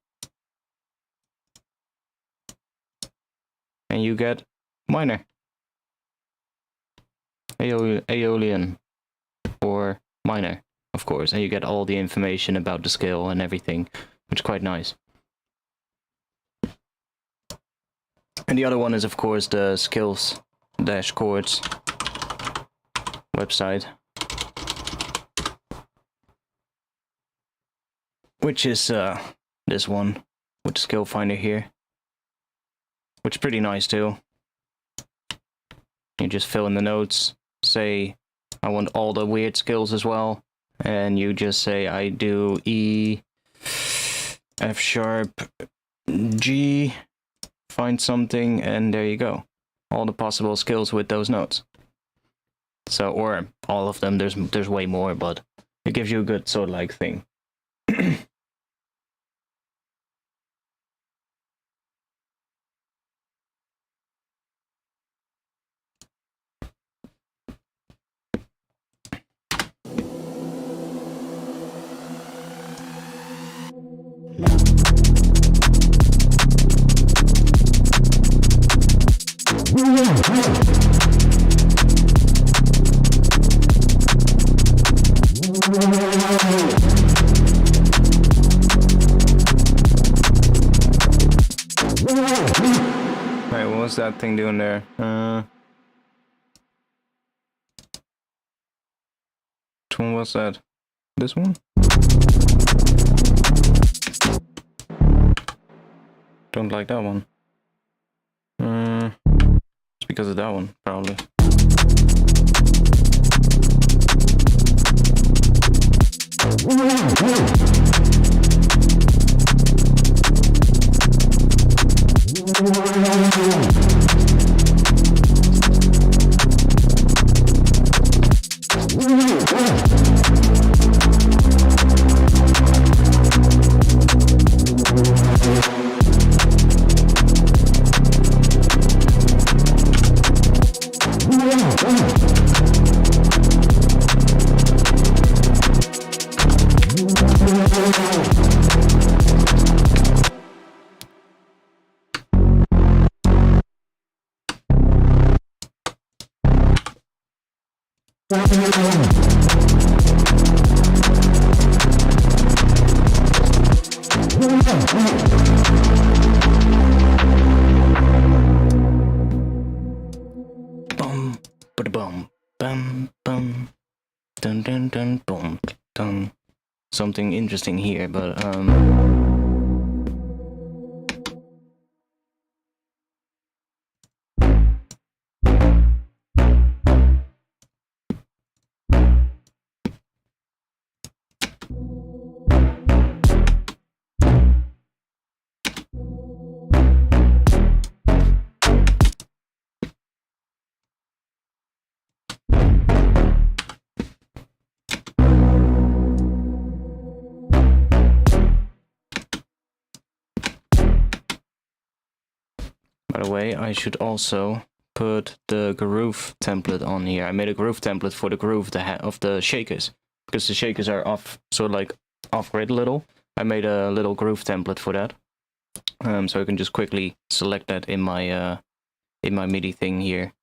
and you get minor. Aeolian or minor, of course, and you get all the information about the skill and everything, which is quite nice. And the other one is, of course, the skills-chords website, which is this one with the skill finder here, which is pretty nice too. You just fill in the notes, say I want all the weird skills as well, and you just say I do E, F sharp, G, find something, and there you go. All the possible skills with those notes. So, or all of them, there's way more, but it gives you a good sort of like thing. Right, what was that thing doing there? Which one was that? This one? Don't like that one. It's because of that one, probably. Bum, ba-da-bum, bum, bum, dun dun dun, bum, dun. Something interesting here, but by the way, I should also put the groove template on here. I made a groove template for the groove of the shakers, because the shakers are off, sort of like off grid a little. I made a little groove template for that, so I can just quickly select that in my MIDI thing here,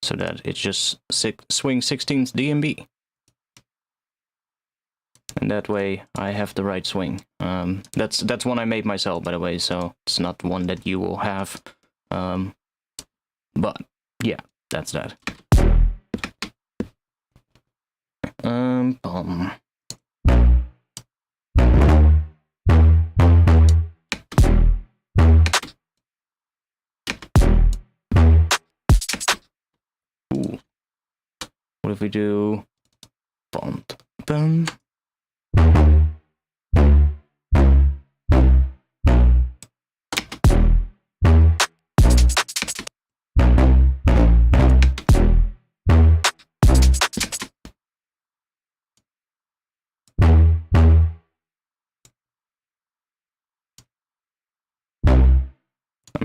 so that it's just swing 16th DMB, and that way I have the right swing. That's one I made myself, by the way, so it's not one that you will have. But yeah, that's that. Bum. Ooh. What if we do bum bum?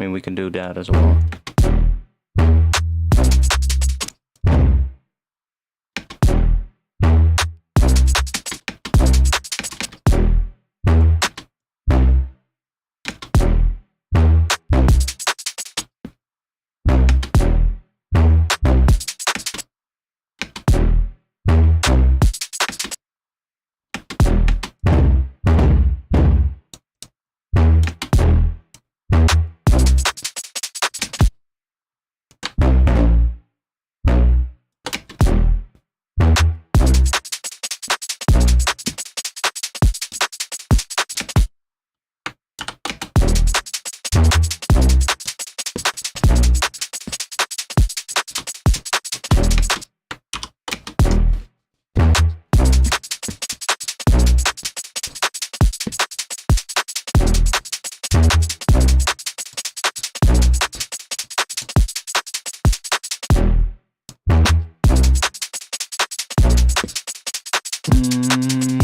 mean, we can do that as well.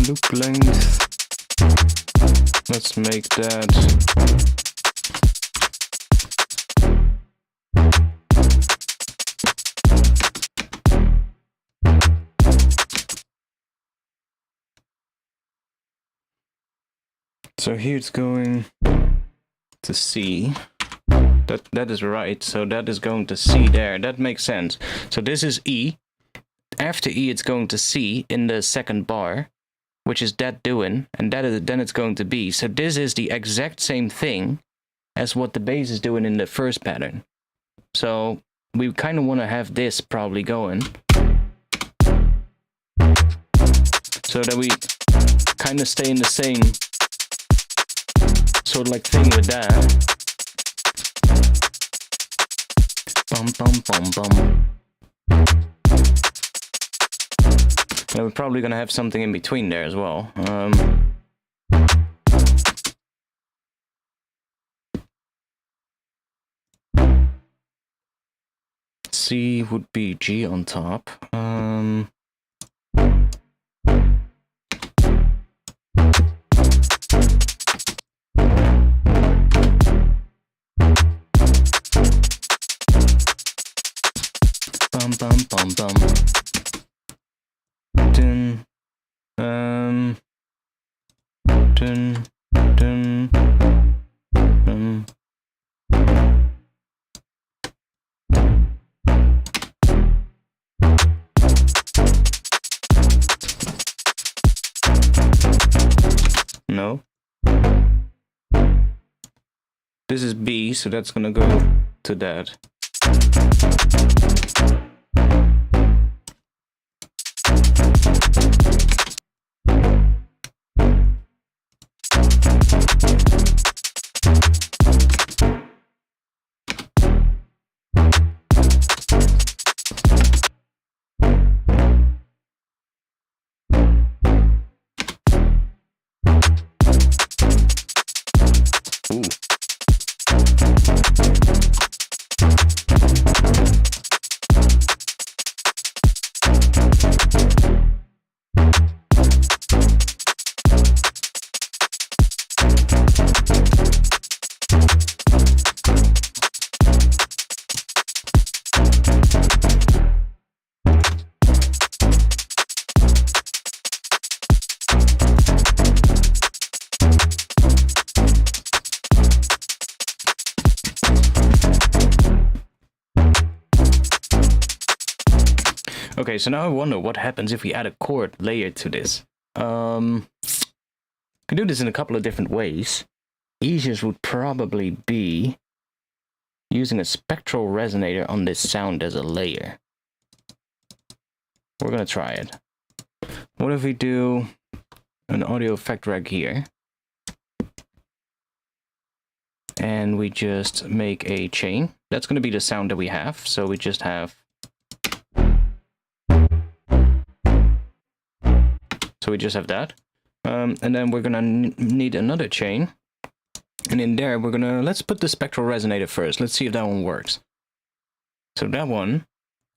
Loop length. Let's make that. So here it's going to C. That is right. So that is going to C there. That makes sense. So this is E. After E, it's going to C in the second bar, which is that doing, and then it's going to B. So this is the exact same thing as what the bass is doing in the first pattern. So we kind of want to have this probably going, so that we kind of stay in the same sort of like thing with that. Bum bum bum bum. And we're probably gonna have something in between there as well. C would be G on top. Bum bum bum bum. Dun, dun, dun, No. This is B, so that's gonna go to that. Okay, so now I wonder what happens if we add a chord layer to this. Can do this in a couple of different ways. Easiest would probably be using a spectral resonator on this sound as a layer. We're gonna try it. What if we do an audio effect rag here, and we just make a chain? That's gonna be the sound that we have. So we just have. So we just have that. And then we're gonna need another chain. And in there, we're gonna, let's put the spectral resonator first. Let's see if that one works. So that one,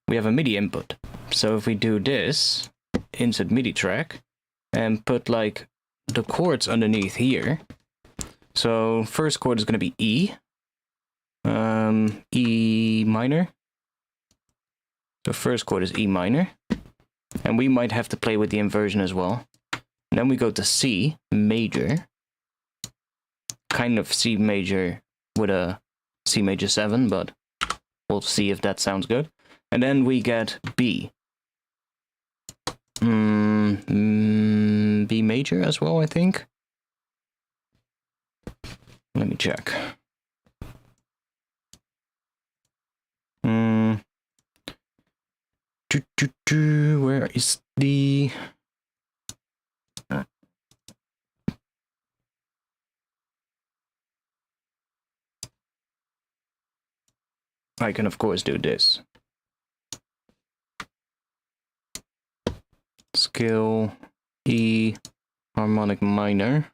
we have a MIDI input. So if we do this, insert MIDI track, and put like the chords underneath here. So first chord is gonna be E. E minor. The first chord is E minor. And we might have to play with the inversion as well. And then we go to C major. Kind of C major with a C major 7, but we'll see if that sounds good. And then we get B. B major as well, I think. Let me check. Where is the... I can, of course, do this. Scale E harmonic minor.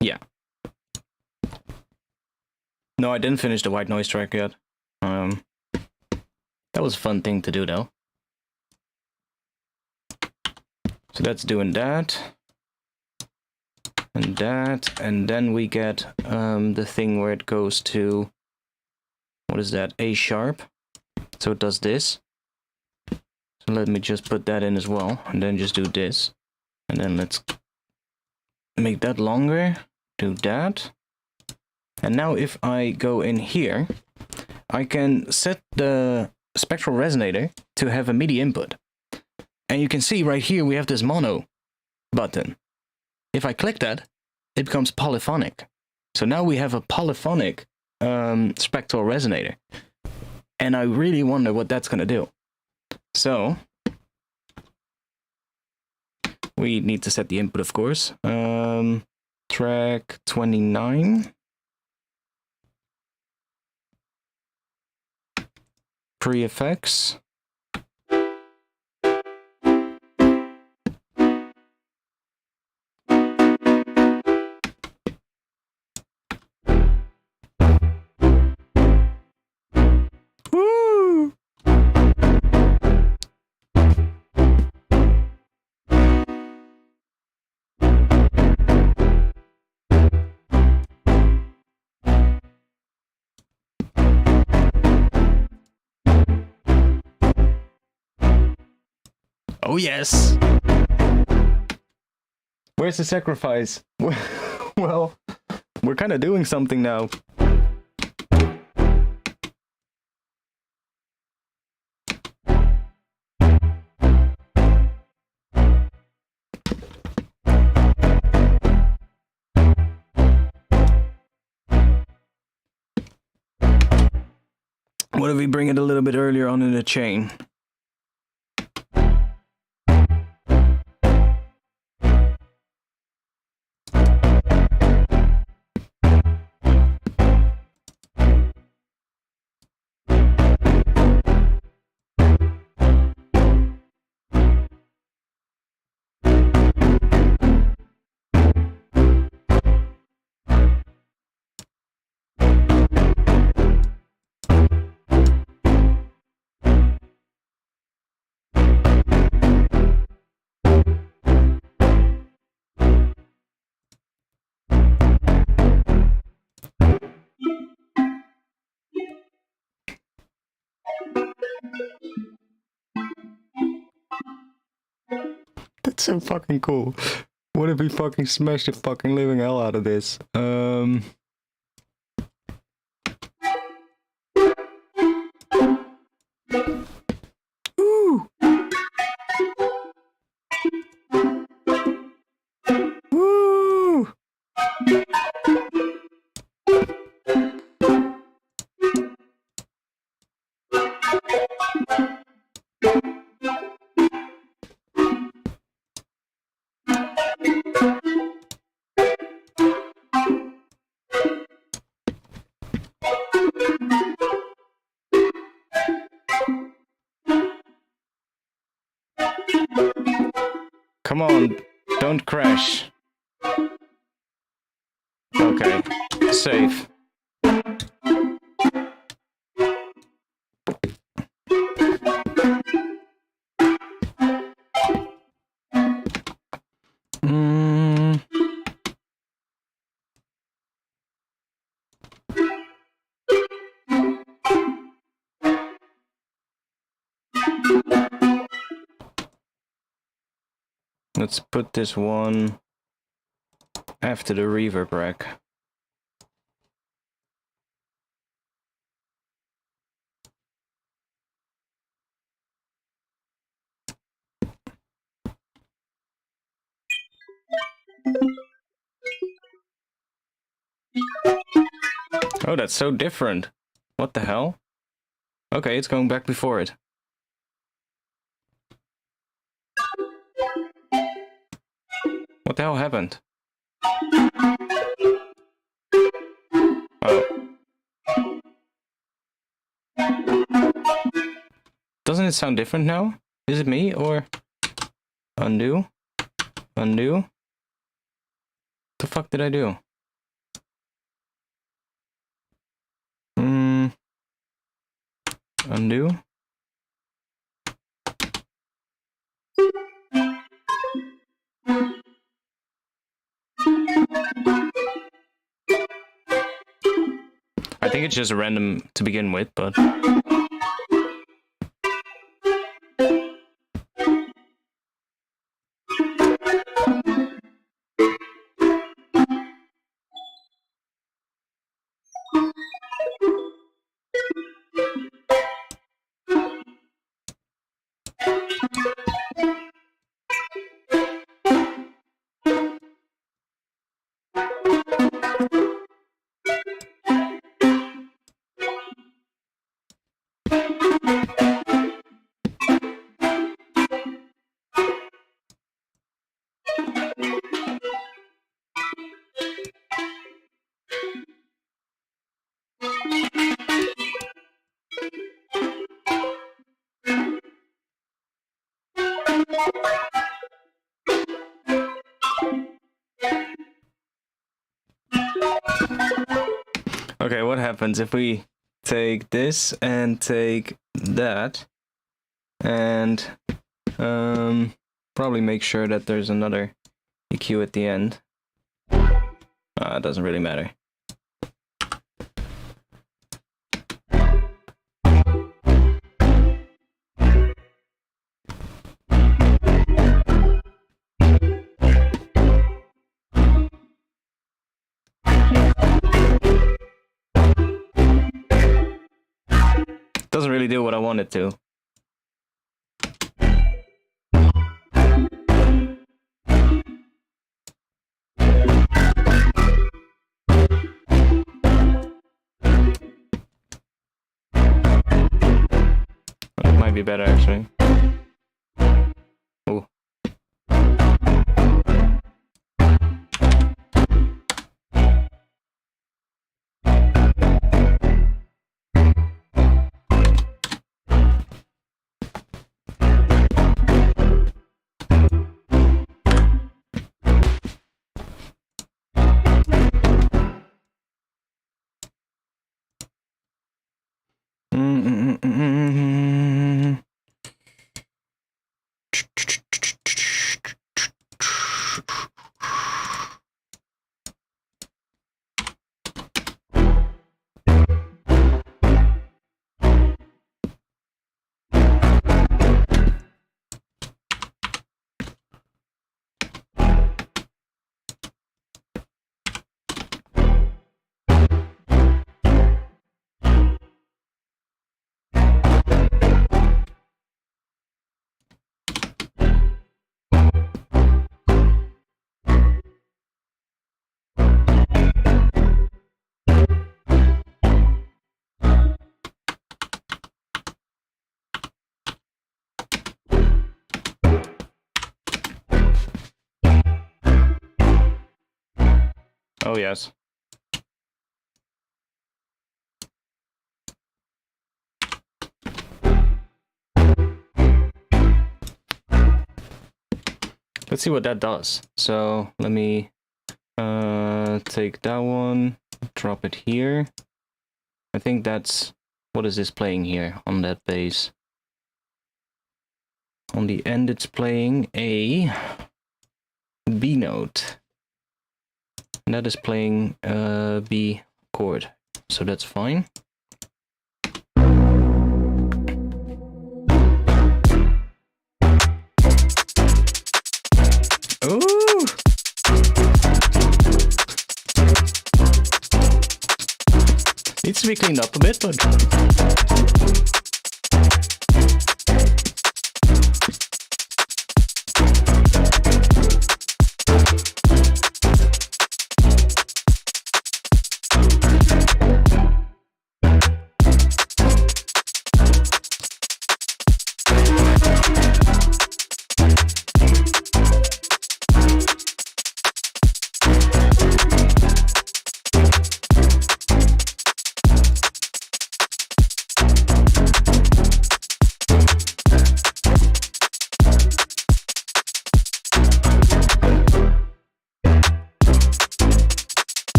Yeah. No, I didn't finish the white noise track yet. That was a fun thing to do, though. So that's doing that. And that, and then we get the thing where it goes to, what is that, A sharp. So it does this. So let me just put that in as well, and then just do this. And then let's make that longer, do that. And now if I go in here, I can set the spectral resonator to have a MIDI input. And you can see right here we have this mono button. If I click that, it becomes polyphonic. So now we have a polyphonic spectral resonator. And I really wonder what that's going to do. So we need to set the input, of course. Track 29. Pre-effects. Woo! Oh yes! Where's the sacrifice? Well, we're kind of doing something now. What if we bring it a little bit earlier on in the chain? That's so fucking cool. What if we fucking smash the fucking living hell out of this? Ooh! Woo! Come on, don't crash. Okay, safe. Let's put this one after the reverb rack. Oh, that's so different. What the hell? Okay, it's going back before it. What the hell happened? Oh. Doesn't it sound different now? Is it me or... Undo? Undo? What the fuck did I do? Undo? I think it's just random to begin with, but... Okay, what happens if we take this and take that and probably make sure that there's another EQ at the end? It doesn't really matter. Doesn't really do what I want it to. It might be better actually. Ooh. Oh yes. Let's see what that does. So let me take that one, drop it here. I think that's... What is this playing here on that bass? On the end it's playing a B note. And that is playing a B chord. So that's fine. Needs to be cleaned up a bit, but...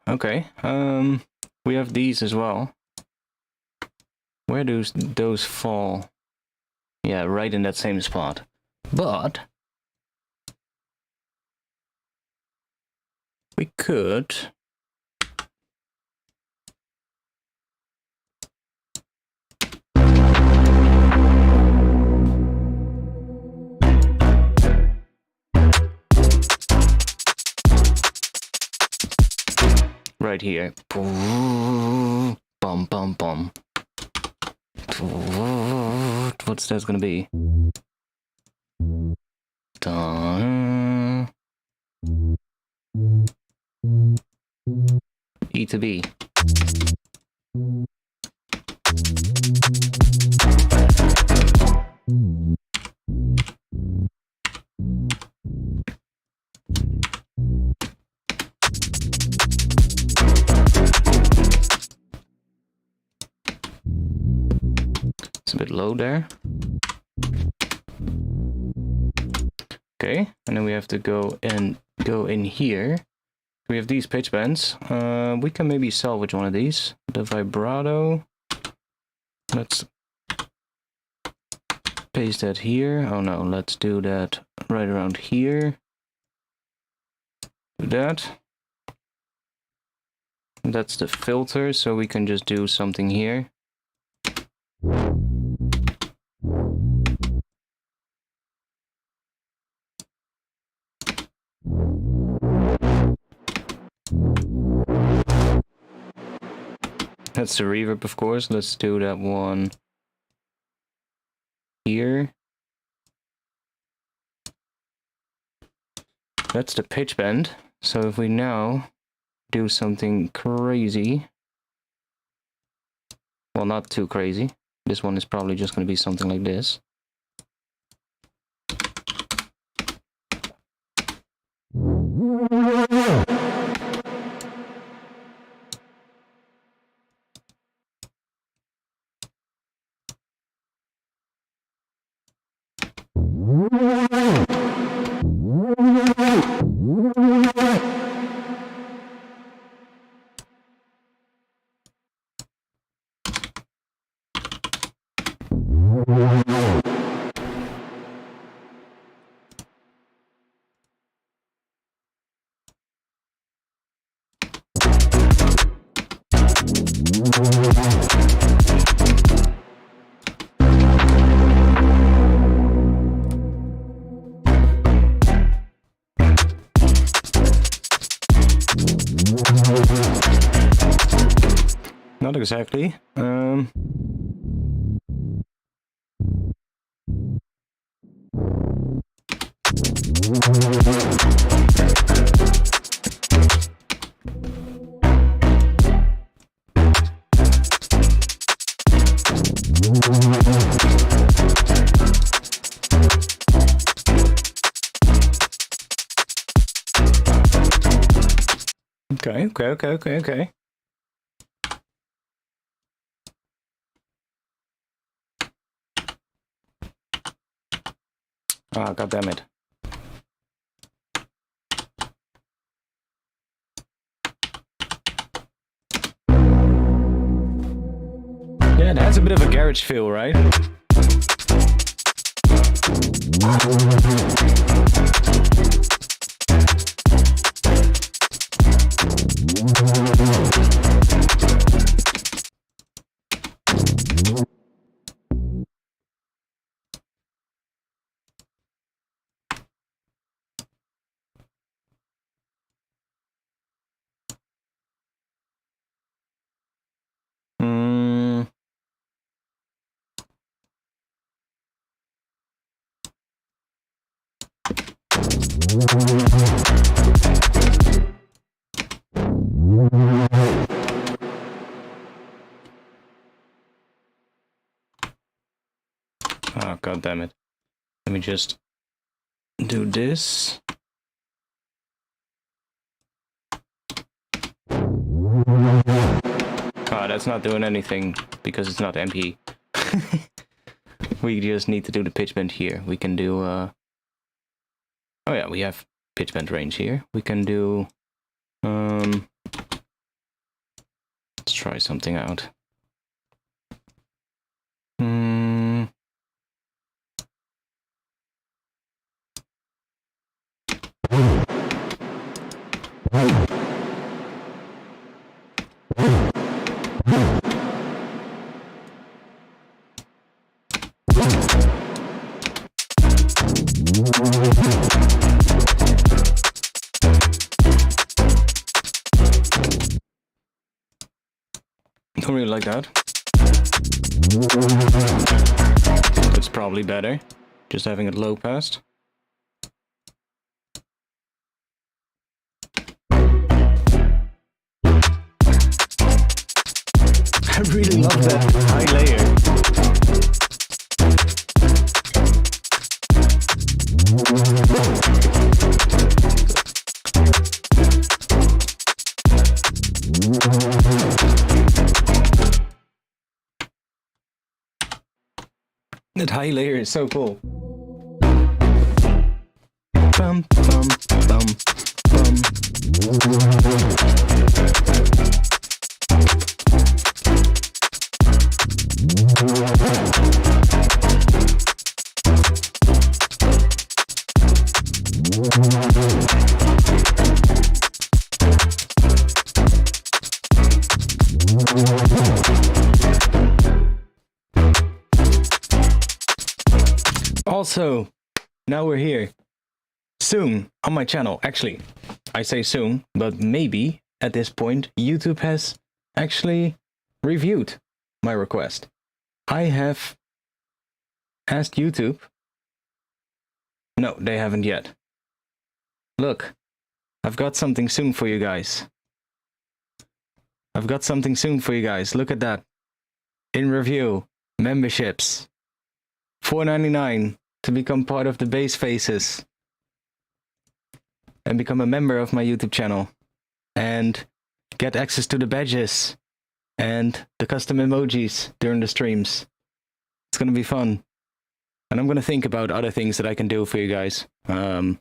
Okay. We have these as well. Where do those fall? Yeah, right in that same spot. But we could... right here. Bum bum bum. What's that gonna be? E to B. It's a bit low there. Okay, and then we have to go in here. We have these pitch bends. We can maybe salvage one of these. The vibrato. Let's paste that here. Oh no, let's do that right around here. Do that. That's the filter, so we can just do something here. That's the reverb, of course. Let's do that one here. That's the pitch bend. So if we now do something crazy, well, not too crazy. This one is probably just going to be something like this. Not exactly. Okay. Ah, God damn it. Yeah, it has a bit of a garage feel, right? Oh, god damn it. Let me just do this. Oh, that's not doing anything because it's not MP. We just need to do the pitch bend here. We can do oh yeah, we have pitch bend range here. We can do let's try something out. Don't really like that. It's probably better, just having it low passed. I really love that high layer. That high layer is so cool. Bum, bum, bum, bum. Also, now we're here. Soon on my channel. Actually, I say soon, but maybe at this point YouTube has actually reviewed my request. I have asked YouTube. No, they haven't yet. Look, I've got something soon for you guys. I've got something soon for you guys. Look at that. In review, memberships. $4.99 to become part of the base faces. And become a member of my YouTube channel. And get access to the badges. And the custom emojis during the streams. It's gonna be fun. And I'm gonna think about other things that I can do for you guys. I'm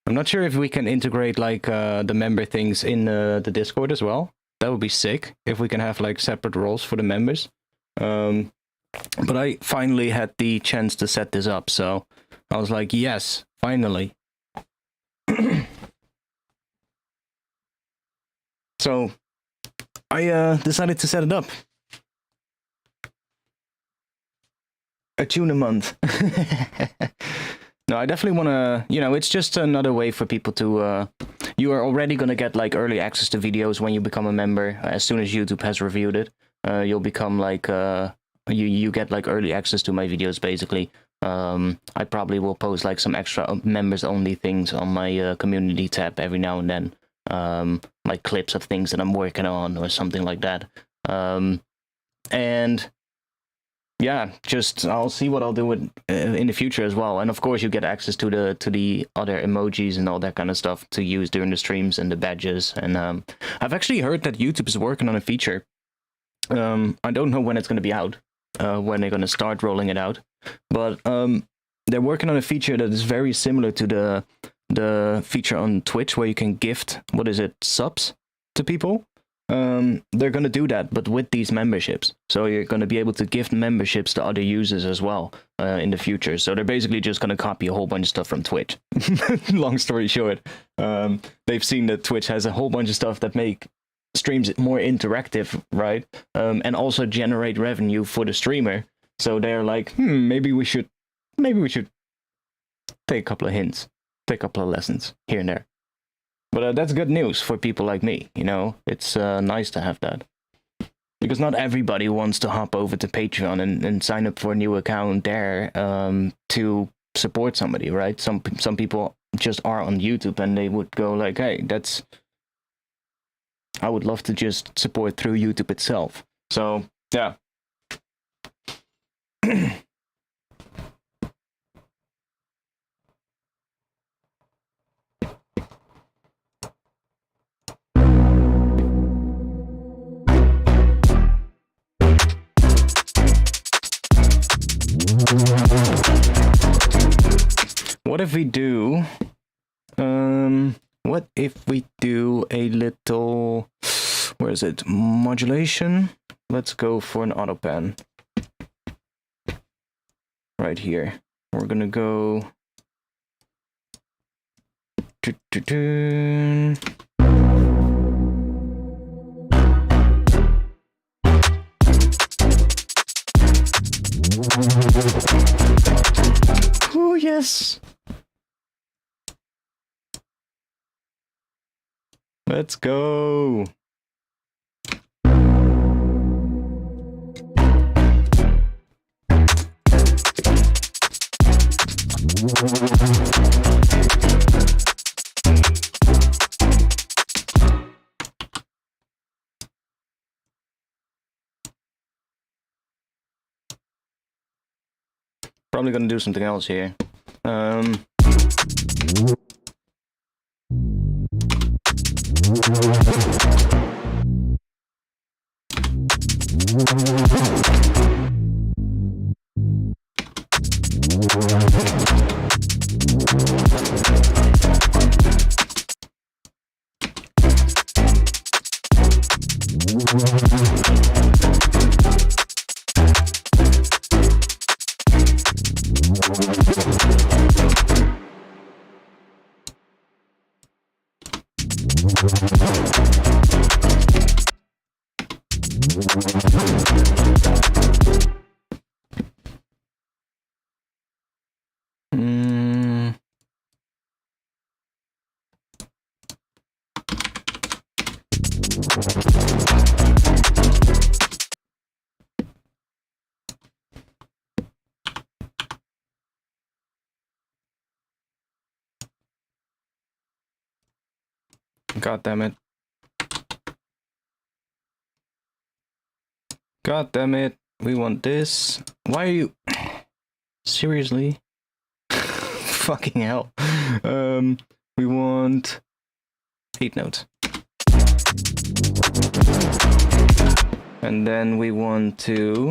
not sure if we can integrate like the member things in the Discord as well. That would be sick if we can have like separate roles for the members. But I finally had the chance to set this up, so I was like, yes, finally. So I decided to set it up. A tune a month. No, I definitely want to, you know, it's just another way for people to, you are already going to get like early access to videos when you become a member. As soon as YouTube has reviewed it, you'll become like, you get like early access to my videos basically. I probably will post like some extra members only things on my community tab every now and then. Like clips of things that I'm working on or something like that. And yeah, just I'll see what I'll do with in the future as well. And of course you get access to the other emojis and all that kind of stuff to use during the streams and the badges. And I've actually heard that YouTube is working on a feature. I don't know when it's going to be out, when they're going to start rolling it out, but they're working on a feature that is very similar to the feature on Twitch where you can gift, what is it, subs to people. They're going to do that, but with these memberships. So you're going to be able to gift memberships to other users as well in the future. So they're basically just going to copy a whole bunch of stuff from Twitch. Long story short, they've seen that Twitch has a whole bunch of stuff that make streams more interactive, right? And also generate revenue for the streamer. So they're like, maybe we should take a couple of hints, take a couple of lessons here and there. But that's good news for people like me, you know? It's nice to have that. Because not everybody wants to hop over to Patreon and sign up for a new account there to support somebody, right? Some people just are on YouTube and they would go like, hey, I would love to just support through YouTube itself. So yeah. What if we do, what if we do a little, where is it, modulation? Let's go for an auto pan. Right here. We're gonna go. Oh, yes. Let's go. Probably gonna do something else here. God damn it. God damn it. We want this. Why are you... Seriously? Fucking hell. We want... 8 notes. And then we want to...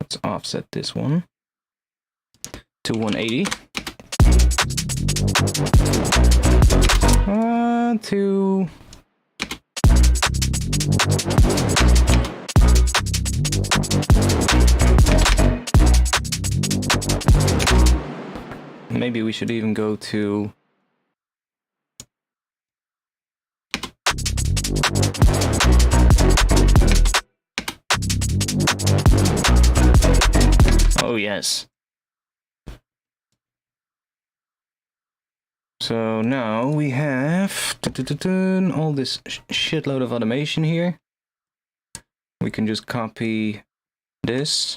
Let's offset this one. To 180. To... Maybe we should even go to... Oh, yes. So now we have all this shitload of automation here. We can just copy this.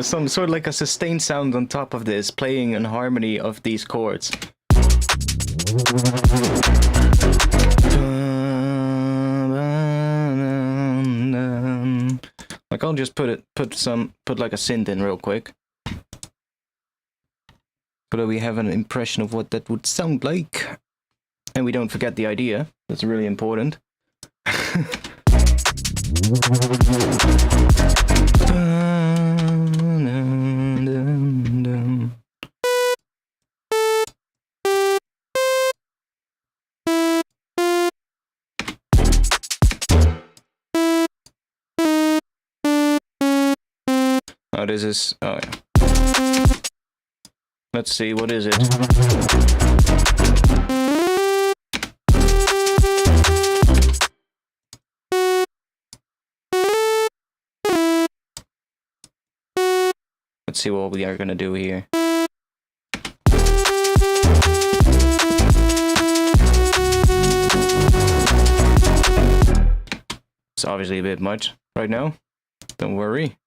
Some sort of like a sustained sound on top of this, playing in harmony of these chords. Like I'll just put like a synth in real quick, so that we have an impression of what that would sound like, and we don't forget the idea. That's really important. Oh, this is... Oh, yeah. Let's see, what is it? Let's see what we are gonna do here. It's obviously a bit much right now. Don't worry.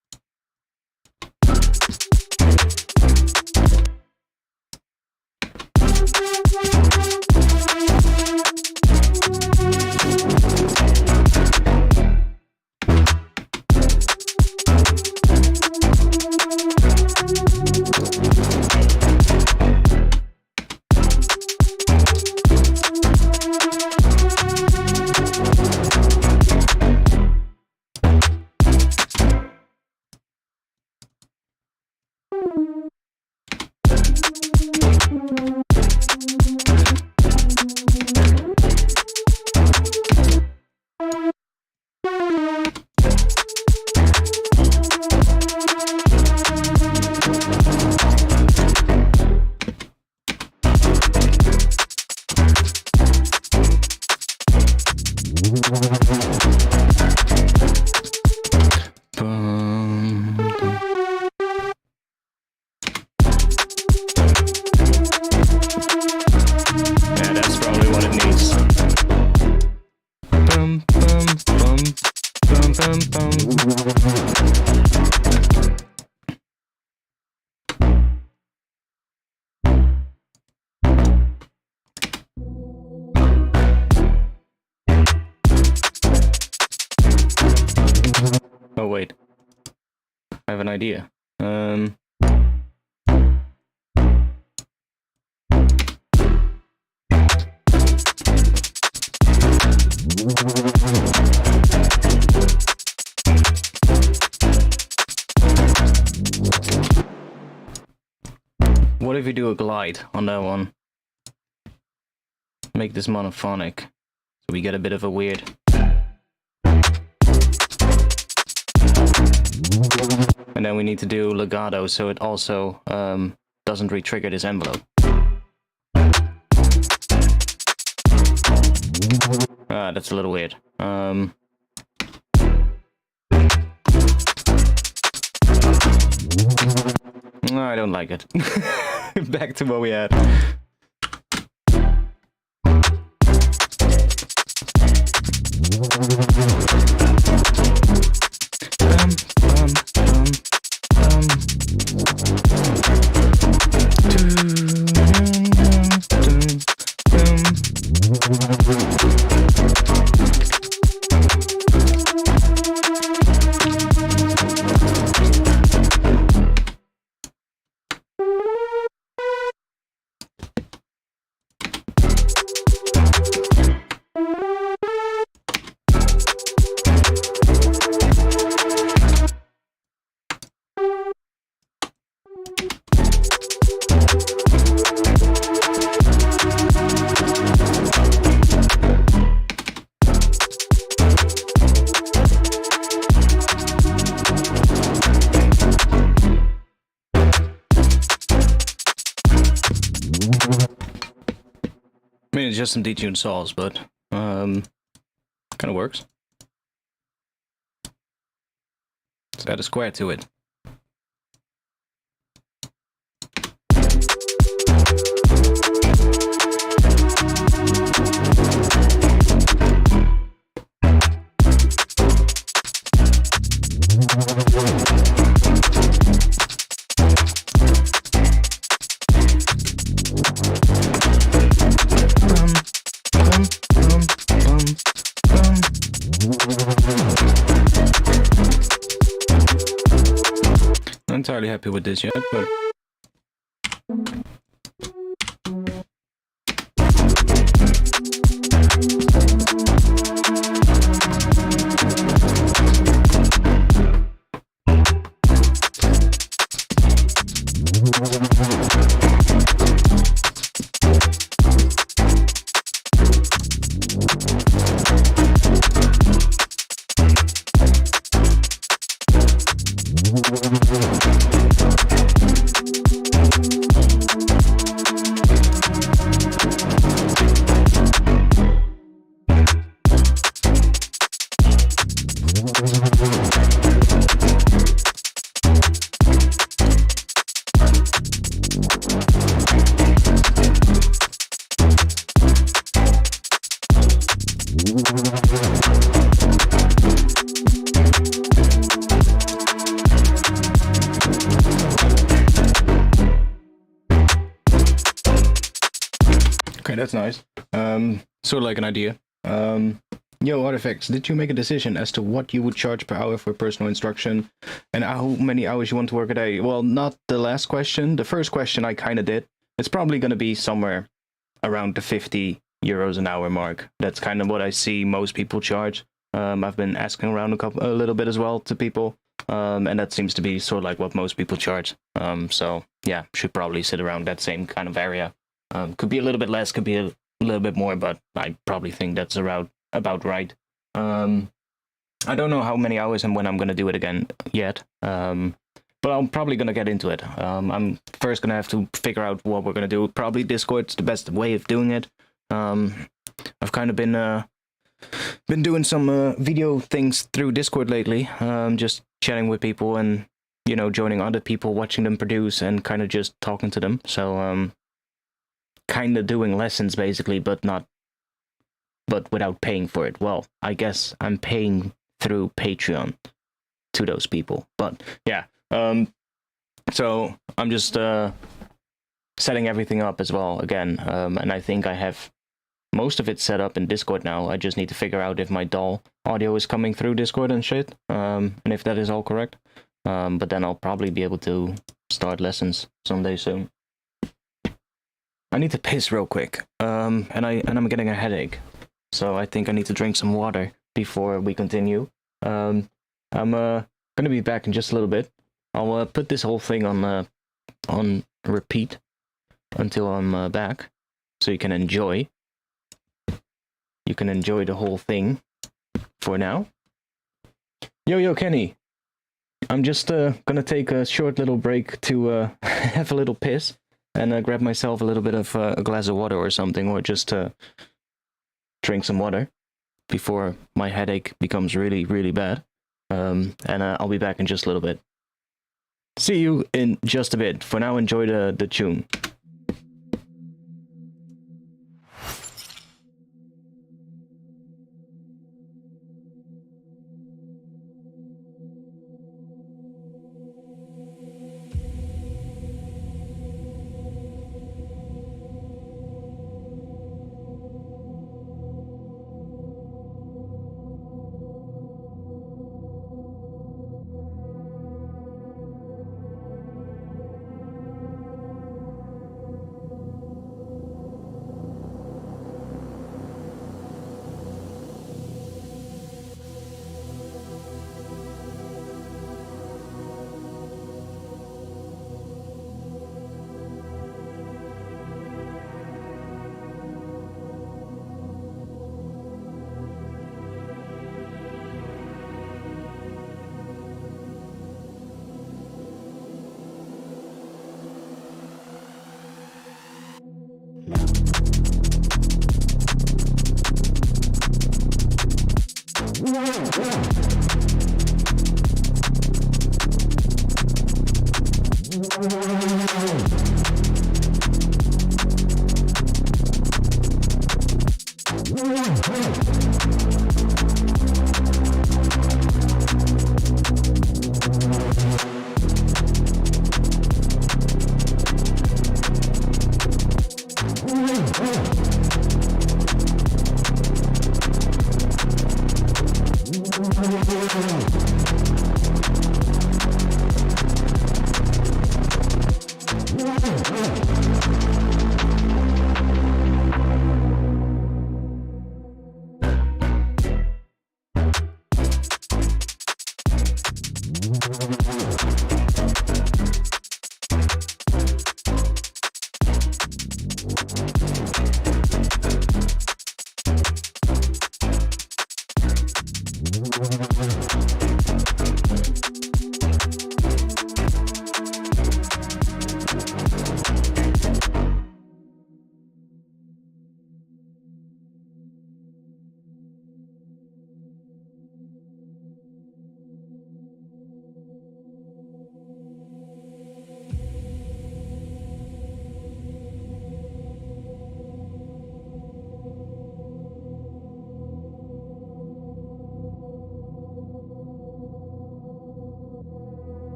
Oh wait, I have an idea. What if we do a glide on that one? Make this monophonic, so we get a bit of a weird... And then we need to do legato, so it also doesn't re-trigger this envelope. Ah, that's a little weird. No, I don't like it. Back to what we had. I mean, it's just some detuned saws, but kind of works. Let's add a square to it. Not entirely happy with this yet, but Okay, that's nice. Sort of like an idea. Yo, Artifacts, did you make a decision as to what you would charge per hour for personal instruction and how many hours you want to work a day? Well, not the last question. The first question I kind of did. It's probably going to be somewhere around the 50 euros an hour mark. That's kind of what I see most people charge. I've been asking around a little bit as well to people, and that seems to be sort of like what most people charge. So yeah, should probably sit around that same kind of area. Could be a little bit less, could be a little bit more, but I probably think that's around about right. I don't know how many hours and when I'm going to do it again yet, but I'm probably going to get into it. I'm first going to have to figure out what we're going to do. Probably Discord's the best way of doing it. I've kind of been doing some video things through Discord lately, just chatting with people and, you know, joining other people, watching them produce and kind of just talking to them. So kind of doing lessons basically, but without paying for it. Well, I guess I'm paying through Patreon to those people, but yeah. So I'm just setting everything up as well again, and I think I have most of it set up in Discord now. I just need to figure out if my DAW audio is coming through Discord and shit, and if that is all correct. But then I'll probably be able to start lessons someday soon. I need to piss real quick, and I'm getting a headache, so I think I need to drink some water before we continue. I'm gonna be back in just a little bit. I'll put this whole thing on repeat until I'm back, so you can enjoy. You can enjoy the whole thing for now. Yo, Kenny. I'm just gonna take a short little break to have a little piss and grab myself a little bit of a glass of water or something, or just drink some water before my headache becomes really, really bad. And I'll be back in just a little bit. See you in just a bit. For now, enjoy the tune.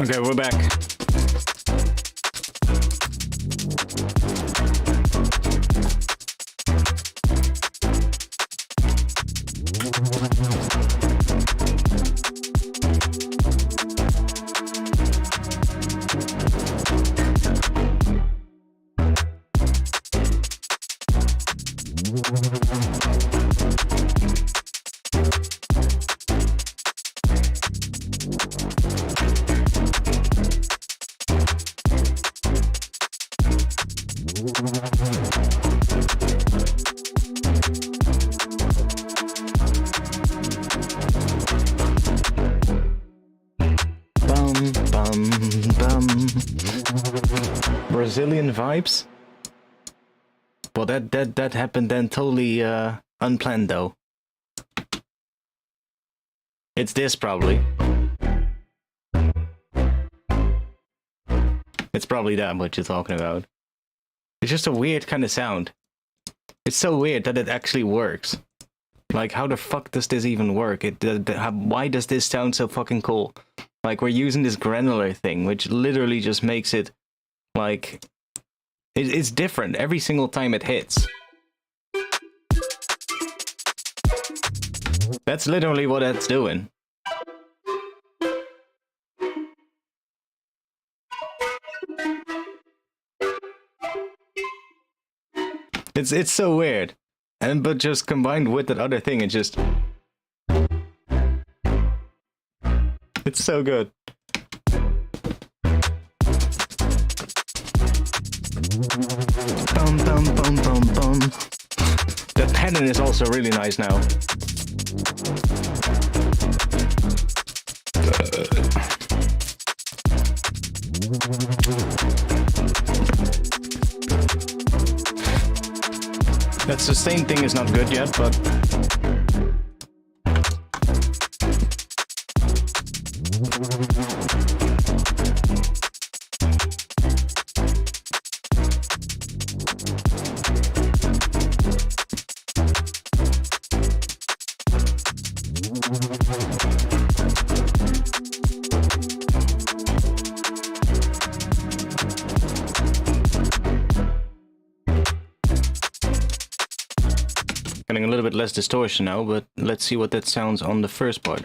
Okay, we're back. Brazilian vibes? Well, that happened then totally unplanned though. It's this probably. It's probably that what you're talking about. It's just a weird kind of sound. It's so weird that it actually works. Like, how the fuck does this even work? Why does this sound so fucking cool? Like, we're using this granular thing, which literally just makes it, like, it's different every single time it hits. That's literally what that's doing. It's so weird. But just combined with that other thing, it just... It's so good. Bum bum bum bum bum. The pattern is also really nice now. That sustain thing is not good yet, but... Getting a little bit less distortion now, but let's see what that sounds on the first part.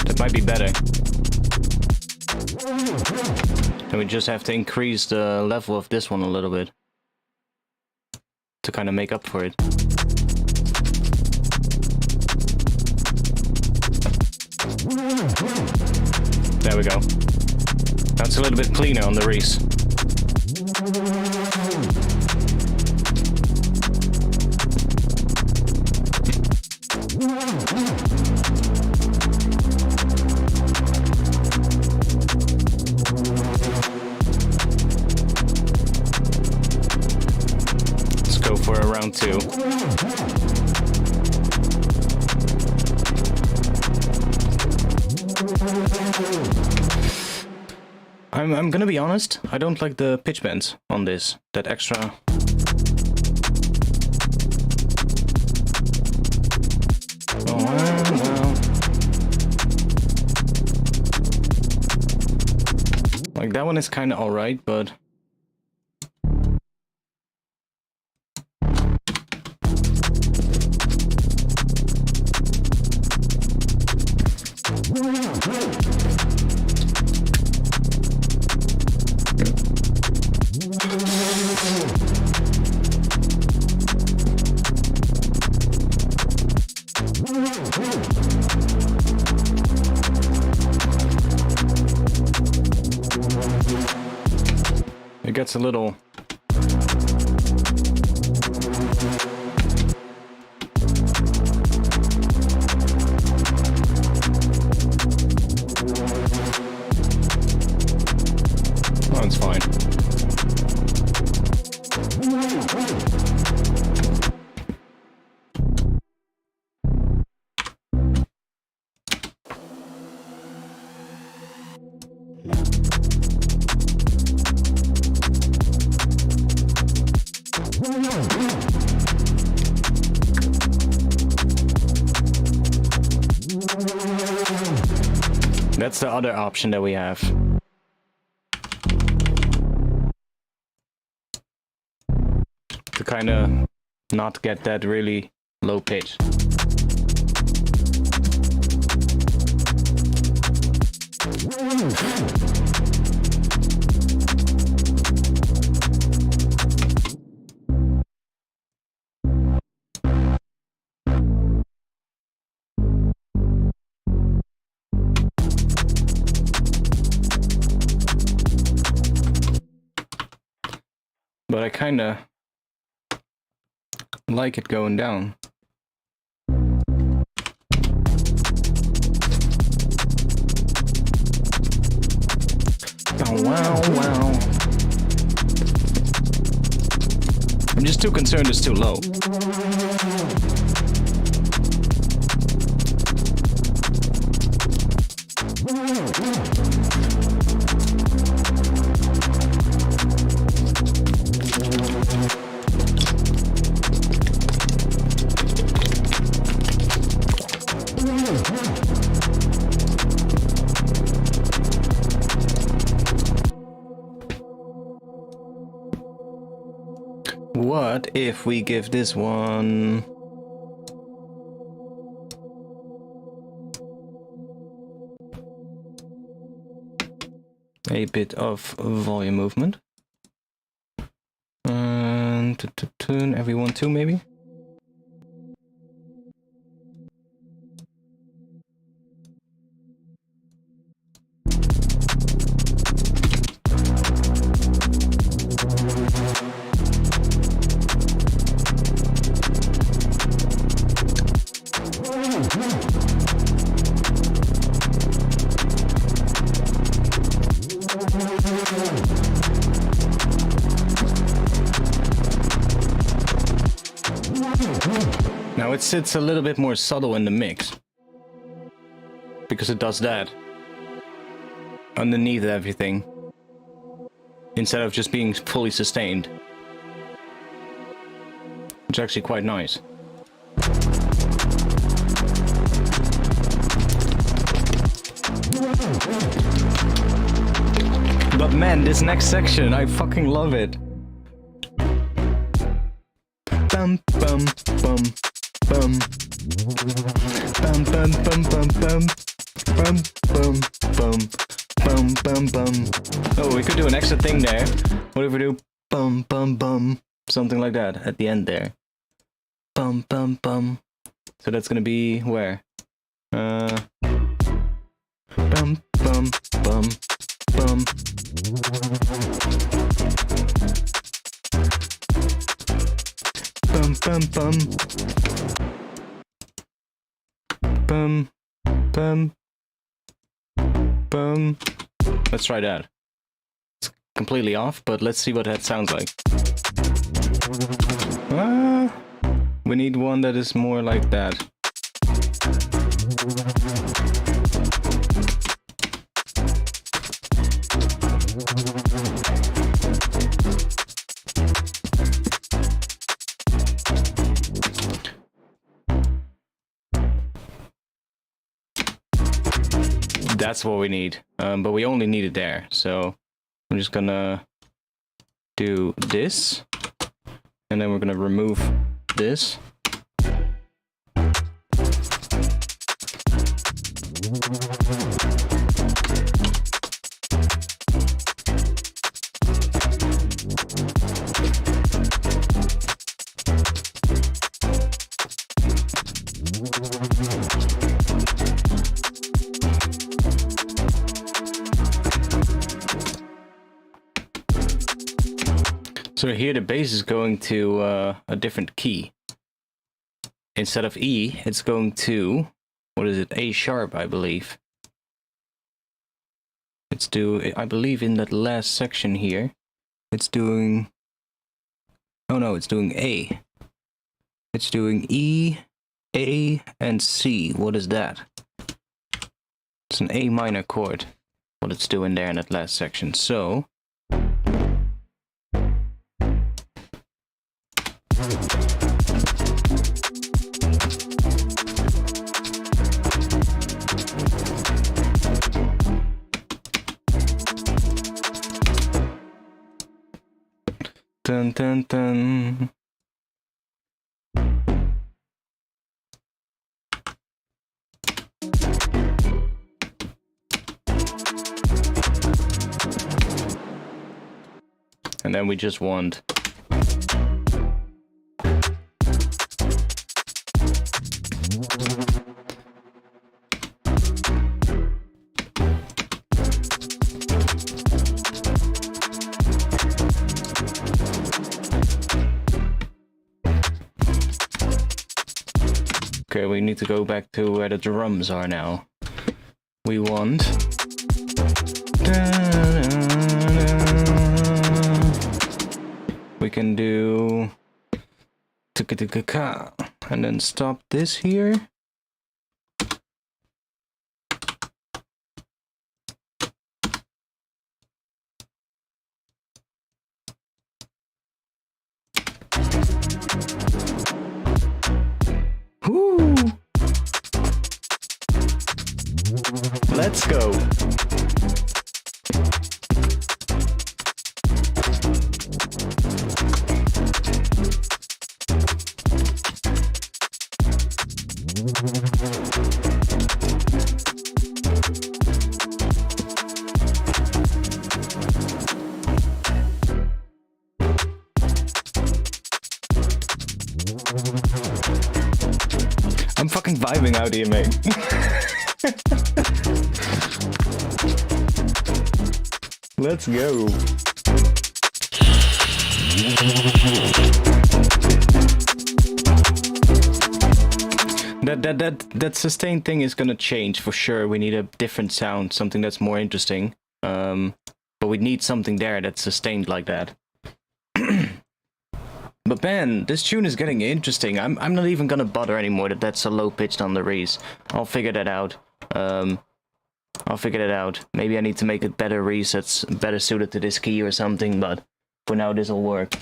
That might be better. Then we just have to increase the level of this one a little bit to kind of make up for it. There we go. That's a little bit cleaner on the Reese. round 2. I'm gonna be honest, I don't like the pitch bends on this, that extra. Oh, wow. Like, that one is kinda alright, but... It gets a little... Oh, it's fine. That's the other option that we have. To kind of not get that really low pitch. But I kinda like it going down. Oh, wow. I'm just too concerned it's too low. What if we give this one... a bit of volume movement? And to tune every 1-2 maybe? Now it sits a little bit more subtle in the mix, because it does that underneath everything, instead of just being fully sustained, which is actually quite nice. But man, this next section, I fucking love it. Bum bum bum bum bum bum bum bum bum bum bum bum bum bum bum. Oh, we could do an extra thing there. What if we do bum bum bum, something like that at the end there? Bum bum bum. So that's gonna be where? Bum bum bum bum. Bum bum bum. Bum bum bum. Let's try that. It's completely off, but let's see what that sounds like. We need one that is more like that. That's what we need, but we only need it there, so I'm just gonna do this, and then we're gonna remove this. So here the bass is going to a different key. Instead of E, it's going to, what is it, A sharp, I believe. It's I believe in that last section here, it's doing, oh no, it's doing A. It's doing E, A, and C. What is that? It's an A minor chord, what it's doing there in that last section. So, dun dun dun. And then we just want okay, we need to go back to where the drums are now. We want we can do and then stop this here. Woo! Let's go. I'm fucking vibing out here, mate. Let's go. That sustained thing is gonna change for sure. We need a different sound, something that's more interesting. But we need something there that's sustained like that. But man, this tune is getting interesting. I'm not even gonna bother anymore that that's so low pitched on the re's. I'll figure that out. I'll figure that out. Maybe I need to make it better re's that's better suited to this key or something, but for now this'll work.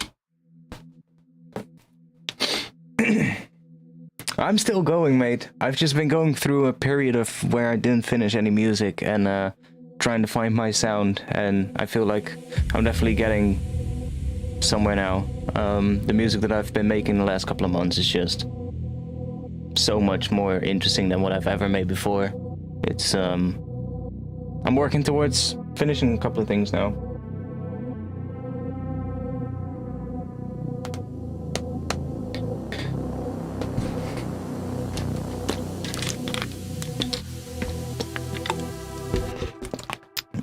I'm still going, mate. I've just been going through a period of where I didn't finish any music and trying to find my sound, and I feel like I'm definitely getting somewhere now. The music that I've been making the last couple of months is just so much more interesting than what I've ever made before. It's I'm working towards finishing a couple of things now.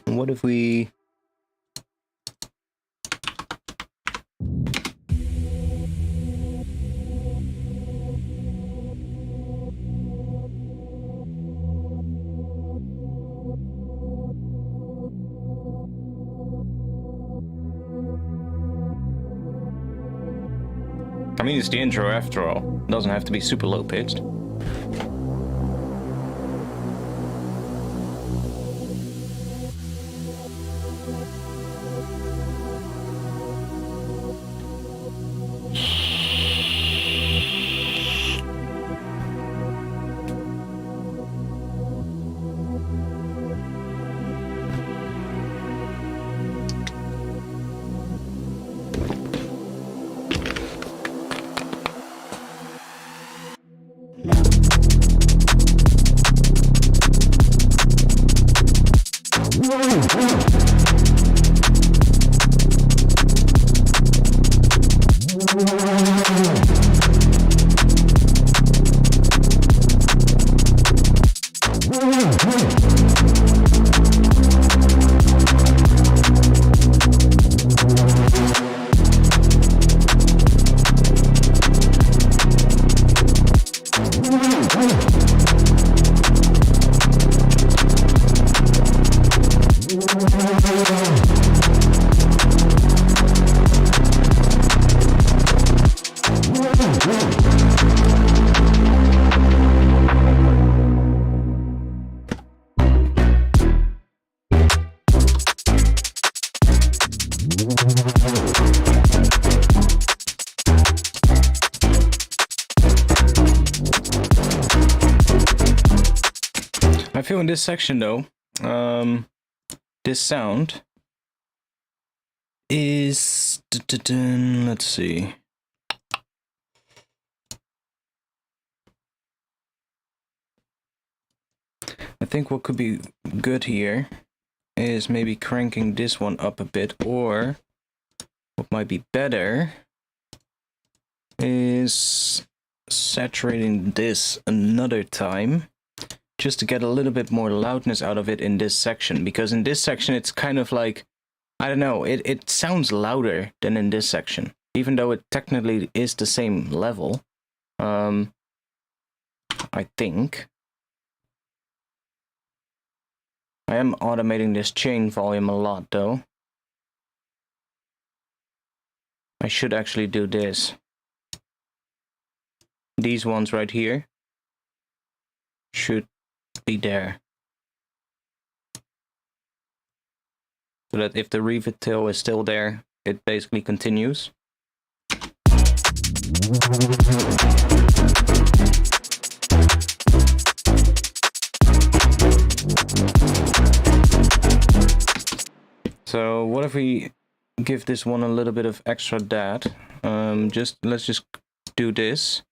What if we I mean, it's the intro after all. It doesn't have to be super low pitched. I feel in this section though, this sound is, let's see. I think what could be good here is maybe cranking this one up a bit, or what might be better is saturating this another time, just to get a little bit more loudness out of it in this section, because in this section it's kind of like, I don't know, it sounds louder than in this section, even though it technically is the same level. I think. I am automating this chain volume a lot though. I should actually do this. These ones right here should be there. So that if the reverb tail is still there, it basically continues. So what if we give this one a little bit of extra dat? Let's just do this.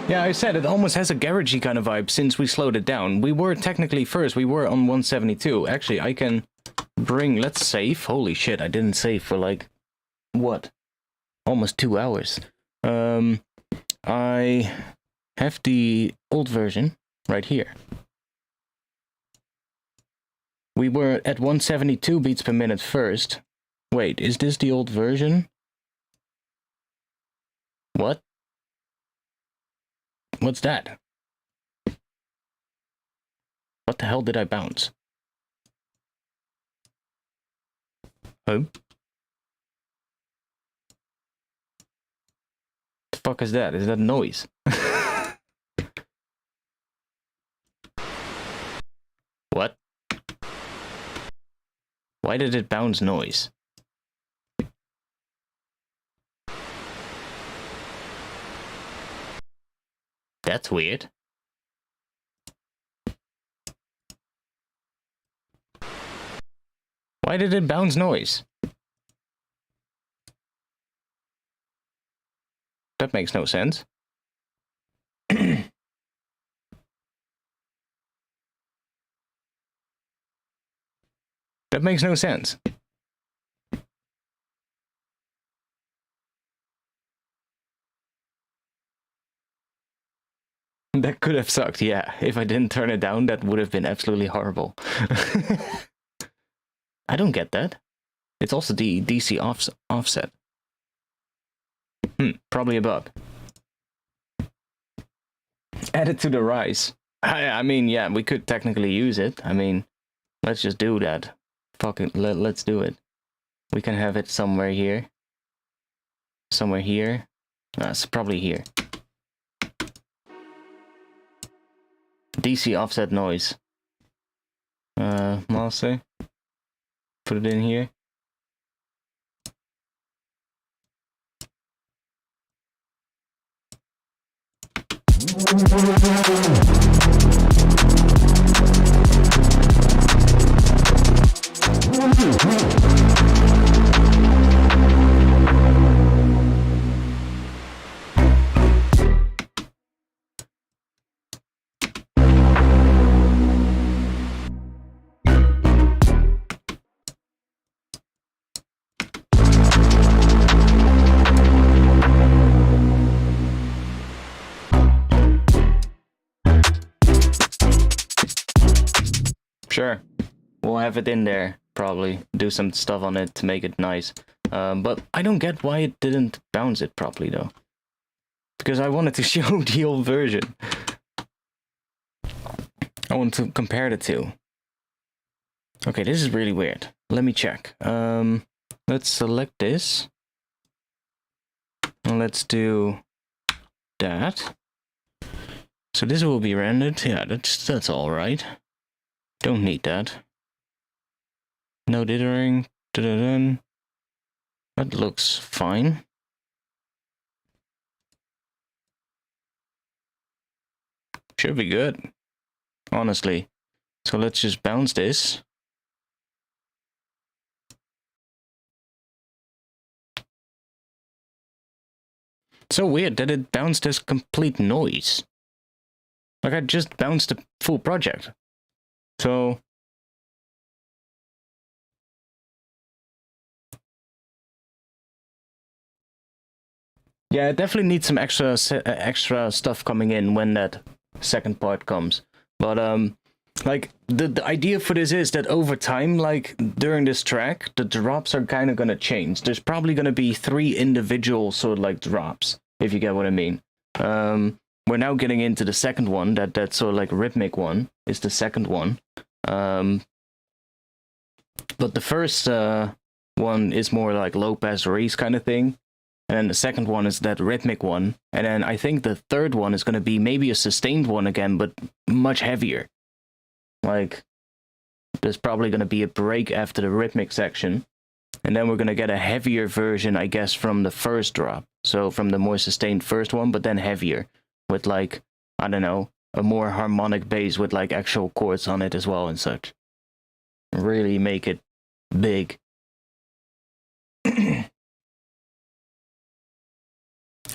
Yeah, I said it almost has a garagey kind of vibe since we slowed it down. We were technically first, we were on 172. Actually, I can bring, let's save. Holy shit, I didn't save for like, what? Almost 2 hours. I have the old version right here. We were at 172 beats per minute first. Wait, is this the old version? What? What's that? What the hell did I bounce? Oh? The fuck is that? Is that noise? What? Why did it bounce noise? That's weird. Why did it bounce noise? That makes no sense. That makes no sense. That could have sucked, yeah. If I didn't turn it down, that would have been absolutely horrible. I don't get that. It's also the DC offset. Probably a bug. Add it to the rise. I mean, yeah, we could technically use it. I mean, let's just do that. Fuck it, let's do it. We can have it somewhere here. somewhere here. It's probably here. DC offset noise. Master. Put it in here. Sure, we'll have it in there, probably. Do some stuff on it to make it nice. But I don't get why it didn't bounce it properly, though. Because I wanted to show the old version. I want to compare the two. Okay, this is really weird. Let me check. Let's select this. And let's do that. So this will be rendered. Yeah, that's all right. Don't need that. No dithering. Da-da-dun. That looks fine. Should be good, honestly. So let's just bounce this. So weird that it bounced this complete noise. Like I just bounced the full project. So yeah, it definitely needs some extra stuff coming in when that second part comes. But like the idea for this is that over time, like during this track, the drops are kind of gonna change. There's probably gonna be 3 individual sort of like drops, if you get what I mean. We're now getting into the second one, that sort of like rhythmic one is the second one. But the first one is more like low pass race kind of thing. And then the second one is that rhythmic one. And then I think the third one is going to be maybe a sustained one again, but much heavier. Like, there's probably going to be a break after the rhythmic section. And then we're going to get a heavier version, I guess, from the first drop. So from the more sustained first one, but then heavier. With like, I don't know, a more harmonic bass with like actual chords on it as well and such. Really make it big.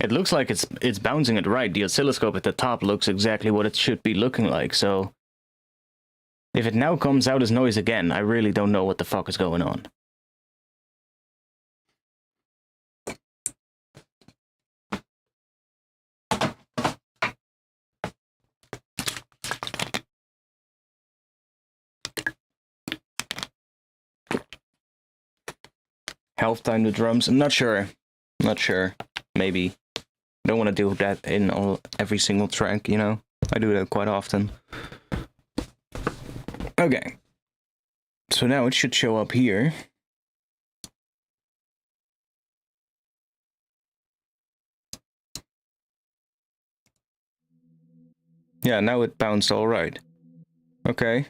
It looks like it's bouncing it right. The oscilloscope at the top looks exactly what it should be looking like, so if it now comes out as noise again, I really don't know what the fuck is going on. Half time the drums? I'm not sure. Not sure. Maybe. I don't want to do that in every single track, you know? I do that quite often. Okay. So now it should show up here. Yeah, now it bounced all right. Okay.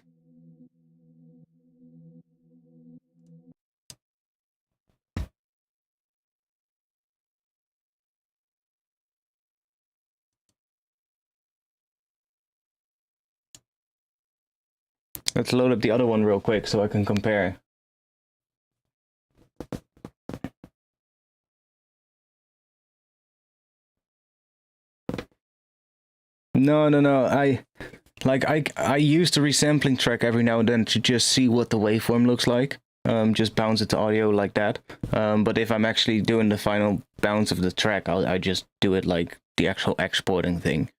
Let's load up the other one real quick so I can compare. No. I use the resampling track every now and then to just see what the waveform looks like. Just bounce it to audio like that. But if I'm actually doing the final bounce of the track, I just do it like the actual exporting thing.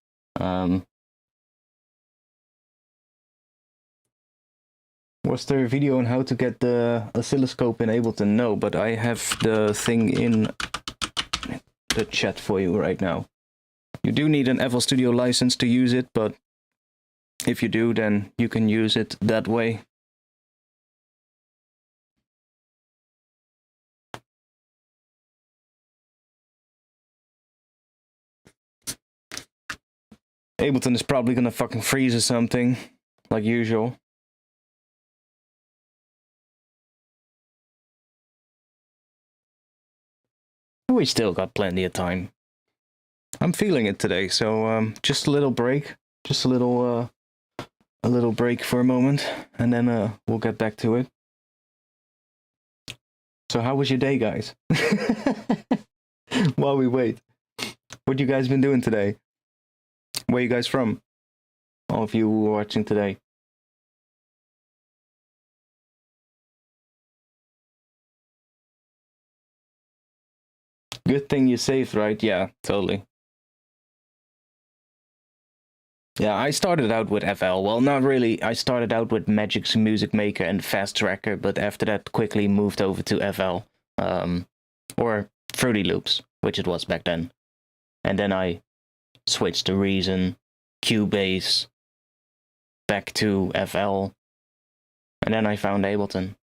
Was there a video on how to get the oscilloscope in Ableton? No, but I have the thing in the chat for you right now. You do need an FL Studio license to use it, but if you do, then you can use it that way. Ableton is probably gonna fucking freeze or something, like usual. We still got plenty of time. I'm feeling it today, so just a little break, just a little break for a moment, and then we'll get back to it. So how was your day, guys? While we wait, what you guys been doing today? Where you guys from? All of you who are watching today. Good thing you saved, right? Yeah, totally. Yeah, I started out with FL. Well, not really. I started out with Magic's Music Maker and Fast Tracker, but after that quickly moved over to FL. Or Fruity Loops, which it was back then. And then I switched to Reason, Cubase, back to FL, and then I found Ableton.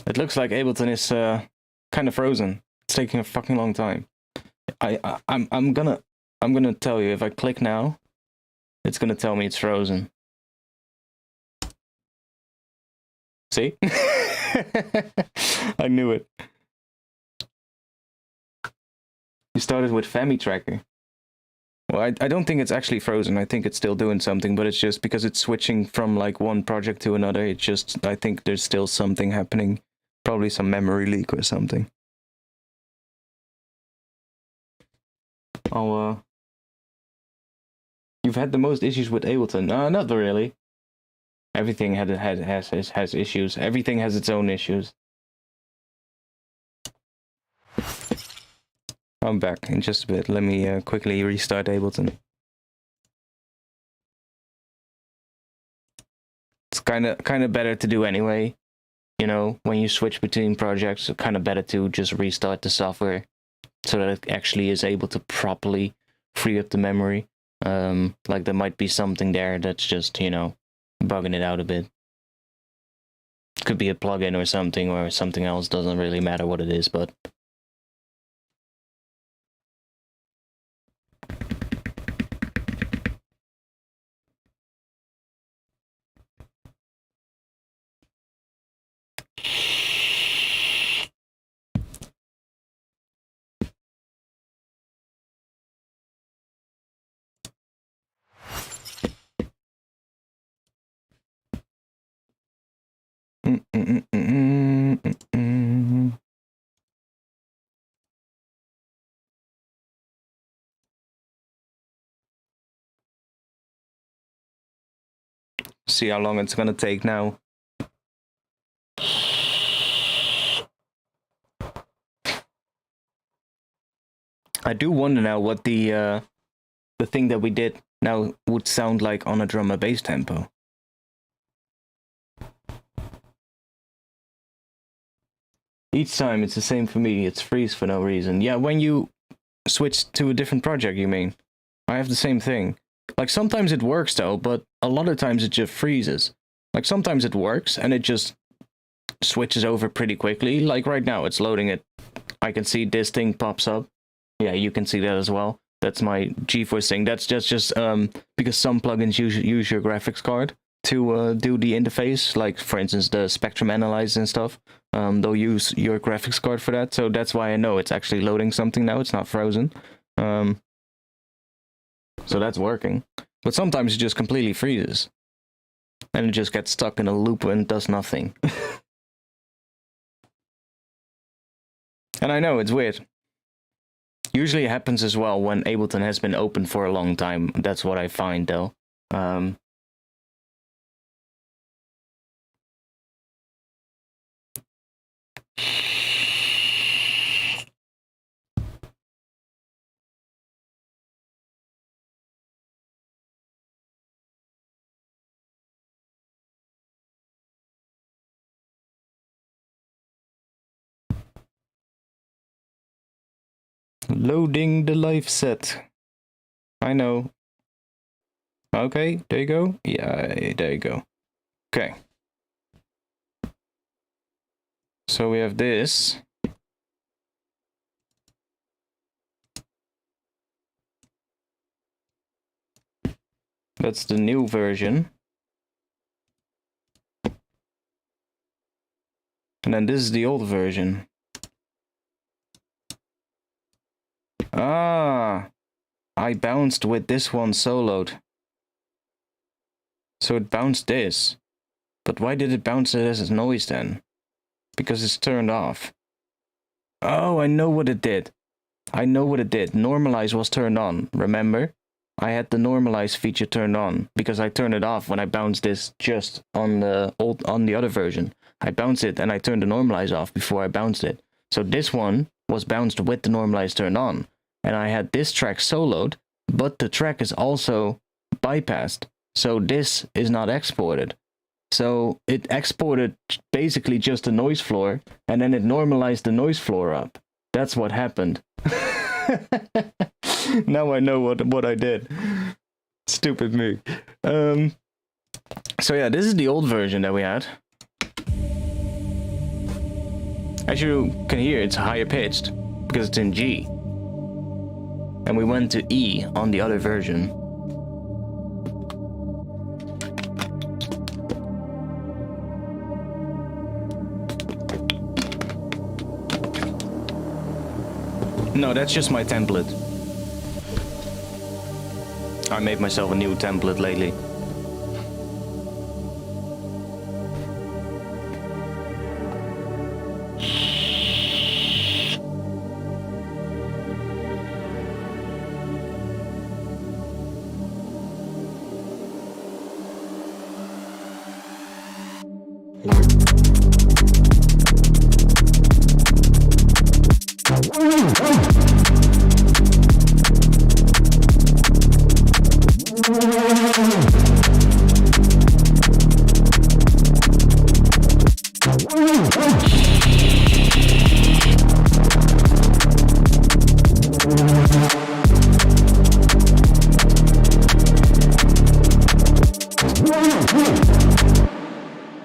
It looks like Ableton is kind of frozen. It's taking a fucking long time. I'm gonna tell you, if I click now, it's gonna tell me it's frozen. See? I knew it. You started with Fami Tracker. Well, I don't think it's actually frozen. I think it's still doing something, but it's just because it's switching from like one project to another. It just, I think there's still something happening. Probably some memory leak or something. Oh, you've had the most issues with Ableton. Not really. Everything has issues. Everything has its own issues. I'm back in just a bit. Let me quickly restart Ableton. It's kind of better to do anyway. You know, when you switch between projects, it's kind of better to just restart the software so that it actually is able to properly free up the memory. Like there might be something there that's just, you know, bugging it out a bit. It could be a plugin or something else. Doesn't really matter what it is, but see how long it's gonna take now. I do wonder now what the thing that we did now would sound like on a drum and bass tempo. Each time it's the same for me. It's freeze for no reason. Yeah, when you switch to a different project, you mean? I have the same thing. Like sometimes it works though, but a lot of times it just freezes. Like sometimes it works and it just switches over pretty quickly. Like right now it's loading it. I can see this thing pops up. Yeah, you can see that as well. That's my GeForce thing. That's just because some plugins use your graphics card to do the interface. Like for instance, the spectrum analyzer and stuff. They'll use your graphics card for that. So that's why I know it's actually loading something now. It's not frozen. So that's working. But sometimes it just completely freezes. And it just gets stuck in a loop and does nothing. And I know, it's weird. Usually it happens as well when Ableton has been open for a long time. That's what I find though. Loading the live set. I know. Okay, there you go. Yeah, there you go. Okay. So we have this. That's the new version. And then this is the old version. Ah, I bounced with this one soloed. So it bounced this. But why did it bounce it as a noise then? Because it's turned off. Oh, I know what it did. I know what it did. Normalize was turned on, remember? I had the normalize feature turned on because I turned it off when I bounced this just on the other version. I bounced it and I turned the normalize off before I bounced it. So this one was bounced with the normalize turned on. And I had this track soloed, but the track is also bypassed. So this is not exported. So it exported basically just the noise floor, and then it normalized the noise floor up. That's what happened. Now I know what I did. Stupid me. So yeah, this is the old version that we had. As you can hear, it's higher pitched because it's in G. And we went to E on the other version. No, that's just my template. I made myself a new template lately.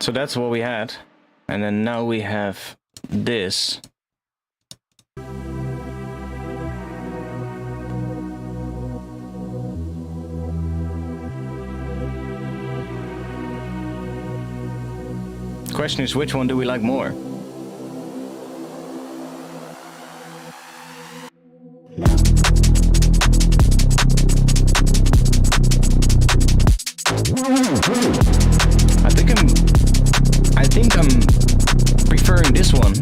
So that's what we had, and then now we have this. Question is, which one do we like more? I think I'm preferring this one.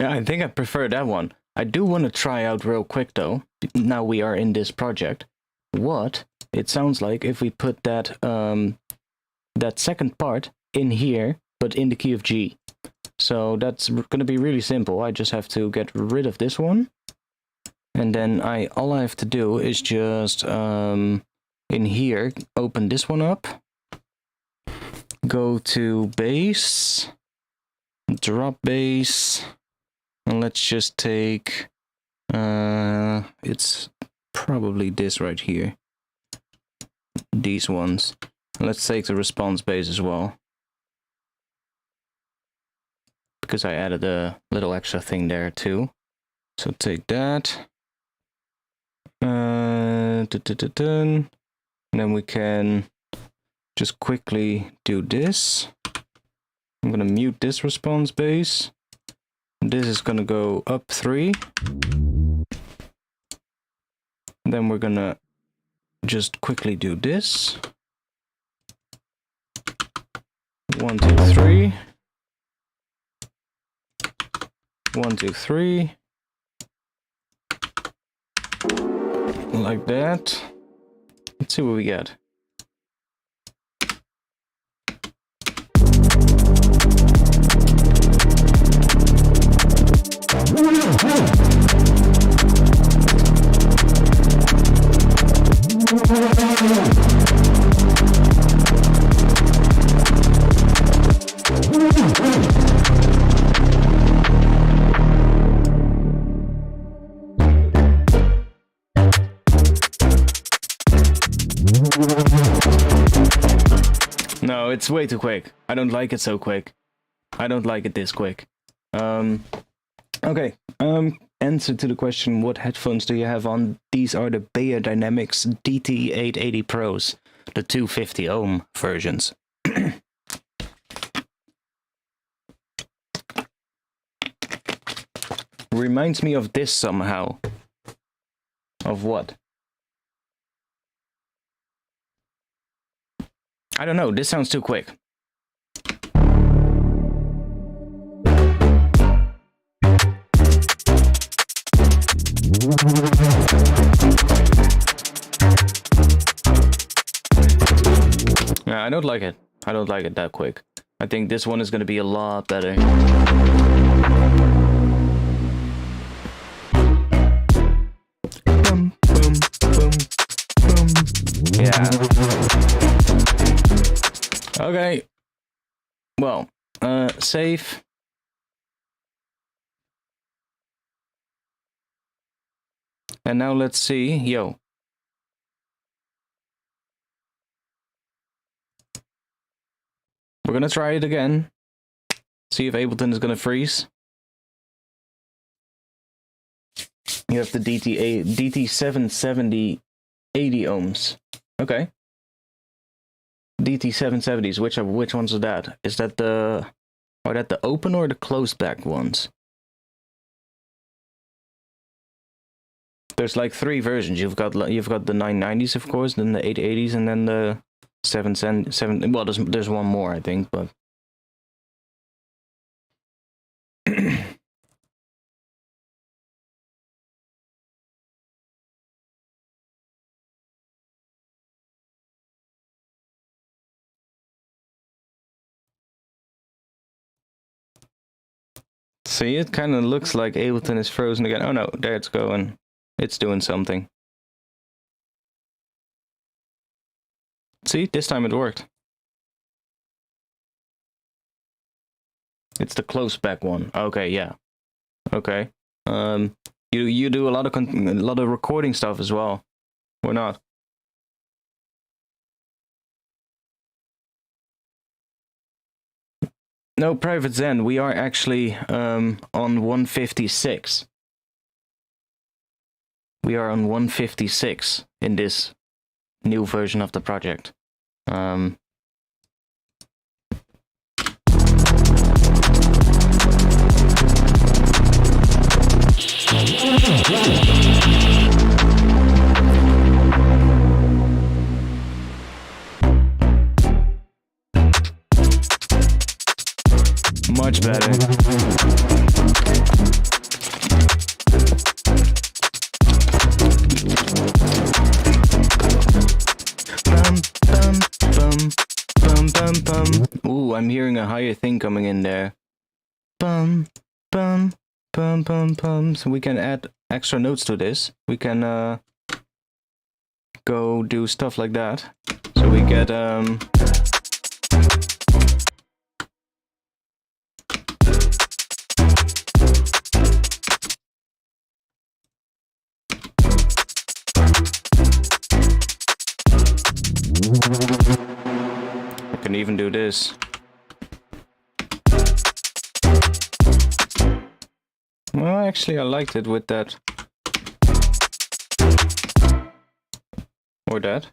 Yeah, I think I prefer that one. I do want to try out real quick though, now we are in this project, what it sounds like if we put that that second part in here, but in the key of G. So that's going to be really simple. I just have to get rid of this one. And then all I have to do is just in here, open this one up. Go to bass, drop bass, and let's just take, it's probably this right here. These ones. Let's take the response bass as well. Because I added a little extra thing there too. So take that. And then we can just quickly do this. I'm gonna mute this response bass. This is gonna go up 3. And then we're gonna just quickly do this. 1, 2, 3. 1, 2, 3. like that. Let's see what we get. No, it's way too quick. I don't like it so quick. I don't like it this quick. Okay. Answer to the question, what headphones do you have on? These are the Beyerdynamics DT880 Pros, the 250 ohm versions. Reminds me of this somehow. Of what? I don't know, this sounds too quick. Yeah, I don't like it. I don't like it that quick. I think this one is going to be a lot better. Boom, boom, boom, boom. Yeah. Okay. Well, save. And now let's see. Yo. We're gonna try it again. See if Ableton is gonna freeze. You have the DT770 80 ohms. Okay. DT770s. Which ones are that? Is that the open or the closed back ones? There's like 3 versions. You've got the 990s, of course, then the 880s, and then the 7. Well, there's one more, I think, but see, it kind of looks like Ableton is frozen again. Oh no, there it's going. It's doing something. See, this time it worked. It's the close back one. Okay, yeah. Okay. You do a lot of recording stuff as well, or not? No, Private Zen. We are actually on 156. We are on 156 in this new version of the project. Much better. Ooh, I'm hearing a higher thing coming in there. Bum, bum, bum, bum, bum. So we can add extra notes to this. We can go do stuff like that. So we get I can even do this. Well, actually, I liked it with that. Or that.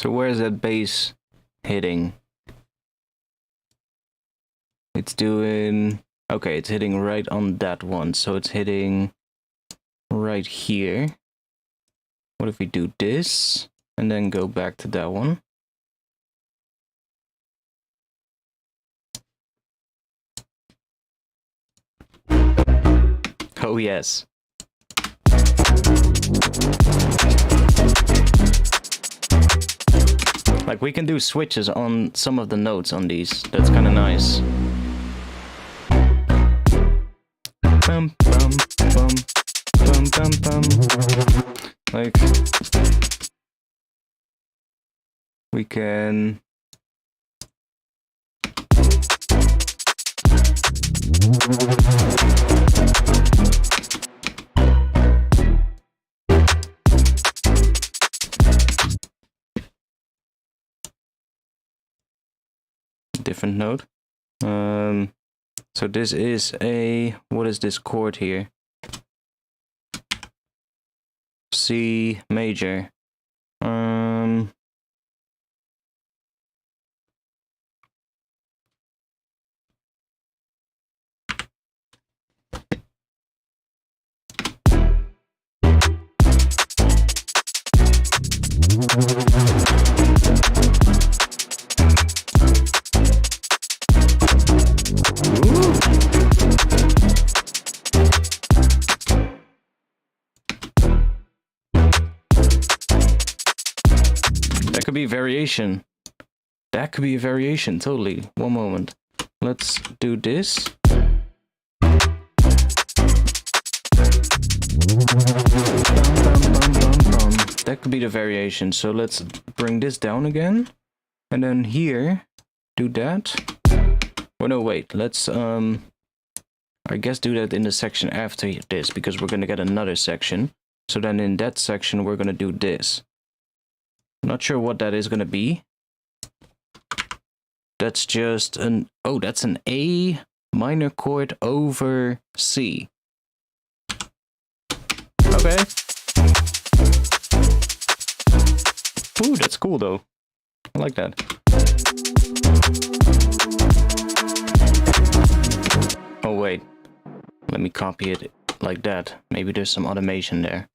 So where's that bass hitting? It's doing... Okay, it's hitting right on that one. So it's hitting right here. What if we do this and then go back to that one? Oh yes. Like, we can do switches on some of the notes on these. That's kind of nice. Bum, bum, bum, bum, bum, bum. Like, we can... different note. So this is a... What is this chord here? C major. That could be variation. That could be a variation, totally. One moment. Let's do this. That could be the variation. So let's bring this down again. And then here, do that. Oh no, wait. Let's, I guess do that in the section after this, because we're gonna get another section. So then in that section, we're gonna do this. Not sure what that is gonna be. That's just an... Oh, that's an A minor chord over C. Okay. Ooh, that's cool though. I like that. Oh wait. Let me copy it like that. Maybe there's some automation there.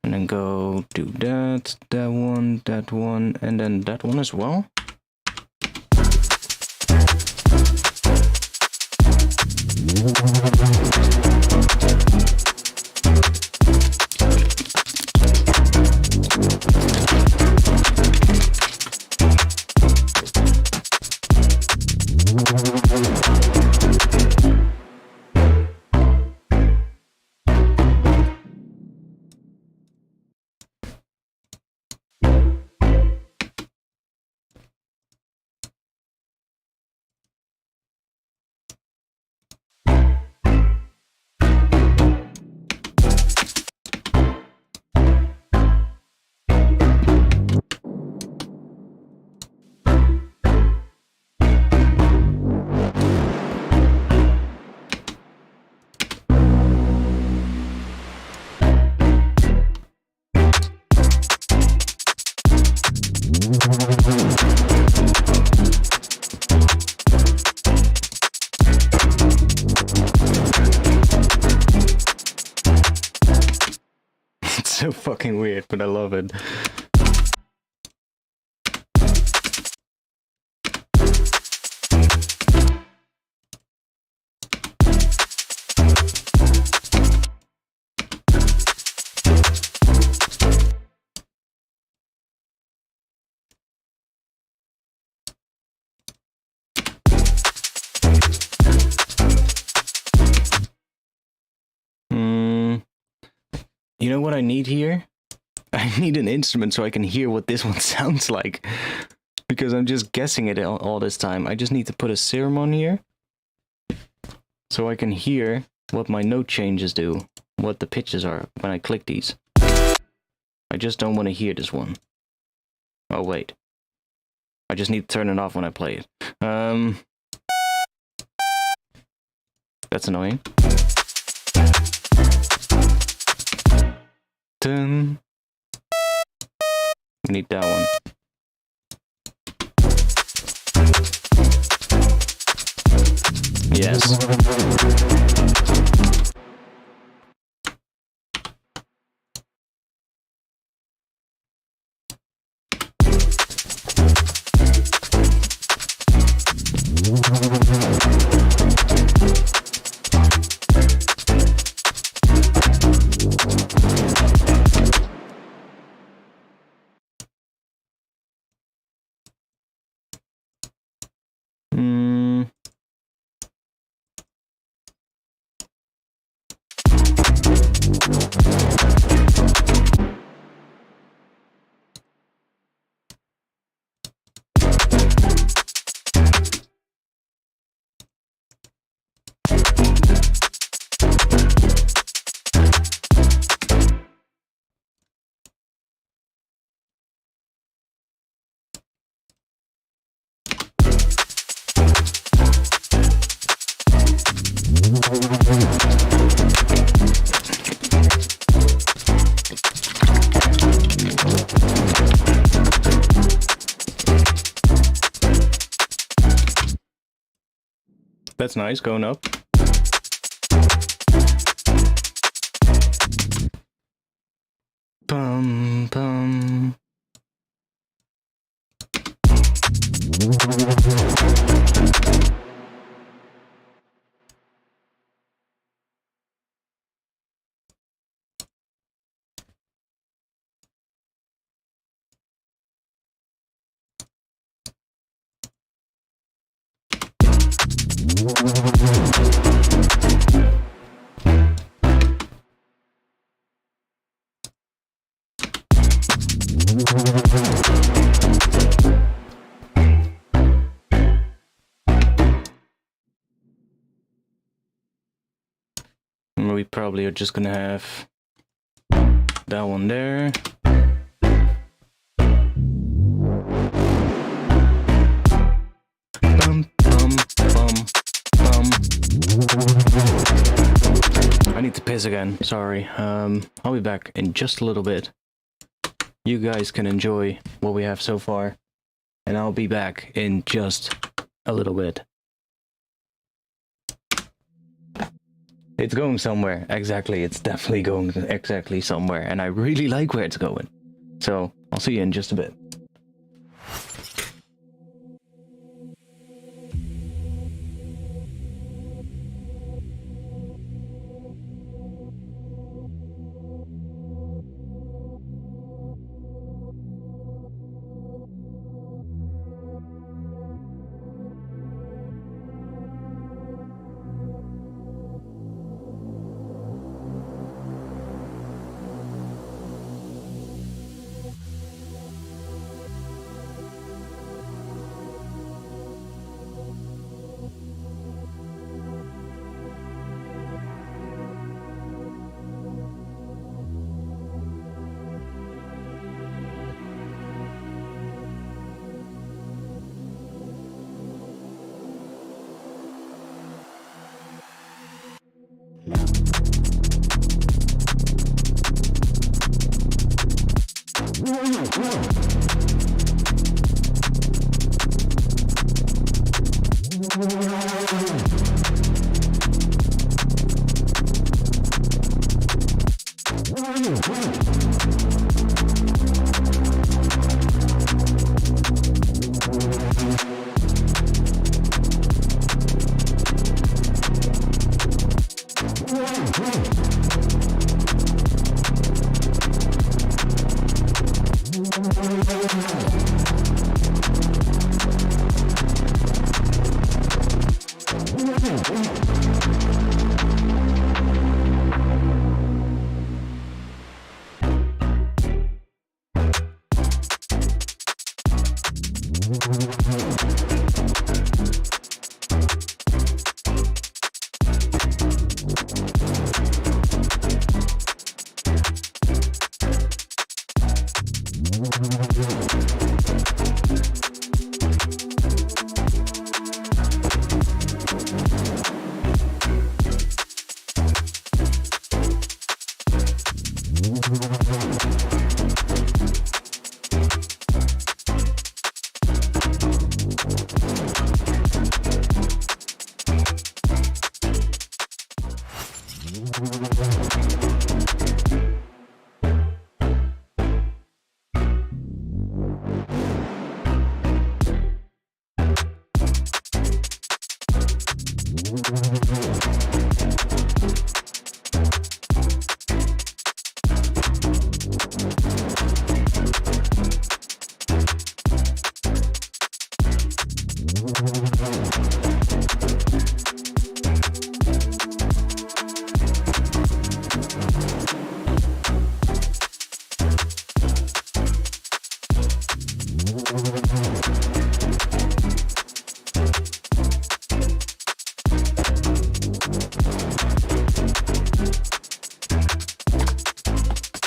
And then go do that, that one, and then that one as well. It's so fucking weird, but I love it. You know what I need here? I need an instrument so I can hear what this one sounds like. Because I'm just guessing it all this time. I just need to put a serum on here. So I can hear what my note changes do. What the pitches are when I click these. I just don't want to hear this one. Oh wait. I just need to turn it off when I play it. That's annoying. Dun. We need that one. Yes. That's nice, going up. Bum, bum. We probably are just gonna have that one there. Bum, bum, bum, bum. I need to piss again, sorry. I'll be back in just a little bit. You guys can enjoy what we have so far, and I'll be back in just a little bit. It's going somewhere, exactly. It's definitely going exactly somewhere, and I really like where it's going. So, I'll see you in just a bit.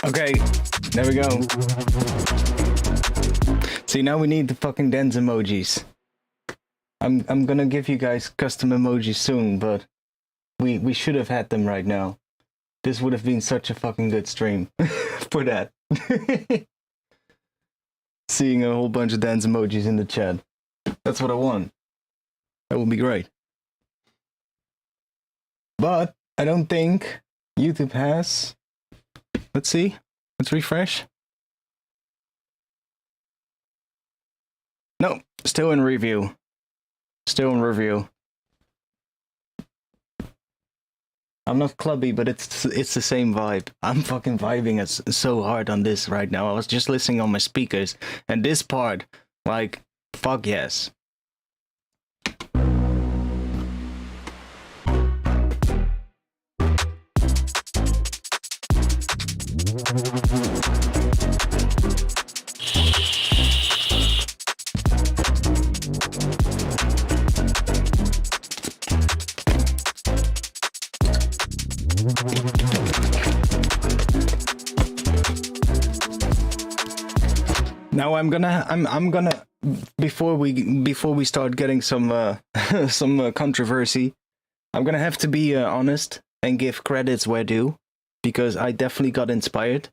Okay, there we go. See, now we need the fucking dance emojis. I'm gonna give you guys custom emojis soon, but we should have had them right now. This would have been such a fucking good stream for that. Seeing a whole bunch of dance emojis in the chat. That's what I want. That would be great. But I don't think YouTube has. Let's see. Let's refresh. No, still in review. Still in review. I'm not clubby, but it's the same vibe. I'm fucking vibing so hard on this right now. I was just listening on my speakers, and this part, like, fuck yes. Now I'm gonna before we start getting some some controversy, I'm gonna have to be honest and give credits where due, because I definitely got inspired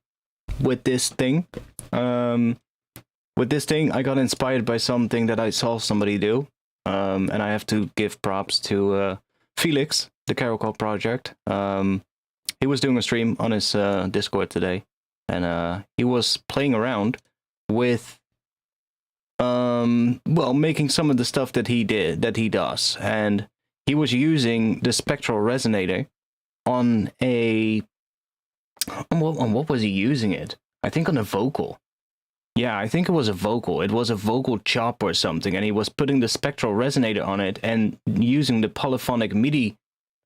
with this thing. With this thing, I got inspired by something that I saw somebody do, and I have to give props to Felix, the Carol Project. He was doing a stream on his Discord today, and he was playing around with well, making some of the stuff that he does, and he was using the spectral resonator on a on what was he using it? I think on a vocal. Yeah, I think it was a vocal. It was a vocal chop or something, and he was putting the spectral resonator on it and using the polyphonic MIDI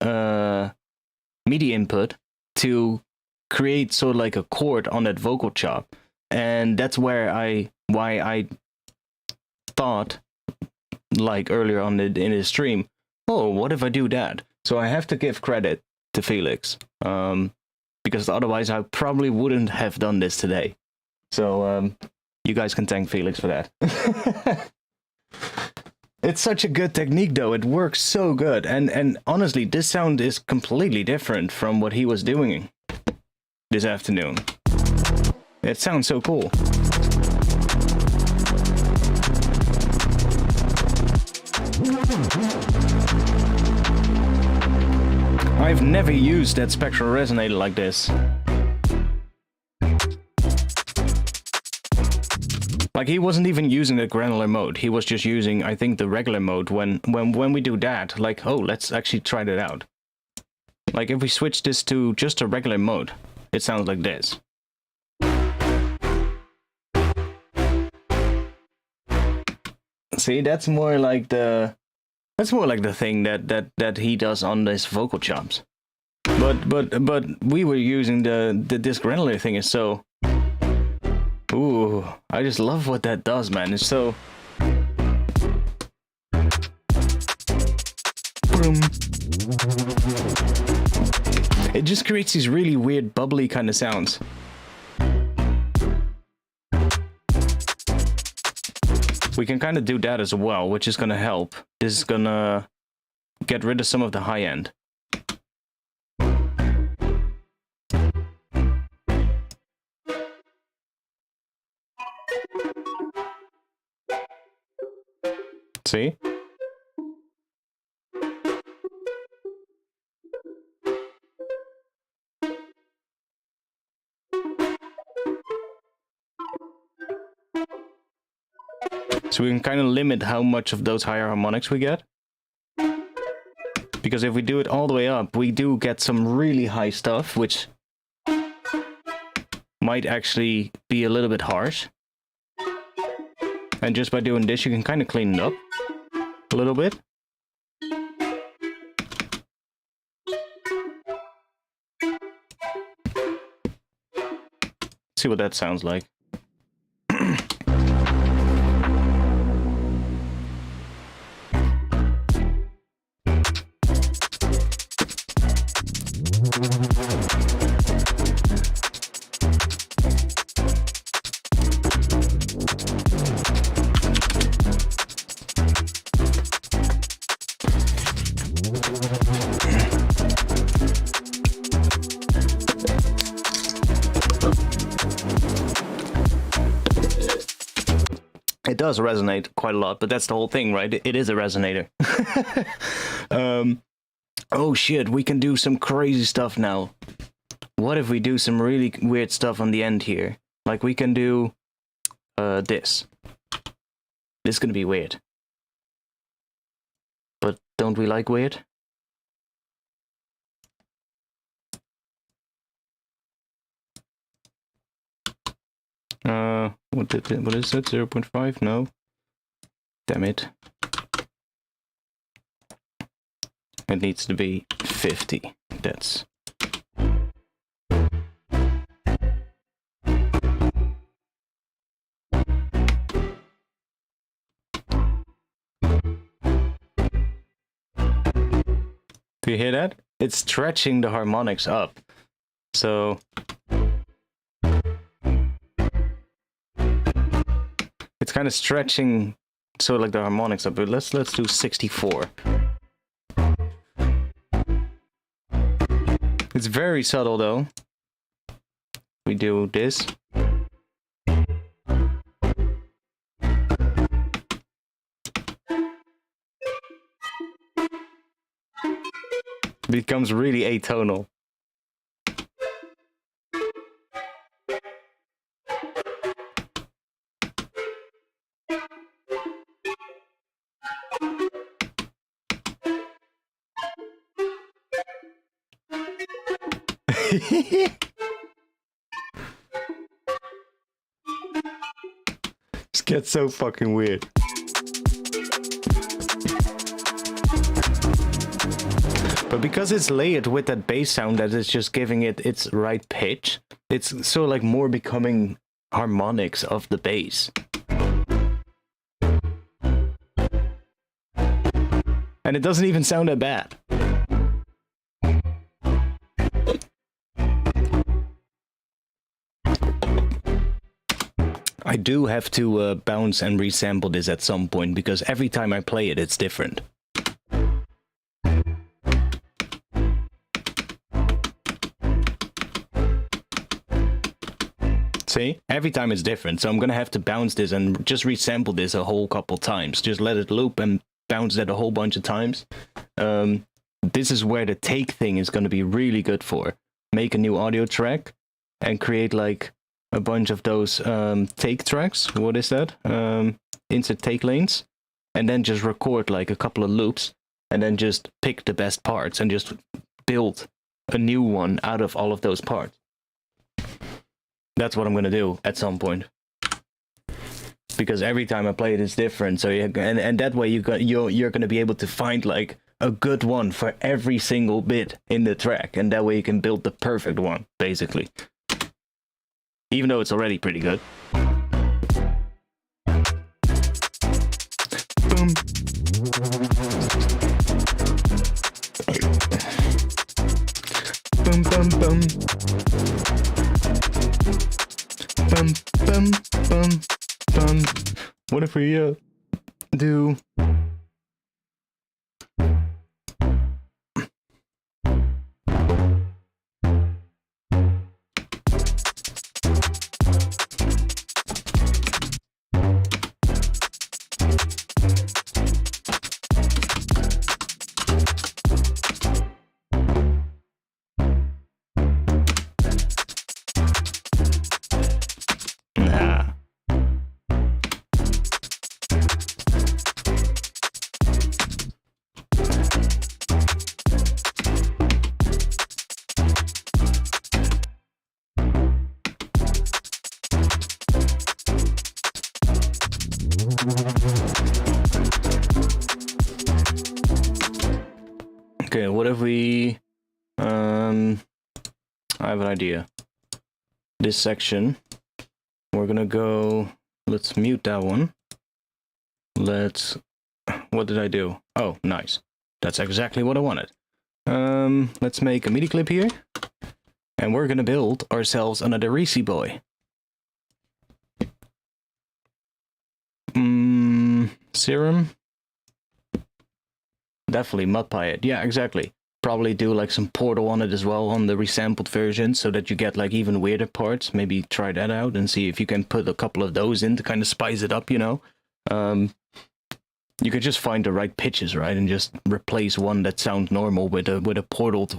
MIDI input to create sort of like a chord on that vocal chop. And that's why I thought, like earlier on in his stream, oh, what if I do that? So I have to give credit to Felix, because otherwise I probably wouldn't have done this today. So you guys can thank Felix for that. It's such a good technique, though. It works so good, and honestly, this sound is completely different from what he was doing this afternoon. It sounds so cool. I've never used that spectral resonator like this. Like, he wasn't even using the granular mode. He was just using, I think, the regular mode. When we do that, like, oh, let's actually try that out. Like, if we switch this to just a regular mode, it sounds like this. See, that's more like the thing that he does on this vocal chops. But we were using this granular thing is so. Ooh, I just love what that does, man. It's so. Boom. It just creates these really weird bubbly kind of sounds. We can kind of do that as well, which is gonna help. This is gonna get rid of some of the high end. See? So we can kind of limit how much of those higher harmonics we get. Because if we do it all the way up, we do get some really high stuff, which might actually be a little bit harsh. And just by doing this, you can kind of clean it up a little bit. See what that sounds like. It does resonate quite a lot, but that's the whole thing, right? It is a resonator. Oh shit, we can do some crazy stuff now. What if we do some really weird stuff on the end here? Like we can do this. This is gonna be weird. But don't we like weird? What is that? 0.5? No. Damn it. It needs to be 50. That's... Do you hear that? It's stretching the harmonics up. So... It's kind of stretching, so like the harmonics up, but let's do 64. It's very subtle though. We do this. It becomes really atonal. This gets so fucking weird. But because it's layered with that bass sound that is just giving it its right pitch, it's so like more becoming harmonics of the bass. And it doesn't even sound that bad. I do have to bounce and resample this at some point, because every time I play it, it's different. See? Every time it's different, so I'm gonna have to bounce this and just resample this a whole couple times. Just let it loop and bounce that a whole bunch of times. This is where the take thing is gonna be really good for. Make a new audio track and create like a bunch of those take tracks. What is that? Insert take lanes. And then just record like a couple of loops. And then just pick the best parts and just build a new one out of all of those parts. That's what I'm gonna do at some point. Because every time I play it, it's different. So and that way you're gonna be able to find like a good one for every single bit in the track. And that way you can build the perfect one, basically. Even though it's already pretty good. Boom. Boom, boom, boom. Bum, bum, bum, bum. What if we do... Okay, what if we... I have an idea. This section, we're gonna go... Let's mute that one. Let's... What did I do? Oh, nice. That's exactly what I wanted. Let's make a MIDI clip here. And we're gonna build ourselves another Reese boy. Serum? Definitely mudpie it. Yeah, exactly. Probably do like some Portal on it as well on the resampled version so that you get like even weirder parts. Maybe try that out and see if you can put a couple of those in to kind of spice it up, you know? You could just find the right pitches, right? And just replace one that sounds normal with a Portal,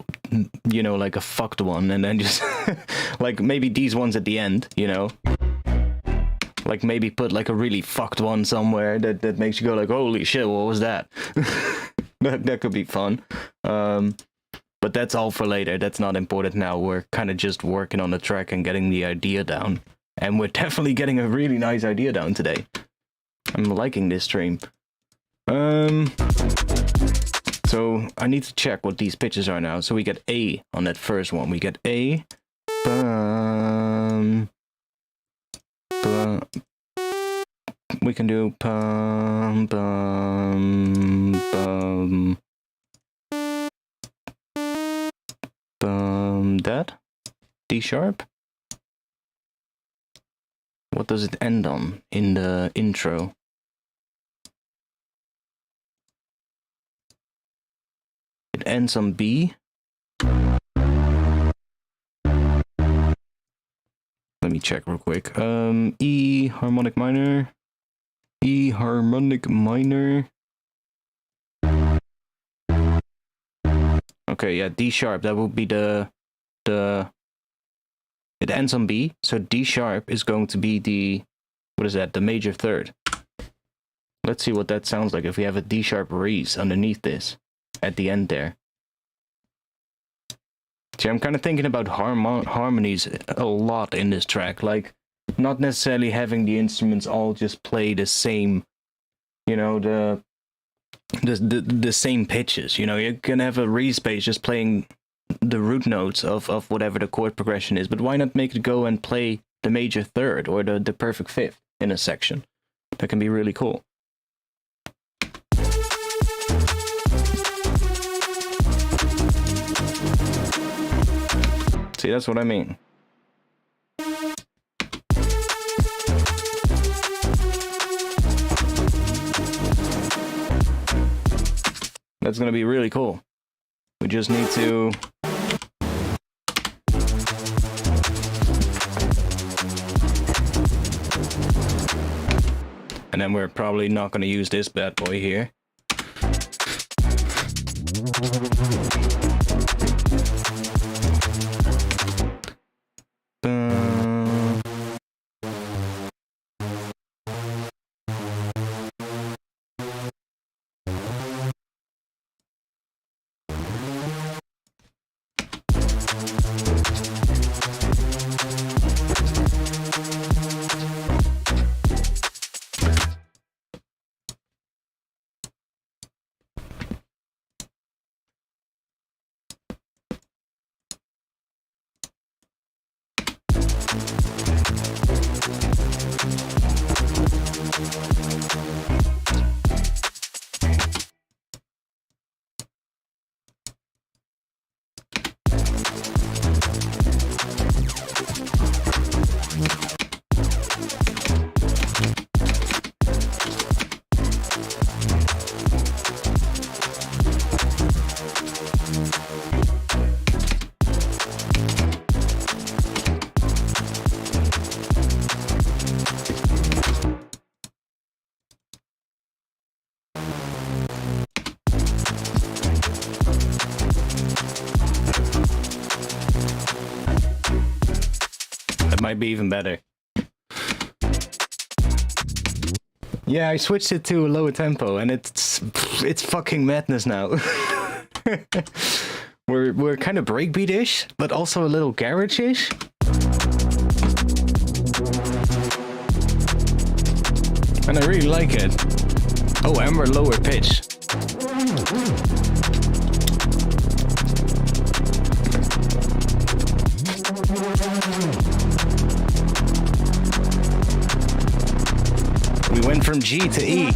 you know, like a fucked one. And then just like maybe these ones at the end, you know? Like maybe put like a really fucked one somewhere that makes you go like, holy shit, what was that? that could be fun. But that's all for later. That's not important now. We're kind of just working on the track and getting the idea down. And we're definitely getting a really nice idea down today. I'm liking this stream. So I need to check what these pitches are now. So we get A on that first one. We get A. We can do bum bum bum bum that. D sharp. What does it end on in the intro? It ends on B. Let me check real quick. E harmonic minor. E harmonic minor. Okay, yeah, D sharp. That would be the. It ends on B, so D sharp is going to be the. What is that? The major third. Let's see what that sounds like if we have a D sharp Reese underneath this, at the end there. See, I'm kind of thinking about harmonies a lot in this track, like not necessarily having the instruments all just play the same, you know, the same pitches. You know, you can have a Reese bass just playing the root notes of whatever the chord progression is, but why not make it go and play the major third or the perfect fifth in a section? That can be really cool. See, that's what I mean. That's gonna be really cool. We just need to... And then we're probably not gonna use this bad boy here. Might be even better. Yeah, I switched it to a lower tempo and it's fucking madness now. we're kind of breakbeat-ish, but also a little garage-ish. And I really like it. Oh, and we're lower pitch. from G to E.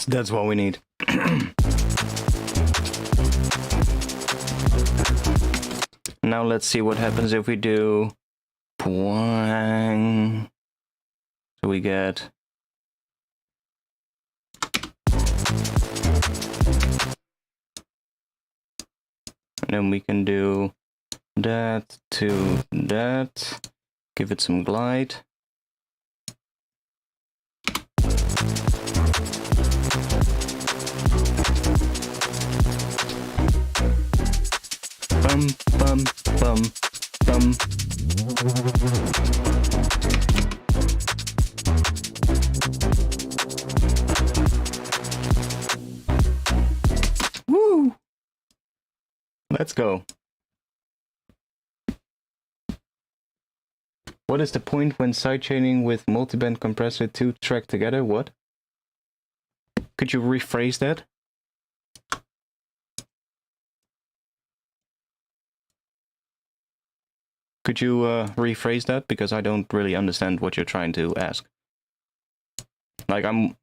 That's what we need. Now let's see what happens if we do Pwang. So we get and then we can do that to that, give it some glide. Bum, bum, bum, bum. Woo! Let's go. What is the point when sidechaining with multiband compressor 2 track together? What? Could you rephrase that? Could you rephrase that? Because I don't really understand what you're trying to ask. Like, I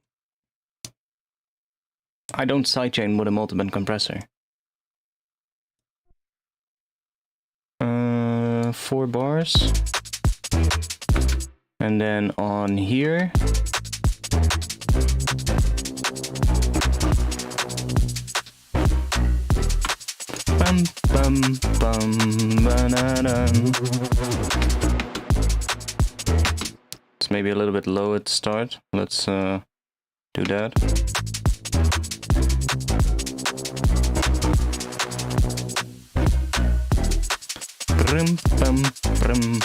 don't sidechain with a multiband compressor. 4 bars. And then on here. Bum, bum, bum, banana. It's maybe a little bit low at the start. Let's do that. Brum, bum, brum.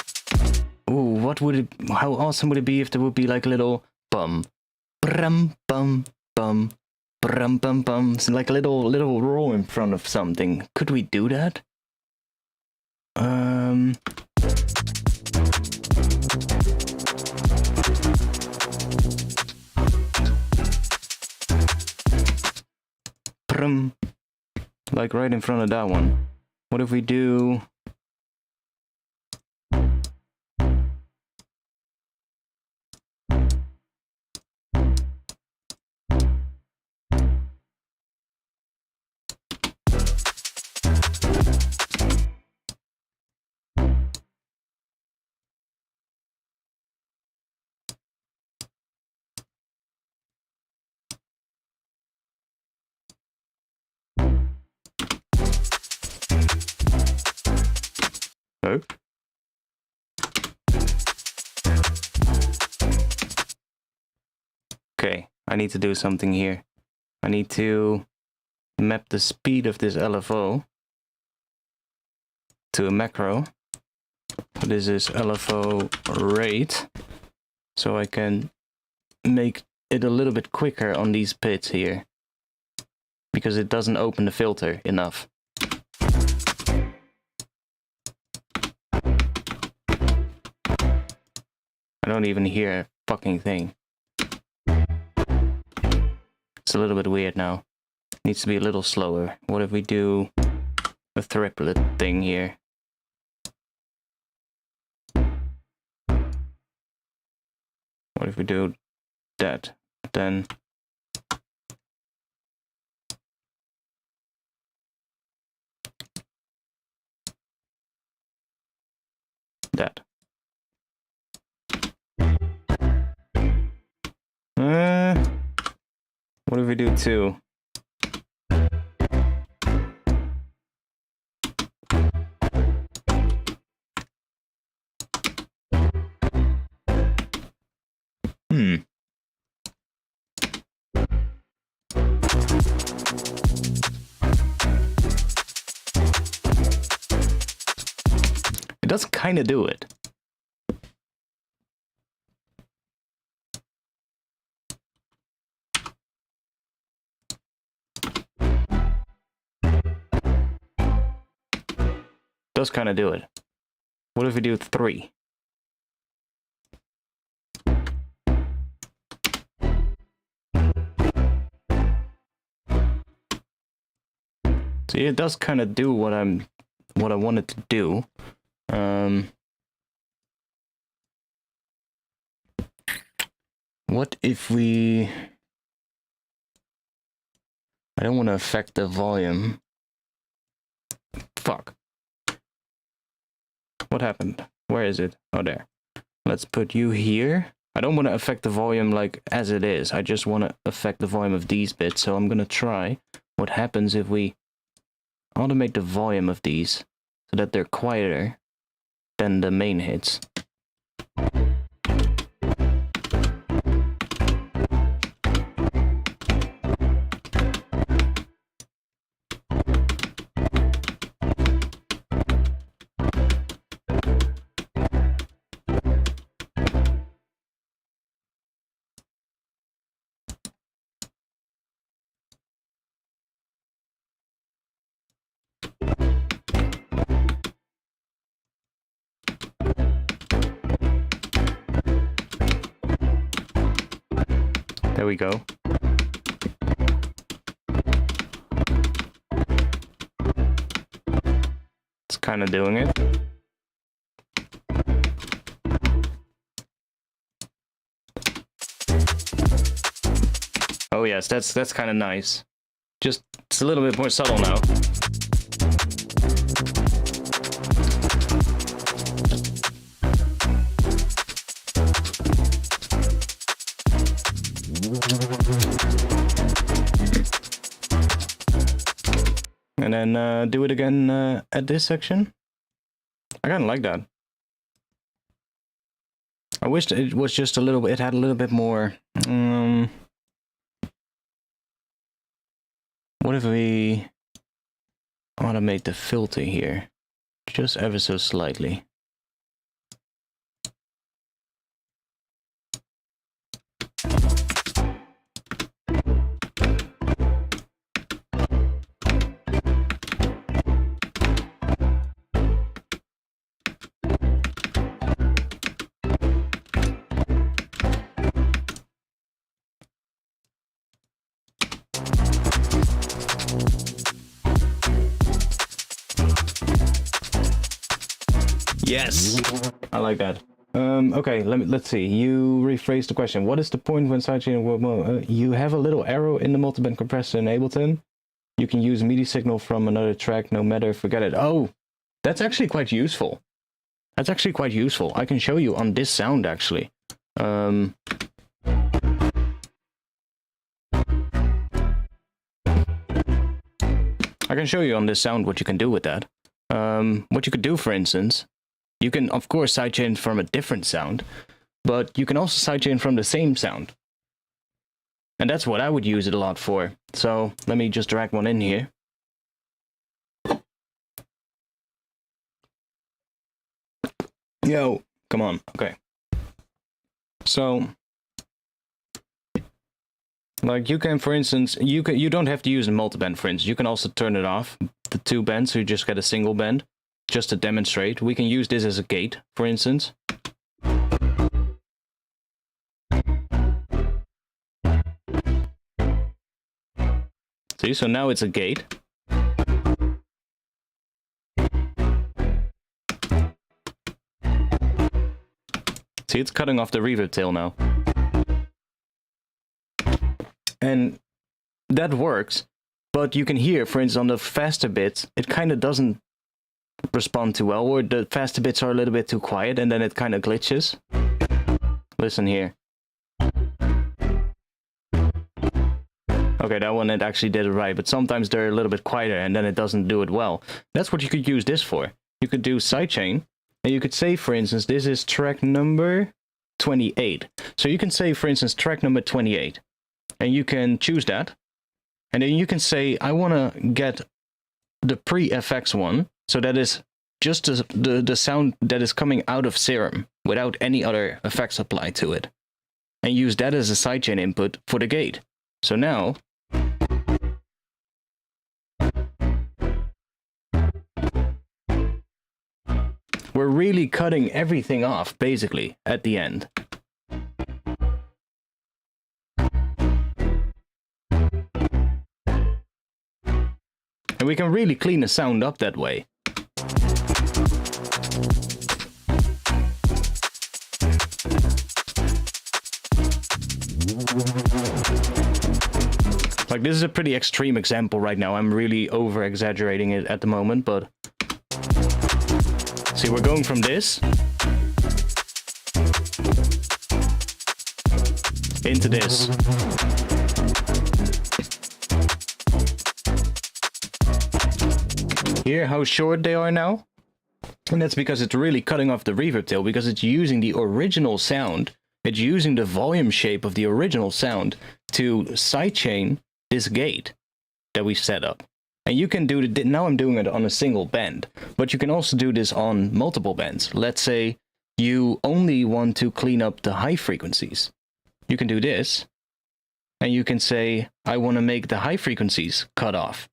Ooh, what would it? How awesome would it be if there would be like a little bum, brum, bum, bum. Bum, bum, bum. It's like a little roll in front of something. Could we do that? Brum. Like right in front of that one. What if we do... Oh. Okay, I need to do something here. I need to map the speed of this LFO to a macro. This is LFO rate, so I can make it a little bit quicker on these pits here, because it doesn't open the filter enough. I don't even hear a fucking thing. It's a little bit weird now. Needs to be a little slower. What if we do a triplet thing here? What if we do that? Then that. What if we do 2? does kind of do it. Does kind of do it. What if we do 3? See, it does kind of do what I wanted to do. What if we... I don't want to affect the volume. Fuck. What happened? Where is it? Oh, there. Let's put you here. I don't want to affect the volume like as it is. I just want to affect the volume of these bits. So I'm going to try what happens if we automate the volume of these so that they're quieter than the main hits. There we go. It's kind of doing it. Oh yes, that's kind of nice. Just it's a little bit more subtle now. And then do it again at this section. I kind of like that. I wished it was just a little bit, it had a little bit more. What if we automate the filter here? Just ever so slightly. Yes, I like that. Okay, let's see. You rephrased the question. What is the point when sidechain? You have a little arrow in the multiband compressor in Ableton. You can use MIDI signal from another track, no matter. Forget it. Oh, that's actually quite useful. That's actually quite useful. I can show you on this sound actually. I can show you on this sound what you can do with that. What you could do, for instance. You can, of course, sidechain from a different sound, but you can also sidechain from the same sound. And that's what I would use it a lot for. So let me just drag one in here. Yo, come on. Okay. So, like you can, for instance, you don't have to use a multiband, for instance. You can also turn it off, the 2 bends, so you just get a single bend. Just to demonstrate, we can use this as a gate, for instance. See, so now it's a gate. See, it's cutting off the reverb tail now. And that works, but you can hear, for instance, on the faster bits, it kind of doesn't respond too well, or the faster bits are a little bit too quiet and then it kind of glitches. Listen here. Okay, that one it actually did it right, but sometimes they're a little bit quieter and then it doesn't do it well. That's what you could use this for. You could do sidechain and you could say, for instance, this is track number 28. So you can say, for instance, track number 28 and you can choose that and then you can say, I want to get the pre-FX one. So that is just the sound that is coming out of Serum without any other effects applied to it. And use that as a sidechain input for the gate. So now, we're really cutting everything off, basically, at the end. And we can really clean the sound up that way. Like, this is a pretty extreme example right now. I'm really over-exaggerating it at the moment, but... See, we're going from this into this. Hear how short they are now? And that's because it's really cutting off the reverb tail, because it's using the original sound. It's using the volume shape of the original sound to sidechain this gate that we set up. And you can do it, now I'm doing it on a single bend, but you can also do this on multiple bends. Let's say you only want to clean up the high frequencies. You can do this, and you can say, I want to make the high frequencies cut off.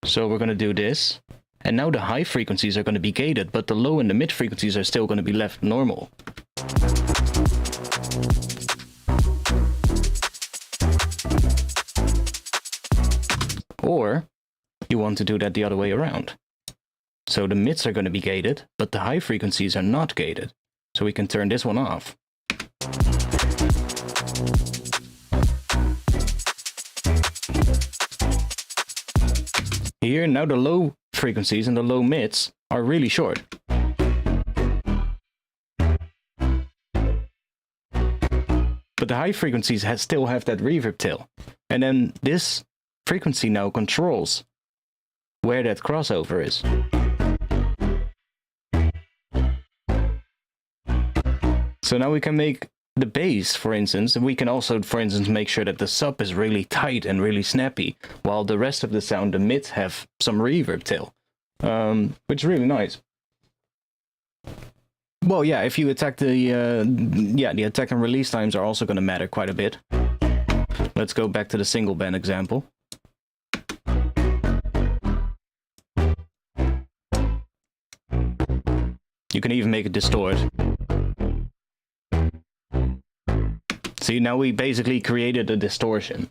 So we're going to do this, and now the high frequencies are going to be gated, but the low and the mid frequencies are still going to be left normal. Or you want to do that the other way around. So the mids are going to be gated, but the high frequencies are not gated. So we can turn this one off. Here, now the low frequencies and the low mids are really short. But the high frequencies still have that reverb tail. And then this frequency now controls where that crossover is. So now we can make the bass, for instance, and we can also, for instance, make sure that the sub is really tight and really snappy, while the rest of the sound, the mids, have some reverb tail, which is really nice. Well, yeah, if you attack the attack and release times are also going to matter quite a bit. Let's go back to the single band example. You can even make it distort. See, now we basically created a distortion.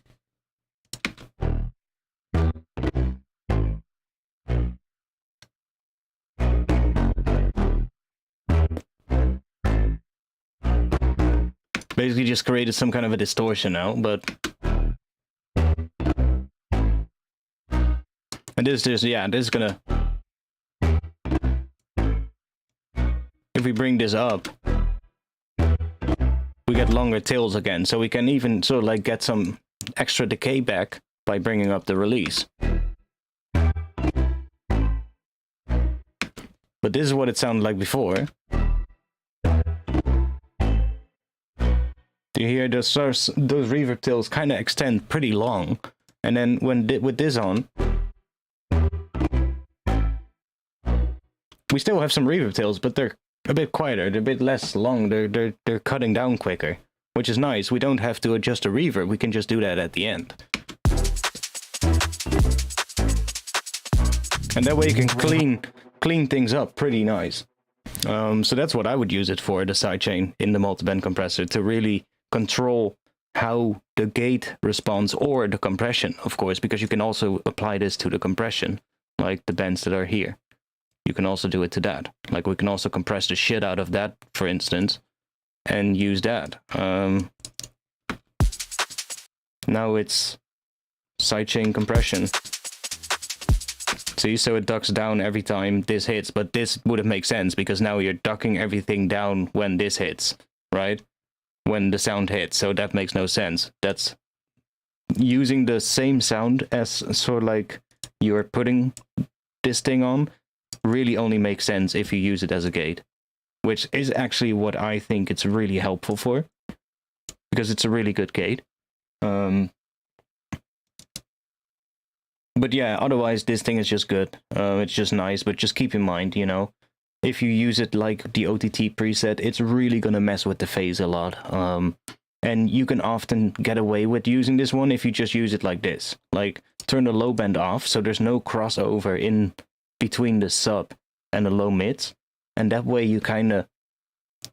Basically just created some kind of a distortion now, but... And this is gonna... If we bring this up, we get longer tails again, so we can even sort of like get some extra decay back by bringing up the release. But this is what it sounded like before. You hear those reverb tails kind of extend pretty long, and then when with this on, we still have some reverb tails, but they're a bit quieter, they're a bit less long, they're cutting down quicker, which is nice. We don't have to adjust the reverb, we can just do that at the end. And that way you can clean things up pretty nice. So that's what I would use it for, the sidechain in the multiband compressor, to really control how the gate responds, or the compression, of course, because you can also apply this to the compression, like the bends that are here. You can also do it to that. Like, we can also compress the shit out of that, for instance, and use that. Now it's sidechain compression. See, so it ducks down every time this hits, but this wouldn't make sense, because now you're ducking everything down when this hits, right? When the sound hits, so that makes no sense. That's using the same sound as sort of like you're putting this thing on, really only makes sense if you use it as a gate, which is actually what I think it's really helpful for, because it's a really good gate. But yeah, otherwise this thing is just good. It's just nice, but just keep in mind, you know, if you use it like the OTT preset, it's really gonna mess with the phase a lot. And you can often get away with using this one if you just use it like this. Like, turn the low band off, so there's no crossover in between the sub and the low mids. And that way you kind of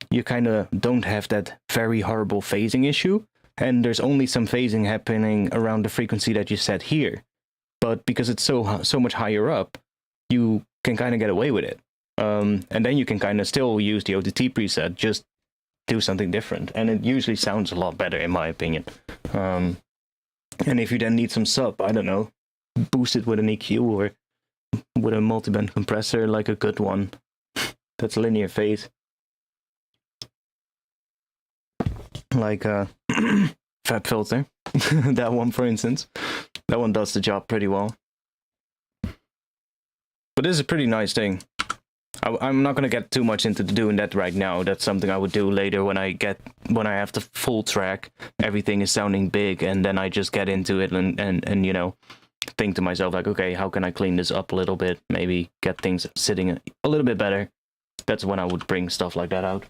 don't have that very horrible phasing issue. And there's only some phasing happening around the frequency that you set here. But because it's so much higher up, you can kind of get away with it. And then you can kind of still use the OTT preset, just do something different. And it usually sounds a lot better, in my opinion. And if you then need some sub, I don't know, boost it with an EQ or with a multiband compressor, like a good one. That's linear phase. Like a Fab Filter. That one, for instance. That one does the job pretty well. But this is a pretty nice thing. I'm not going to get too much into doing that right now. That's something I would do later when I have the full track. Everything is sounding big, and then I just get into it and you know, think to myself, like, okay, how can I clean this up a little bit? Maybe get things sitting a little bit better. That's when I would bring stuff like that out.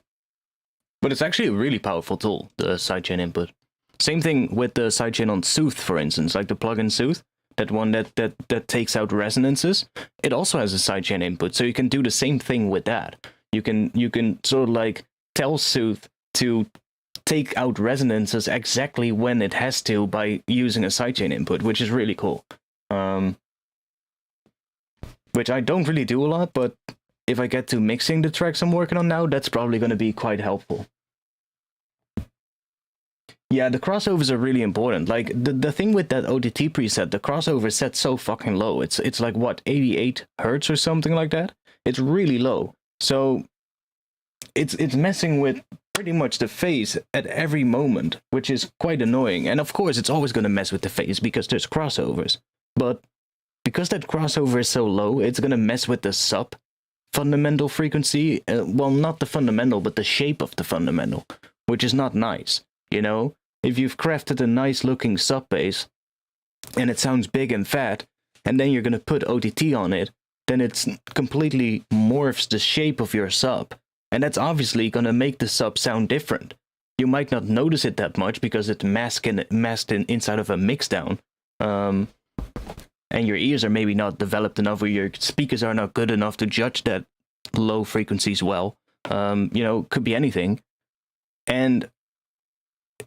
But it's actually a really powerful tool, the sidechain input. Same thing with the sidechain on Sooth, for instance, like the plugin Sooth, that one that takes out resonances. It also has a sidechain input, so you can do the same thing with that. You can sort of like tell Sooth to take out resonances exactly when it has to by using a sidechain input, which is really cool. Which I don't really do a lot, but if I get to mixing the tracks I'm working on now, that's probably going to be quite helpful. Yeah, the crossovers are really important. Like, the thing with that OTT preset, the crossover is set so fucking low. It's like, what, 88 hertz or something like that? It's really low. So it's messing with pretty much the phase at every moment, which is quite annoying. And of course, it's always going to mess with the phase because there's crossovers. But because that crossover is so low, it's going to mess with the sub fundamental frequency. Well, not the fundamental, but the shape of the fundamental, which is not nice, you know? If you've crafted a nice looking sub bass and it sounds big and fat, and then you're going to put OTT on it, then it's completely morphs the shape of your sub. And that's obviously going to make the sub sound different. You might not notice it that much because it's masked inside of a mixdown. And your ears are maybe not developed enough, or your speakers are not good enough to judge that low frequencies well. You know, could be anything. And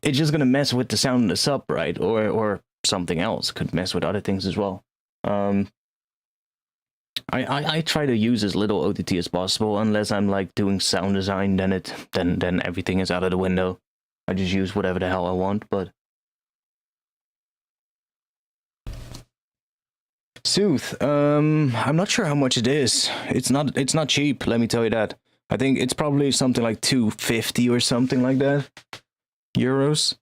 it's just going to mess with the sound of the sub, right? Or something else could mess with other things as well. I try to use as little OTT as possible, unless I'm like doing sound design, then everything is out of the window. I just use whatever the hell I want, but Sooth, I'm not sure how much it is. It's not cheap, let me tell you that. I think it's probably something like 250 or something like that. Euros.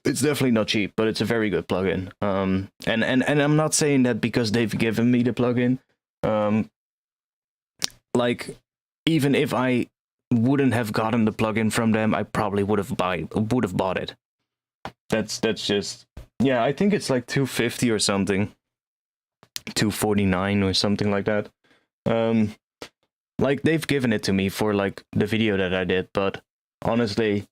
It's definitely not cheap, but it's a very good plugin. And I'm not saying that because they've given me the plugin. Like, even if I wouldn't have gotten the plugin from them, I probably would have bought it. That's just, yeah, I think it's like 250 or something. 249 or something like that. Like, they've given it to me for like the video that I did, but honestly,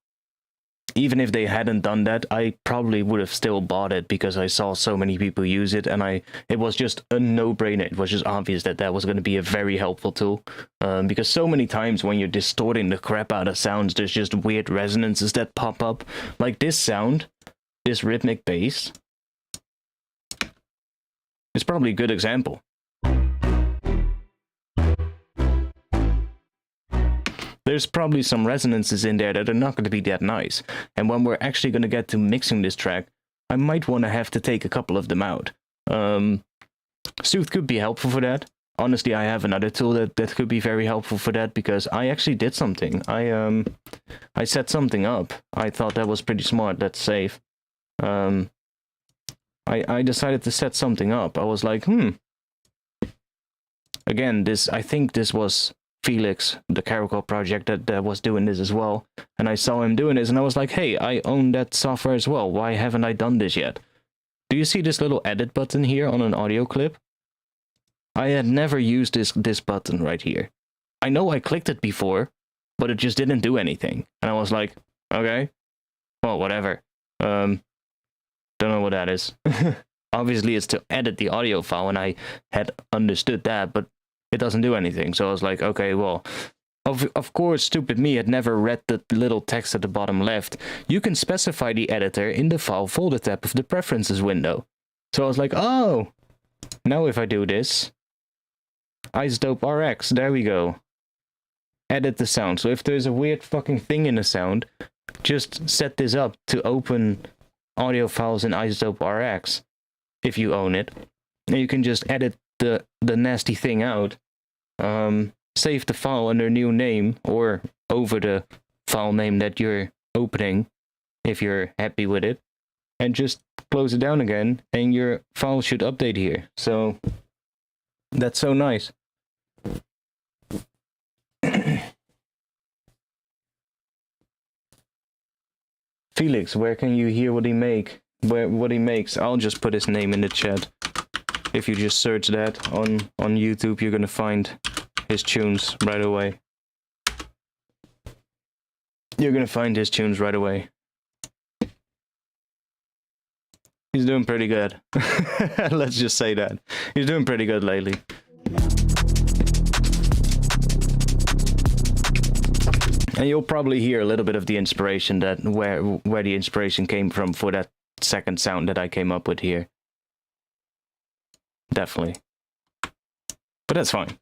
even if they hadn't done that, I probably would have still bought it because I saw so many people use it, and it was just a no-brainer. It was just obvious that was going to be a very helpful tool, because so many times when you're distorting the crap out of sounds, there's just weird resonances that pop up. Like this sound, this rhythmic bass, is probably a good example. There's probably some resonances in there that are not going to be that nice. And when we're actually going to get to mixing this track, I might want to have to take a couple of them out. Sooth could be helpful for that. Honestly, I have another tool that could be very helpful for that, because I actually did something. I set something up. I thought that was pretty smart. That's safe. I decided to set something up. I was like, Again, I think this was Felix, the Caracol project, that was doing this as well, and I saw him doing this, and I was like, hey, I own that software as well, why haven't I done this yet? Do you see this little edit button here on an audio clip? I had never used this button right here. I know I clicked it before, but it just didn't do anything. And I was like, okay, well, whatever. Don't know what that is. Obviously, it's to edit the audio file, and I had understood that, but it doesn't do anything. So I was like, okay, well, of course, stupid me had never read the little text at the bottom left. You can specify the editor in the File Folder tab of the Preferences window. So I was like, oh, now if I do this, Isotope RX, there we go. Edit the sound. So if there's a weird fucking thing in the sound, just set this up to open audio files in Isotope RX, if you own it. And you can just edit the nasty thing out. Save the file under new name or over the file name that you're opening if you're happy with it, and just close it down again and your file should update here. So that's so nice. Felix, where can you hear what he makes? I'll just put his name in the chat. If you just search that on YouTube, you're gonna find his tunes right away. You're gonna find his tunes right away. He's doing pretty good. Let's just say that. He's doing pretty good lately. And you'll probably hear a little bit of the inspiration that where the inspiration came from for that second sound that I came up with here. Definitely. But that's fine.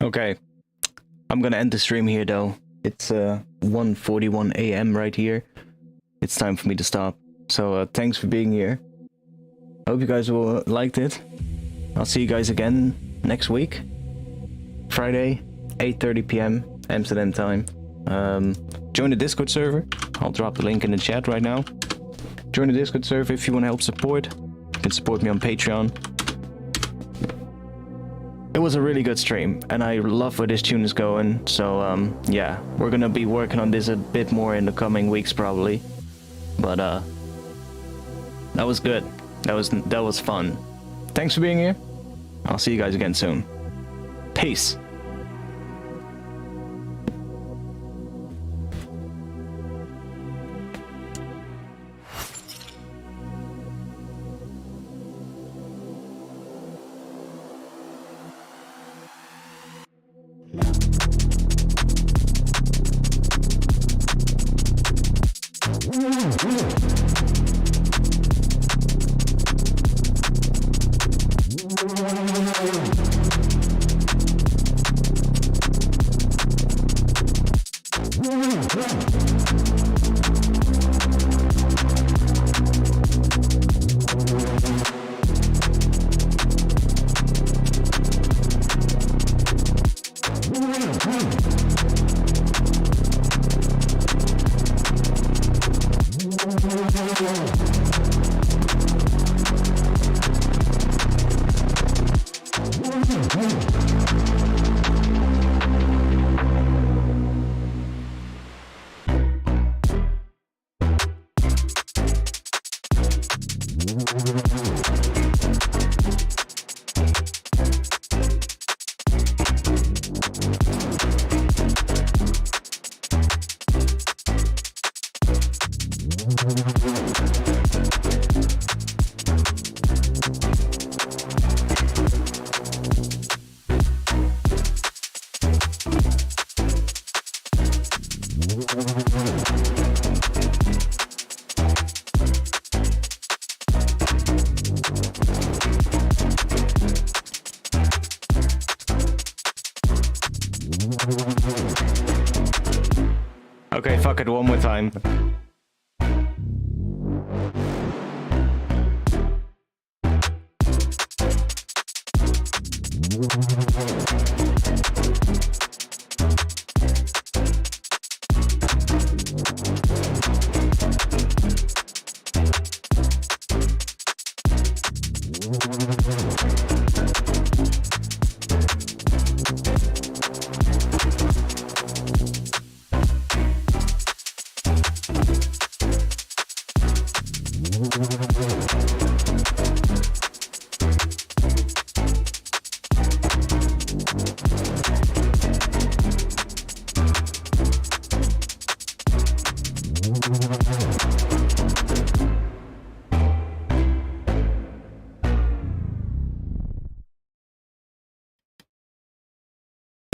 Okay, I'm gonna end the stream here though. It's 1:41 a.m. right here. It's time for me to stop. So thanks for being here. I hope you guys will liked it. I'll see you guys again next week. Friday, 8:30 p.m. Amsterdam time. Join the Discord server. I'll drop the link in the chat right now. Join the Discord server if you want to help support. You can support me on Patreon. It was a really good stream, and I love where this tune is going, so yeah, we're gonna be working on this a bit more in the coming weeks probably. But that was good. That was fun. Thanks for being here. I'll see you guys again soon. Peace. Okay, fuck it, one more time.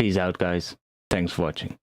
Peace out, guys. Thanks for watching.